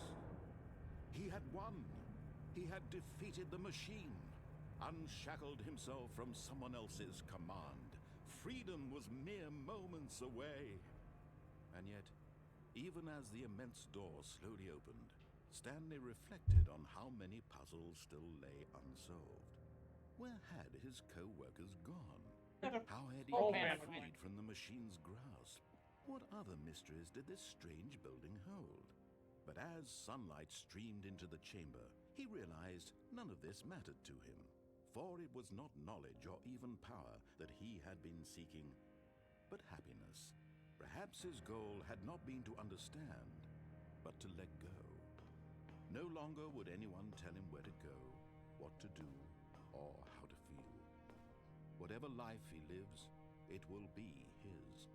He had won. He had defeated the machine, unshackled himself from someone else's command. Freedom was mere moments away. And yet, even as the immense door slowly opened, Stanley reflected on how many puzzles still lay unsolved. Where had his co-workers gone? How had he been freed from the machine's grasp? What other mysteries did this strange building hold? But as sunlight streamed into the chamber, he realized none of this mattered to him. For it was not knowledge or even power that he had been seeking, but happiness. Perhaps his goal had not been to understand, but to let go. No longer would anyone tell him where to go, what to do, or how to feel. Whatever life he lives, it will be his.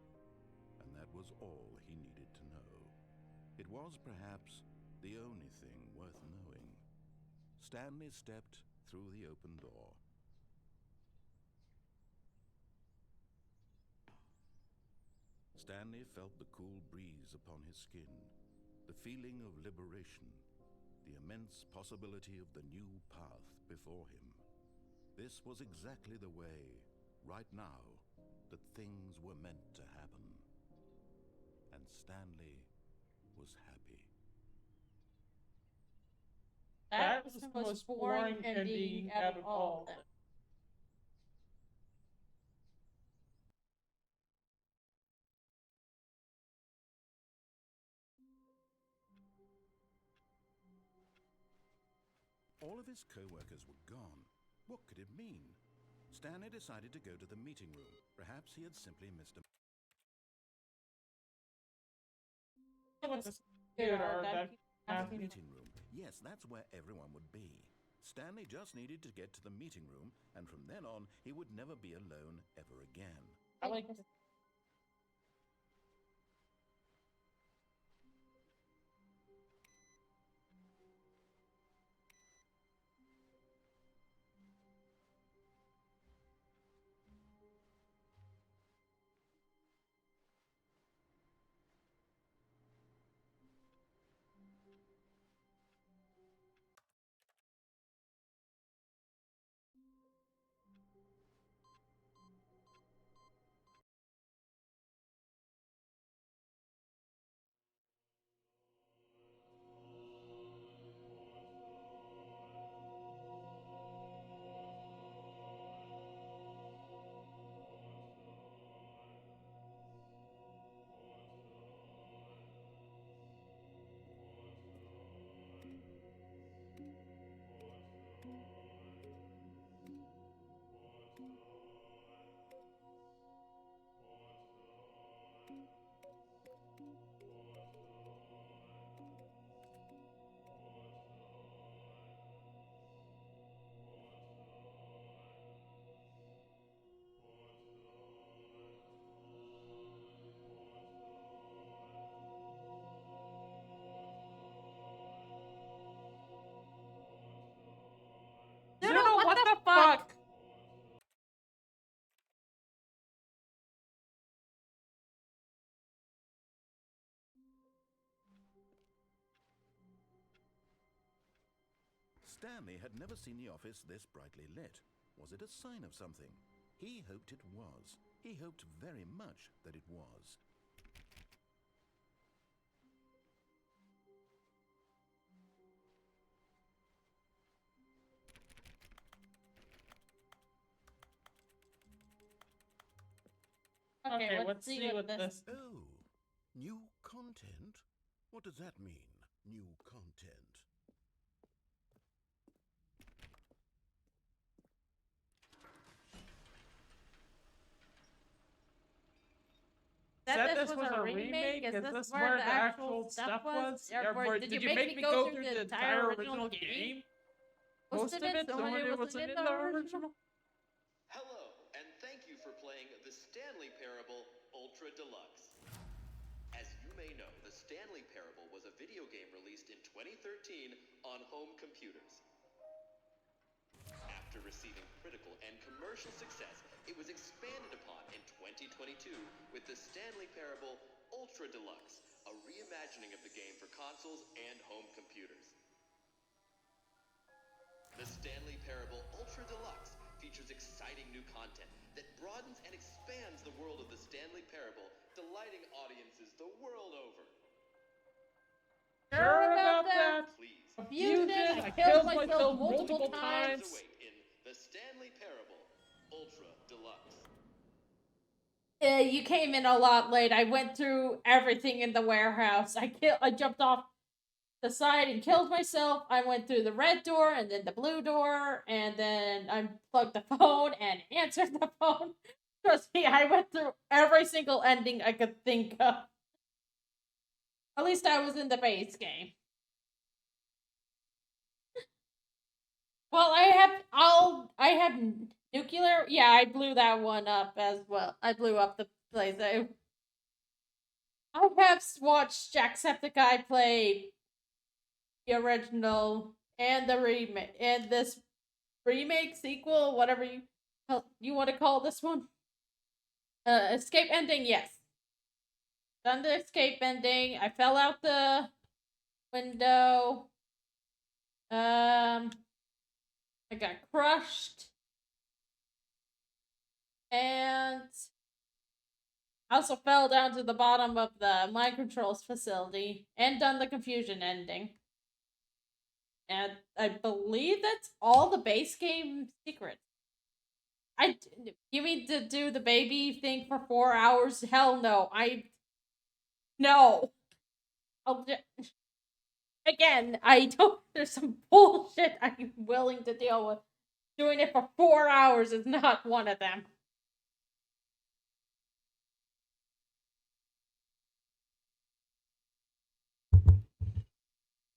And that was all he needed to know. It was perhaps the only thing worth knowing. Stanley stepped through the open door. Stanley felt the cool breeze upon his skin, the feeling of liberation, the immense possibility of the new path before him. This was exactly the way, right now, that things were meant to happen. And Stanley was happy. That was the most boring ending out of all of them. All of his co-workers were gone. What could it mean? Stanley decided to go to the meeting room. Perhaps he had simply missed a... Meeting room. Yes, that's where everyone would be. Stanley just needed to get to the meeting room, and from then on, he would never be alone ever again. I like this. Stanley had never seen the office this brightly lit. Was it a sign of something? He hoped it was. He hoped very much that it was. Okay, let's see what this. Oh, new content? What does that mean, new content? Said this was a remake? Is this where the actual stuff was? Or did you make me go through the entire original game? Most of it, so it wasn't in the original? Hello, and thank you for playing the Stanley Parable Ultra Deluxe. As you may know, the Stanley Parable was a video game released in 2013 on home computers. After receiving critical and commercial success, it was expanded upon in 2022 with the Stanley Parable Ultra Deluxe, a reimagining of the game for consoles and home computers. The Stanley Parable Ultra Deluxe features exciting new content that broadens and expands the world of the Stanley Parable, delighting audiences the world over. Sure about that? Please, Abused it, I killed myself multiple times. await in the Stanley Parable Ultra Deluxe. You came in a lot late. I went through everything in the warehouse. I jumped off the side and killed myself. I went through the red door and then the blue door, and then I plugged the phone and answered the phone. Trust me, I went through every single ending I could think of. At least I was in the base game. Well, I have nuclear. Yeah, I blew that one up as well. I blew up the place. I have watched Jacksepticeye play the original and the remake and this remake sequel, whatever you want to call this one. Escape ending, yes. Done the escape ending. I fell out the window. I got crushed. And I also fell down to the bottom of the mind controls facility and done the confusion ending. And I believe that's all the base game secrets. You mean to do the baby thing for 4 hours? Hell no. No. Again, I don't. There's some bullshit I'm willing to deal with. Doing it for 4 hours is not one of them.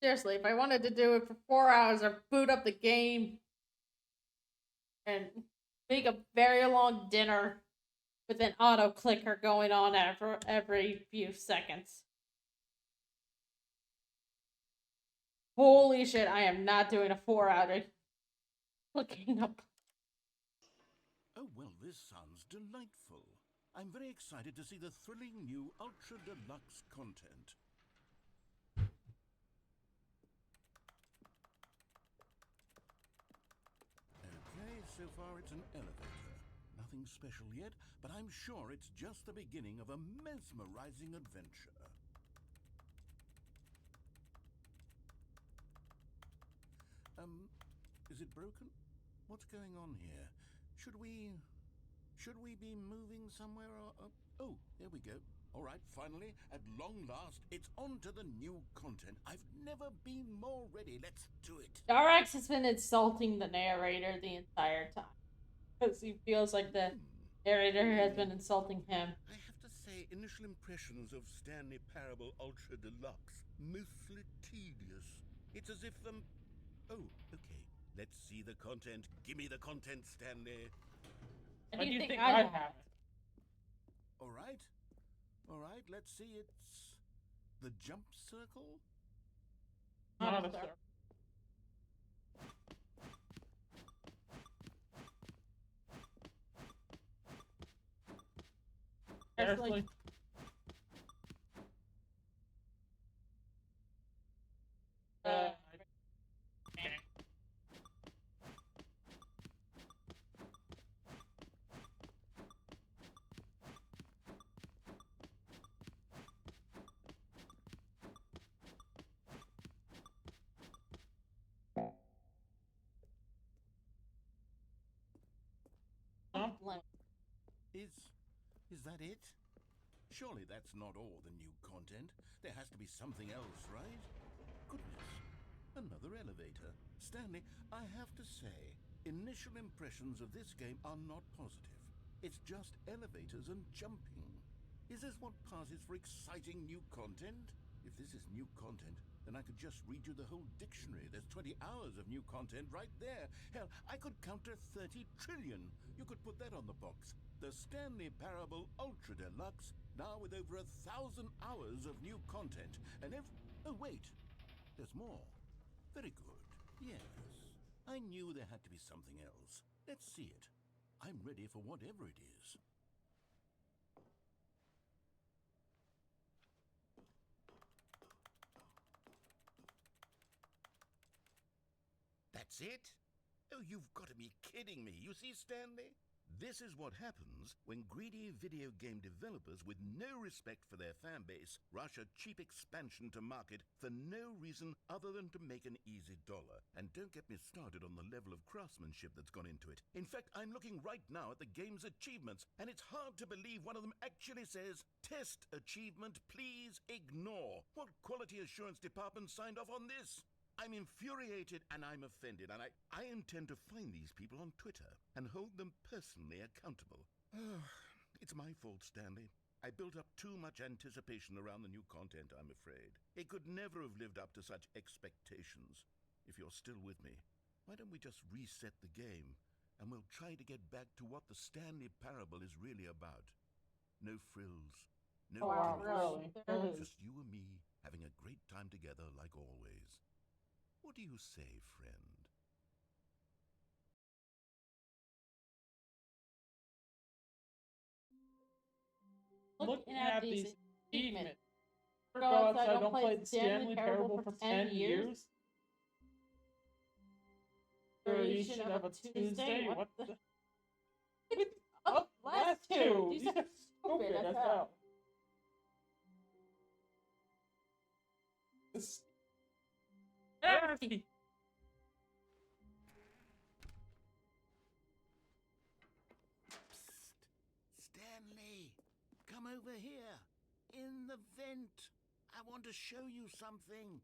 Seriously, if I wanted to do it for 4 hours or boot up the game and make a very long dinner with an auto clicker going on every few seconds. Holy shit, I am not doing a 4-hour looking up. Oh, well, this sounds delightful. I'm very excited to see the thrilling new Ultra Deluxe content. Okay, so far it's an elevator. Nothing special yet, but I'm sure it's just the beginning of a mesmerizing adventure. Is it broken? What's going on here? Should we be moving somewhere or... Oh, there we go. All right, finally, at long last, it's on to the new content. I've never been more ready. Let's do it. Darax has been insulting the narrator the entire time. Because he feels like the narrator has been insulting him. I have to say, initial impressions of Stanley Parable Ultra Deluxe, mostly tedious. It's as if, Oh, okay. Let's see the content. Give me the content, Stanley. What do you think I have? All right. All right, let's see. It's the jump circle? Not a circle. Seriously. Is that it? Surely that's not all the new content. There has to be something else, right? Goodness. Another elevator. Stanley, I have to say, initial impressions of this game are not positive. It's just elevators and jumping. Is this what passes for exciting new content? If this is new content, then I could just read you the whole dictionary. There's 20 hours of new content right there. Hell, I could count to 30 trillion. You could put that on the box. The Stanley Parable Ultra Deluxe, now with over 1,000 hours of new content. And oh wait, there's more. Very good. Yes. I knew there had to be something else. Let's see it. I'm ready for whatever it is. That's it? Oh, you've got to be kidding me. You see, Stanley? This is what happens when greedy video game developers with no respect for their fan base rush a cheap expansion to market for no reason other than to make an easy dollar. And don't get me started on the level of craftsmanship that's gone into it. In fact, I'm looking right now at the game's achievements, and it's hard to believe one of them actually says, "Test achievement, please ignore." What quality assurance department signed off on this? I'm infuriated and I'm offended, and I intend to find these people on Twitter and hold them personally accountable. It's my fault, Stanley. I built up too much anticipation around the new content, I'm afraid. It could never have lived up to such expectations. If you're still with me, why don't we just reset the game, and we'll try to get back to what the Stanley Parable is really about. No frills, no gimmicks. Really? Just you and me having a great time together like always. What do you say, friend? Looking at these achievements. For God's sake, I don't play the Stanley Parable for 10 years. Variation of a Tuesday? What the? Oh, last two! These are stupid as hell. Nasty. Psst. Stanley, come over here. In the vent. I want to show you something.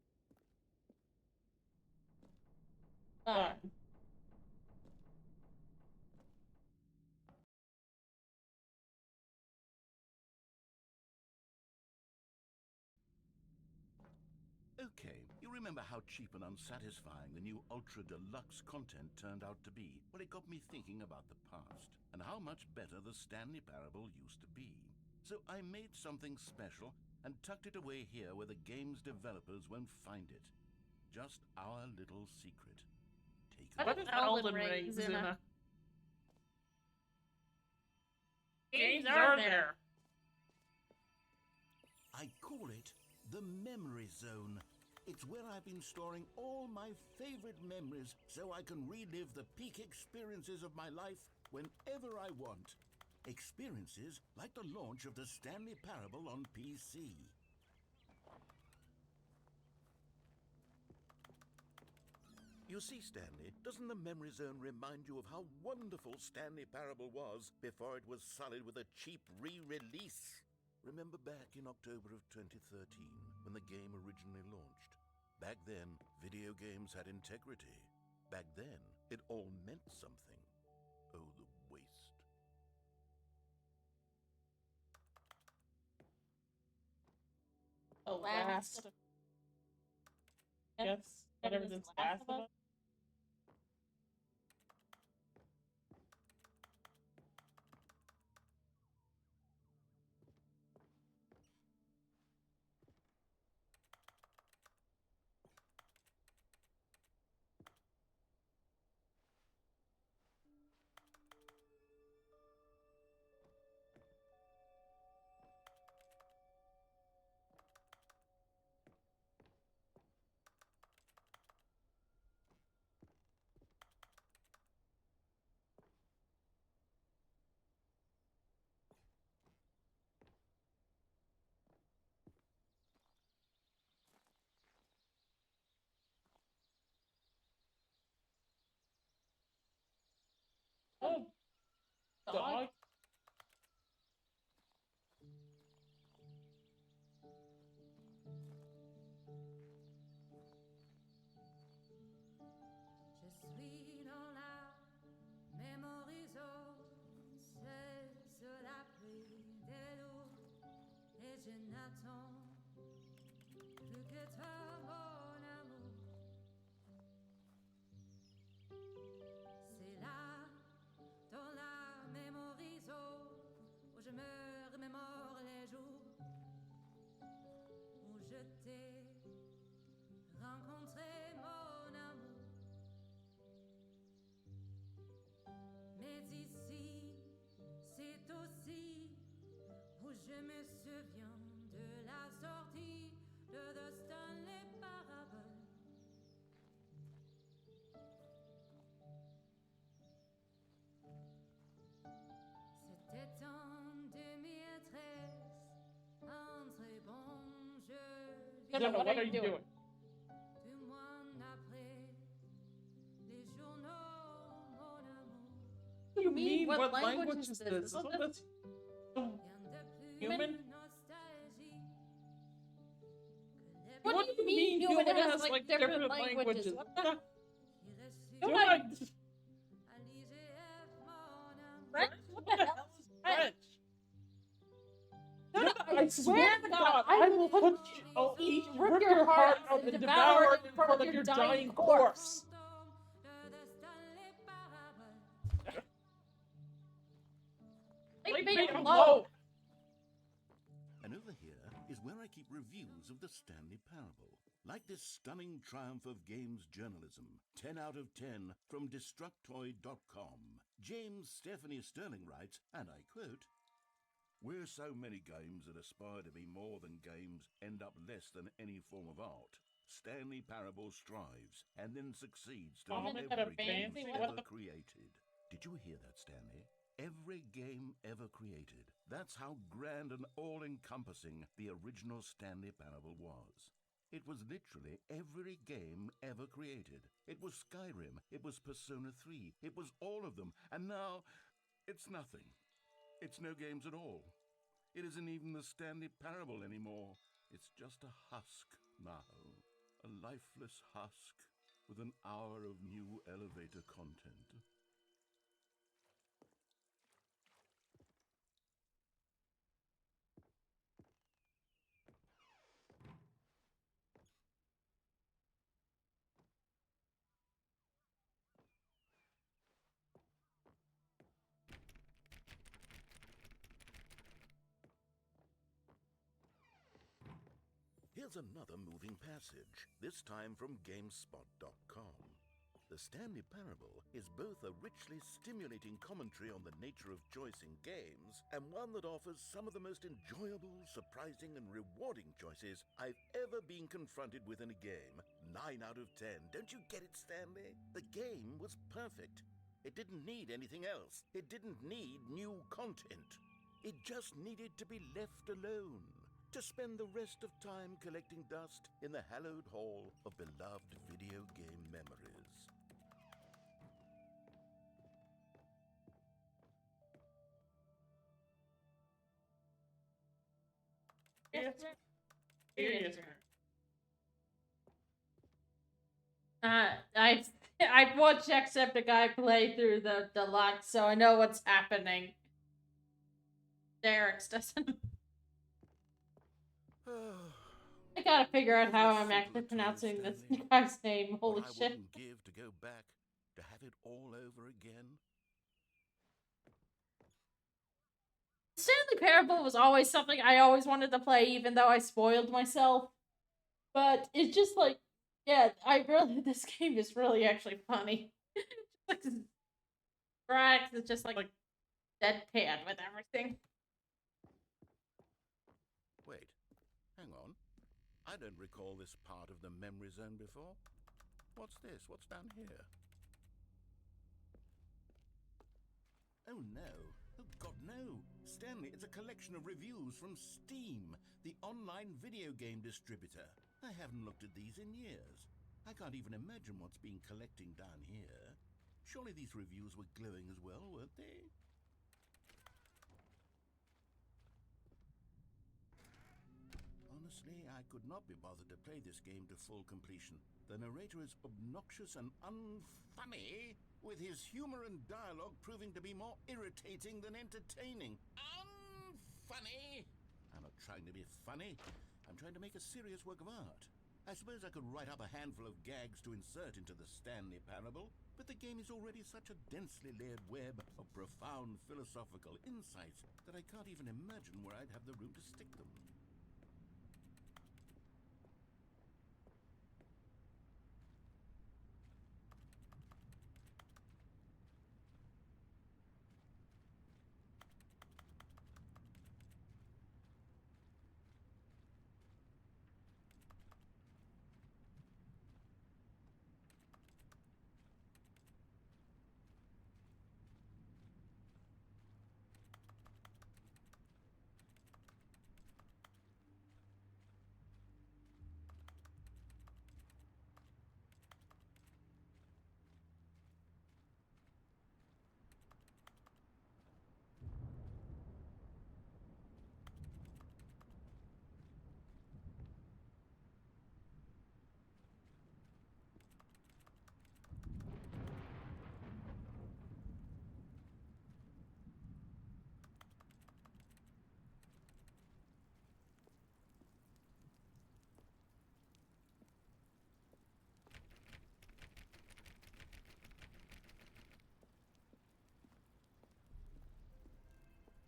Okay, you remember how cheap and unsatisfying the new Ultra Deluxe content turned out to be? Well, it got me thinking about the past and how much better the Stanley Parable used to be. So I made something special and tucked it away here where the game's developers won't find it. Just our little secret. Take a What look. is Elden Rings in a... Games are there. I call it the Memory Zone. It's where I've been storing all my favorite memories so I can relive the peak experiences of my life whenever I want. Experiences like the launch of the Stanley Parable on PC. You see, Stanley, doesn't the Memory Zone remind you of how wonderful Stanley Parable was before it was sullied with a cheap re-release? Remember back in October of 2013, when the game originally launched? Back then, video games had integrity. Back then, it all meant something. Oh, the waste. The last. Yes, whatever this last of us. Oh, dog. Je suis dans la mémorisation, c'est sous la pluie des loups, et je n'attends plus que toi, mon amour. C'est là, dans la mémorisation, où je me remémore les jours où je t'ai rencontré, mon amour. Mais ici, c'est aussi où je me souviens de la sortie de The Stanley Parable. C'était en 2013, un très bon jeu Jenna, what are you doing? du mois après les journaux, mon amour. What do you mean? What What language language is is this? this? Isn't this Rien de plus human? nostalgique que les What do you mean human has like different languages? What the? qui restent You're What? like à l'IGF, mon amour. French? What the hell is French? French. I swear to God, I will rip your heart out and devour it in front of your dying corpse. Leave Me me alone. alone. And over here is where I keep reviews of the Stanley Parable. Like this stunning triumph of games journalism, 10 out of 10 from Destructoid.com. James Stephanie Sterling writes, and I quote, "Where so many games that aspire to be more than games end up less than any form of art, Stanley Parable strives and then succeeds to Oh, make that a every game fancy one? ever created." Did you hear that, Stanley? Every game ever created. That's how grand and all-encompassing the original Stanley Parable was. It was literally every game ever created. It was Skyrim, it was Persona 3, it was all of them, and now it's nothing. It's no games at all. It isn't even the Stanley Parable anymore. It's just a husk now. A lifeless husk with an hour of new elevator content. Here's another moving passage, this time from GameSpot.com. The Stanley Parable is both a richly stimulating commentary on the nature of choice in games, and one that offers some of the most enjoyable, surprising, and rewarding choices I've ever been confronted with in a game. 9 out of 10. Don't you get it, Stanley? The game was perfect. It didn't need anything else. It didn't need new content. It just needed to be left alone, to spend the rest of time collecting dust in the hallowed hall of beloved video game memories. Yes. I've watched Jacksepticeye play through the deluxe, so I know what's happening. Derek's doesn't. I gotta figure out how I'm actually pronouncing this guy's name. Holy What I shit. wouldn't give to go back, to have it all over again. Stanley Parable was always something I always wanted to play, even though I spoiled myself. But it's just like, yeah, this game is really actually funny. Just like this Drax is just like deadpan with everything. Wait, hang on. I don't recall this part of the memory zone before. What's this? What's down here? Oh no. Oh God, no. Stanley, it's a collection of reviews from Steam, the online video game distributor. I haven't looked at these in years. I can't even imagine what's been collecting down here. Surely these reviews were glowing as well, weren't they? Oh Honestly, I could not be bothered to play this game to full completion. The narrator is obnoxious and unfunny, with his humor and dialogue proving to be more irritating than entertaining. Unfunny! I'm not trying to be funny. I'm trying to make a serious work of art. I suppose I could write up a handful of gags to insert into the Stanley Parable, but the game is already such a densely layered web of profound philosophical insights that I can't even imagine where I'd have the room to stick them.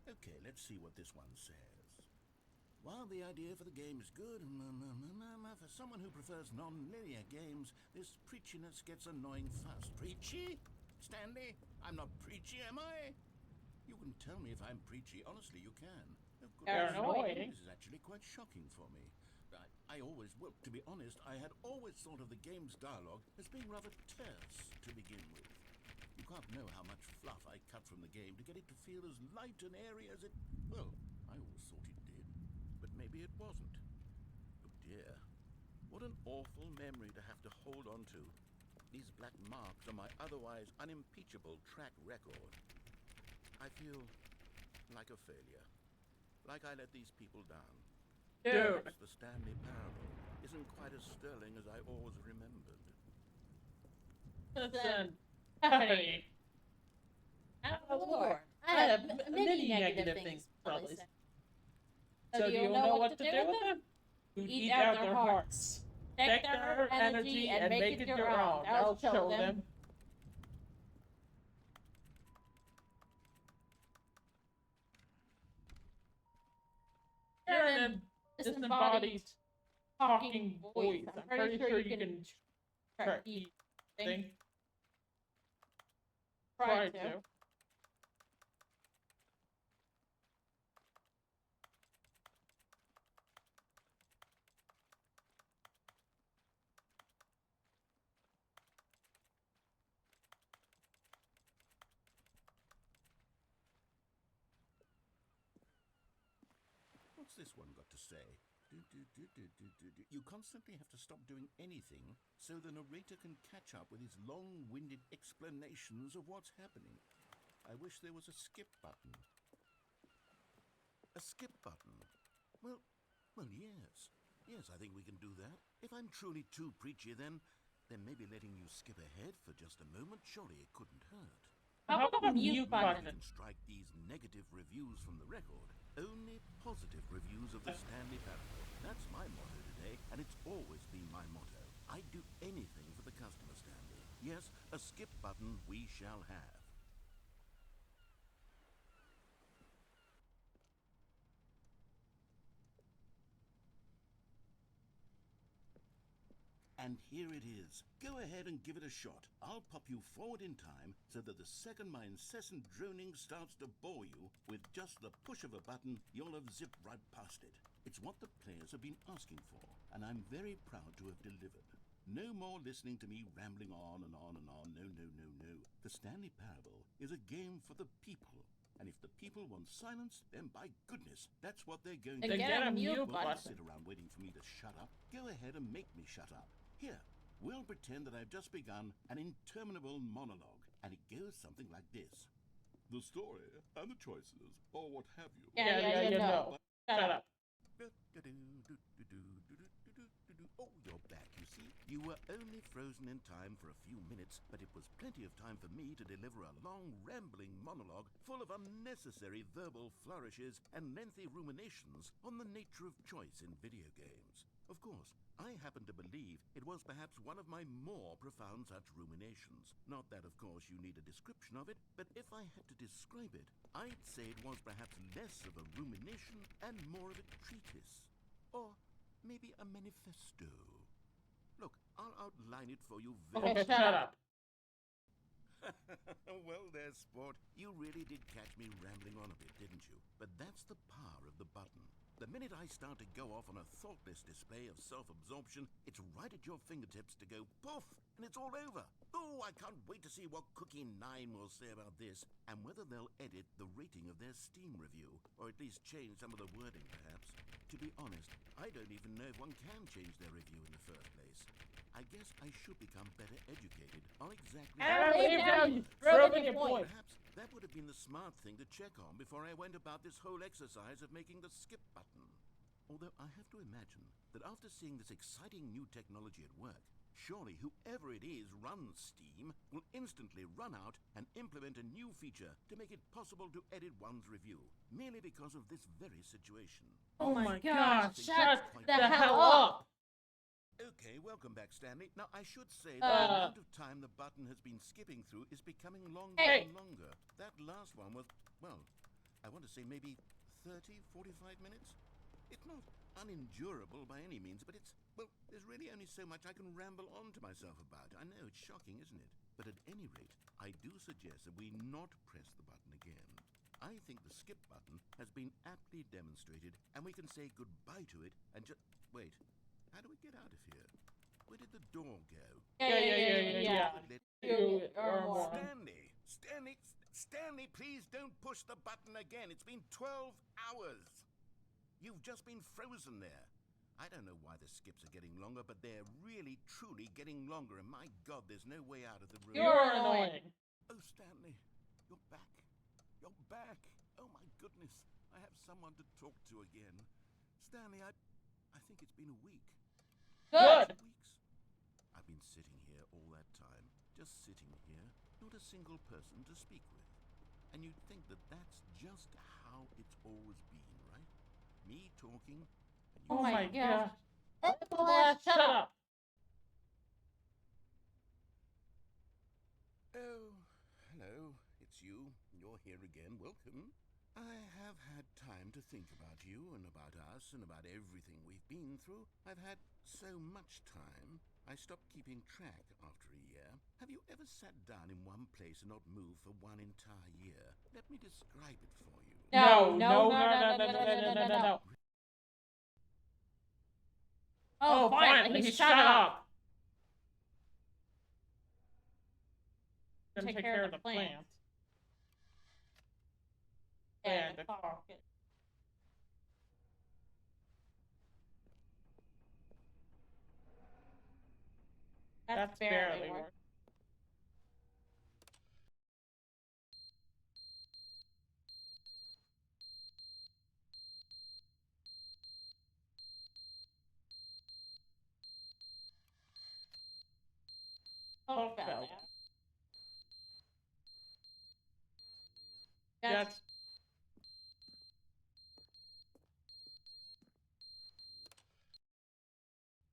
Okay, let's see what this one says. While the idea for the game is good, for someone who prefers non-linear games, this preachiness gets annoying fast. Preachy? Stanley, I'm not preachy, am I? You can tell me if I'm preachy. Honestly, you can. Of course. They're annoying. This is actually quite shocking for me. I always, well, to be honest, I had always thought of the game's dialogue as being rather terse to begin with. You can't know how much fluff I cut from the game to get it to feel as light and airy as it... Well, I always thought it did. But maybe it wasn't. Oh dear. What an awful memory to have to hold on to. These black marks on my otherwise unimpeachable track record. I feel like a failure. Like I let these people down. Dude. Perhaps the Stanley Parable isn't quite as sterling as I always remembered. Listen, Hey. Lord, I have many negative things to probably say. So do you know what to do with them? You eat out their hearts. Take their energy and make it your own. I'll show them. You're an disembodied talking voice. I'm pretty sure you can try eat things. Try to. What's this one got to say? You constantly have to stop doing anything so the narrator can catch up with his long-winded explanations of what's happening. I wish there was a skip button. A skip button? Well, yes. Yes, I think we can do that. If I'm truly too preachy, then maybe letting you skip ahead for just a moment, surely it couldn't hurt. how about a mute You button? can strike these negative reviews from the record. Only positive reviews of the Stanley Parable. That's my motto today, and it's always been my motto. I'd do anything for the customer, Stanley. Yes, a skip button we shall have. And here it is. Go ahead and give it a shot. I'll pop you forward in time so that the second my incessant droning starts to bore you, with just the push of a button, you'll have zipped right past it. It's what the players have been asking for, and I'm very proud to have delivered. No more listening to me rambling on and on and on. No. The Stanley Parable is a game for the people. And if the people want silence, then by goodness, that's what they're going to Then do. get a mute Don't button. sit around waiting for me to shut up. Go ahead and make me shut up. Here, we'll pretend that I've just begun an interminable monologue, and it goes something like this. The story and the choices, or what have you. Yeah, you know. Shut up. Oh, you're back, you see. You were only frozen in time for a few minutes, but it was plenty of time for me to deliver a long, rambling monologue full of unnecessary verbal flourishes and lengthy ruminations on the nature of choice in video games. Of course, I happen to believe it was perhaps one of my more profound such ruminations. Not that, of course, you need a description of it, but if I had to describe it, I'd say it was perhaps less of a rumination and more of a treatise. Or maybe a manifesto. Look, I'll outline it for you very Okay, shut up. Well there, sport. You really did catch me rambling on a bit, didn't you? But that's the power of the button. The minute I start to go off on a thoughtless display of self-absorption, it's right at your fingertips to go poof, and it's all over. Oh, I can't wait to see what Cookie9 will say about this, and whether they'll edit the rating of their Steam review, or at least change some of the wording, perhaps. To be honest, I don't even know if one can change their review in the first place. I guess I should become better educated on exactly Perhaps that would have been the smart thing to check on before I went about this whole exercise of making the skip button. Although I have to imagine that after seeing this exciting new technology at work, surely whoever it is runs Steam will instantly run out and implement a new feature to make it possible to edit one's review, merely because of this very situation. Oh my gosh, shut the hell up! Okay, welcome back, Stanley. Now, I should say that the amount of time the button has been skipping through is becoming longer and longer. That last one was, well, I want to say maybe 30, 45 minutes? It's not unendurable by any means, but it's, well, there's really only so much I can ramble on to myself about. I know, it's shocking, isn't it? But at any rate, I do suggest that we not press the button again. I think the skip button has been aptly demonstrated, and we can say goodbye to it and just... Wait. How do we get out of here? Where did the door go? Yeah. Stanley, please don't push the button again. It's been 12 hours. You've just been frozen there. I don't know why the skips are getting longer, but they're really, truly getting longer. And my God, there's no way out of the room. You're annoying. Oh, Stanley, you're back. You're back. Oh, my goodness. I have someone to talk to again. Stanley, I think it's been a week. Good. Weeks. I've been sitting here all that time, just sitting here, not a single person to speak with. And you'd think that that's just how it's always been, right? Me talking, and you... Oh my gosh. Shut up. Oh, hello, it's you. You're here again. Welcome. I have had time to think about you and about us and about everything we've been through. I've had so much time, I stopped keeping track after a year. Have you ever sat down in one place and not moved for one entire year? Let me describe it for you. No. Oh, finally, shut up. Take care of the plants. And the carpet. That's barely work. Oh, that's...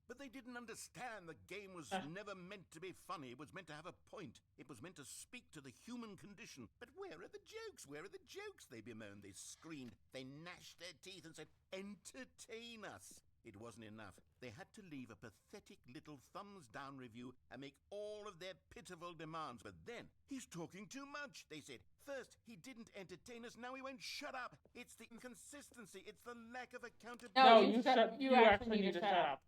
But they didn't understand the game was never meant to be funny. It was meant to have a point. It was meant to speak to the human condition. But where are the jokes? Where are the jokes? They bemoaned, they screamed, they gnashed their teeth and said, entertain us. It wasn't enough. They had to leave a pathetic little thumbs-down review and make all of their pitiful demands. But then, he's talking too much, they said. First, he didn't entertain us, now he won't shut up. It's the inconsistency, it's the lack of accountability. No, you actually need to shut up.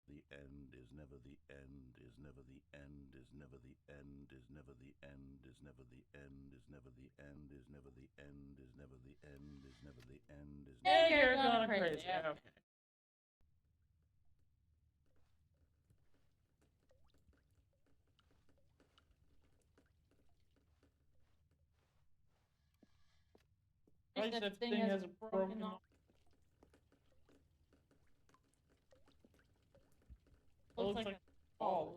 The end is never the end, is never the end, is never the end, is never the end, is never the end, is never the end, is never the end, is never the end, is never the end, is never... And you're going crazy. Okay. Why that thing has a broken arm? Looks like a ball.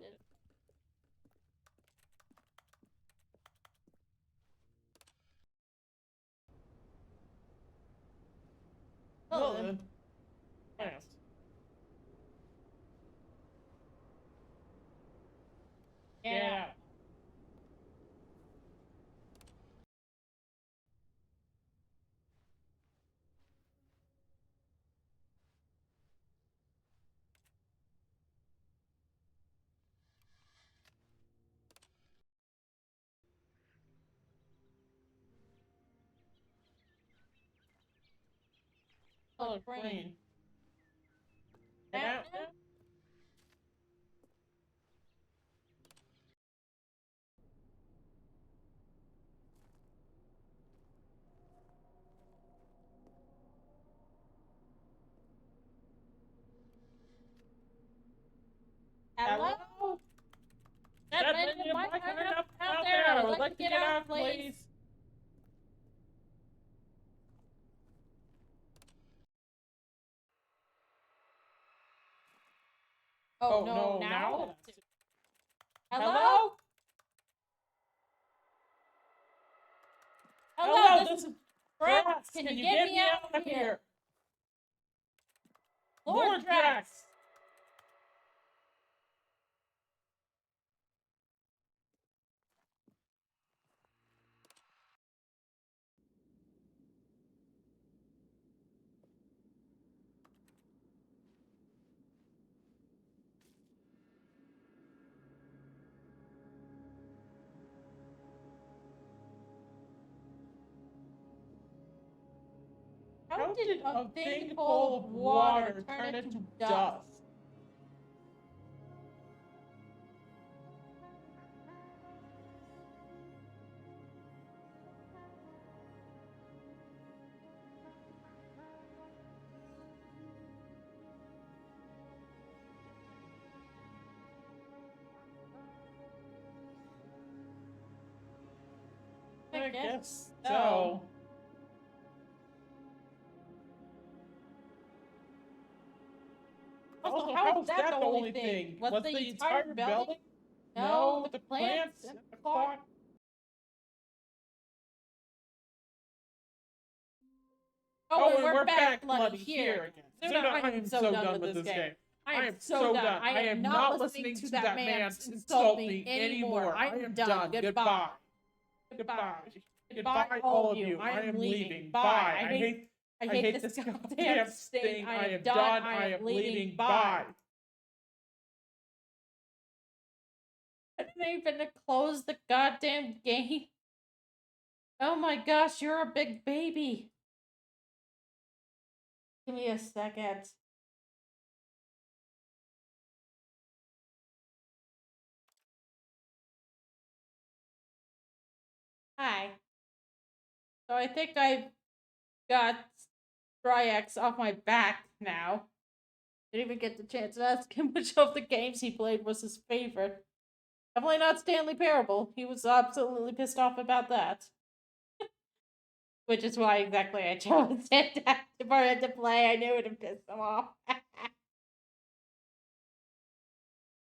Well then. Fast. Yeah. Oh, green. Get out now? Hello? That menu might up out there. I would like to get out, please. Oh, no, now? Hello? Hello, this this is Drax. Drax. Can you get me out of here? Lord Drax. How did a thing full of water turn into dust? I guess so. Also, how was that the only thing? Was the entire building? No, the plants and the clock. Oh, and we're back bloody here again. I am so done with this game. I am so done. I am not listening to that man insult me anymore. I am done. Goodbye. Goodbye. Goodbye, all of you. I am leaving. Bye. I hate this goddamn thing. I am done. I am leaving. Bye. I didn't even close the goddamn game. Oh my gosh, you're a big baby. Give me a second. Hi. So I think I've got Dryax off my back now. Didn't even get the chance to ask him which of the games he played was his favorite. Definitely not Stanley Parable. He was absolutely pissed off about that. Which is why exactly I chose it for it to play. I knew it would piss him off.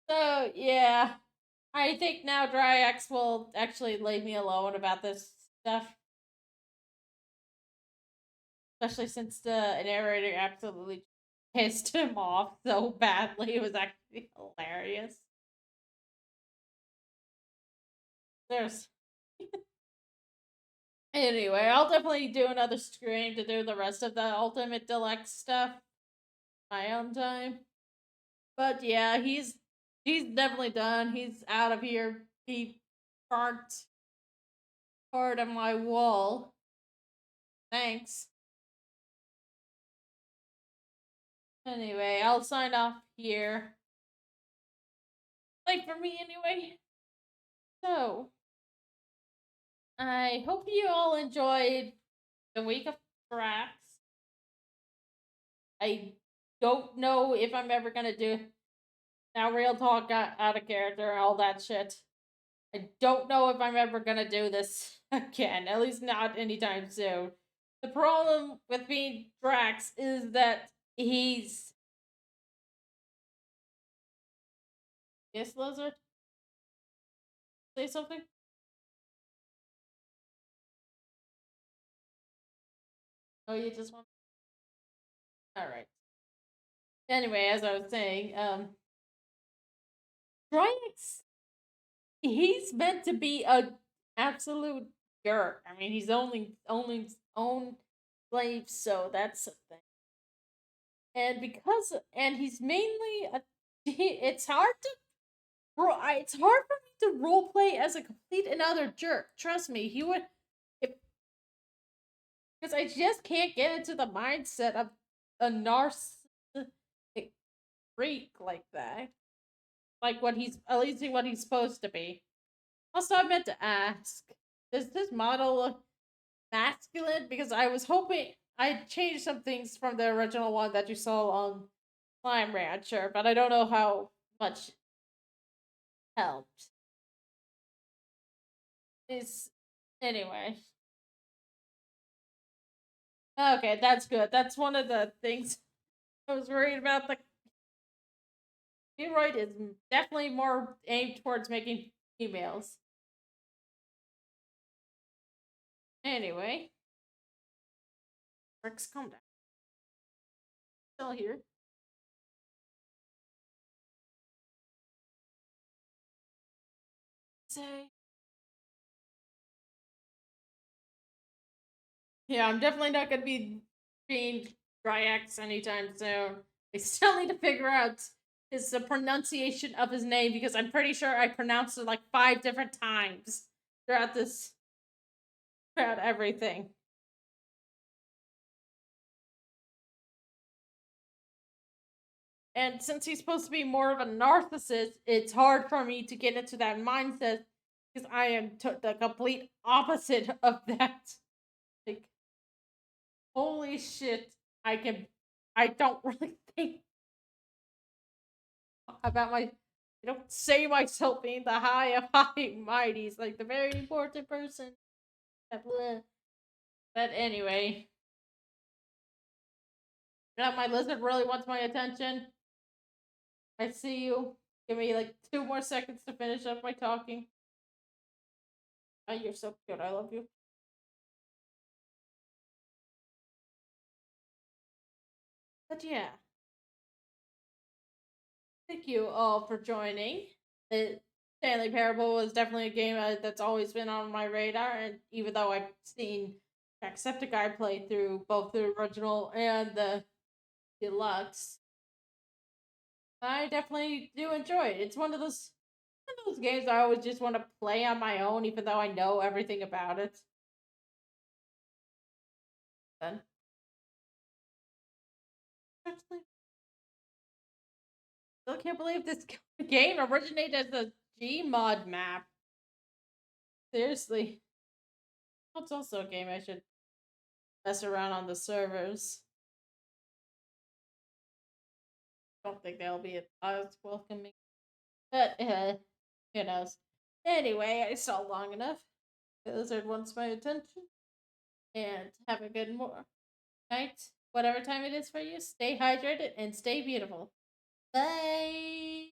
So, yeah. I think now Dryax will actually leave me alone about this stuff. Especially since the narrator absolutely pissed him off so badly. It was actually hilarious. There's... Anyway, I'll definitely do another stream to do the rest of the Ultimate Deluxe stuff. My own time. But yeah, he's definitely done. He's out of here. He burnt part of my wall. Thanks. Anyway, I'll sign off here. Like for me anyway. So, I hope you all enjoyed the week of Drax. I don't know if I'm ever gonna do now. Real talk, got out of character, all that shit. I don't know if I'm ever gonna do this again. At least not anytime soon. the problem with being Drax is that he's. Yes, Lizard? Say something? Oh, you just want. Alright. Anyway, as I was saying, Drax, he's meant to be a absolute jerk. I mean, he's only own slave, so that's a thing. And he's mainly a. It's hard to. It's hard for me to roleplay as a complete another jerk. Trust me, he would. If because I just can't get into the mindset of a narcissistic freak like that. Like what he's at least what he's supposed to be. Also, I meant to ask: does this model look masculine? Because I was hoping I changed some things from the original one that you saw on Slime Rancher, but I don't know how much helped. Is anyway. Okay, that's good. That's one of the things I was worried about. The Droid is definitely more aimed towards making females. Anyway, Rex, calm down. Still here. Say. Yeah, I'm definitely not gonna be being Dryax anytime soon. I still need to figure out his pronunciation of his name because I'm pretty sure I pronounced it like 5 different times throughout everything. And since he's supposed to be more of a narcissist, it's hard for me to get into that mindset because I am the complete opposite of that. Like, holy shit, I don't really think about I don't say myself being the high of high mighties, like the very important person. But anyway, now my lizard really wants my attention. I see you. Give me like 2 more seconds to finish up my talking. Oh, you're so cute. I love you. But yeah, thank you all for joining. Stanley Parable was definitely a game that's always been on my radar, and even though I've seen Jacksepticeye play through both the original and the deluxe, I definitely do enjoy it. It's one of those games I always just want to play on my own, even though I know everything about it. Then, actually, still can't believe this game originated as a Gmod map. Seriously. That's also a game I should mess around on the servers. Don't think they'll be as welcoming. But, who knows. Anyway, I saw long enough. The lizard wants my attention. And have a good night. Whatever time it is for you, stay hydrated and stay beautiful. Bye!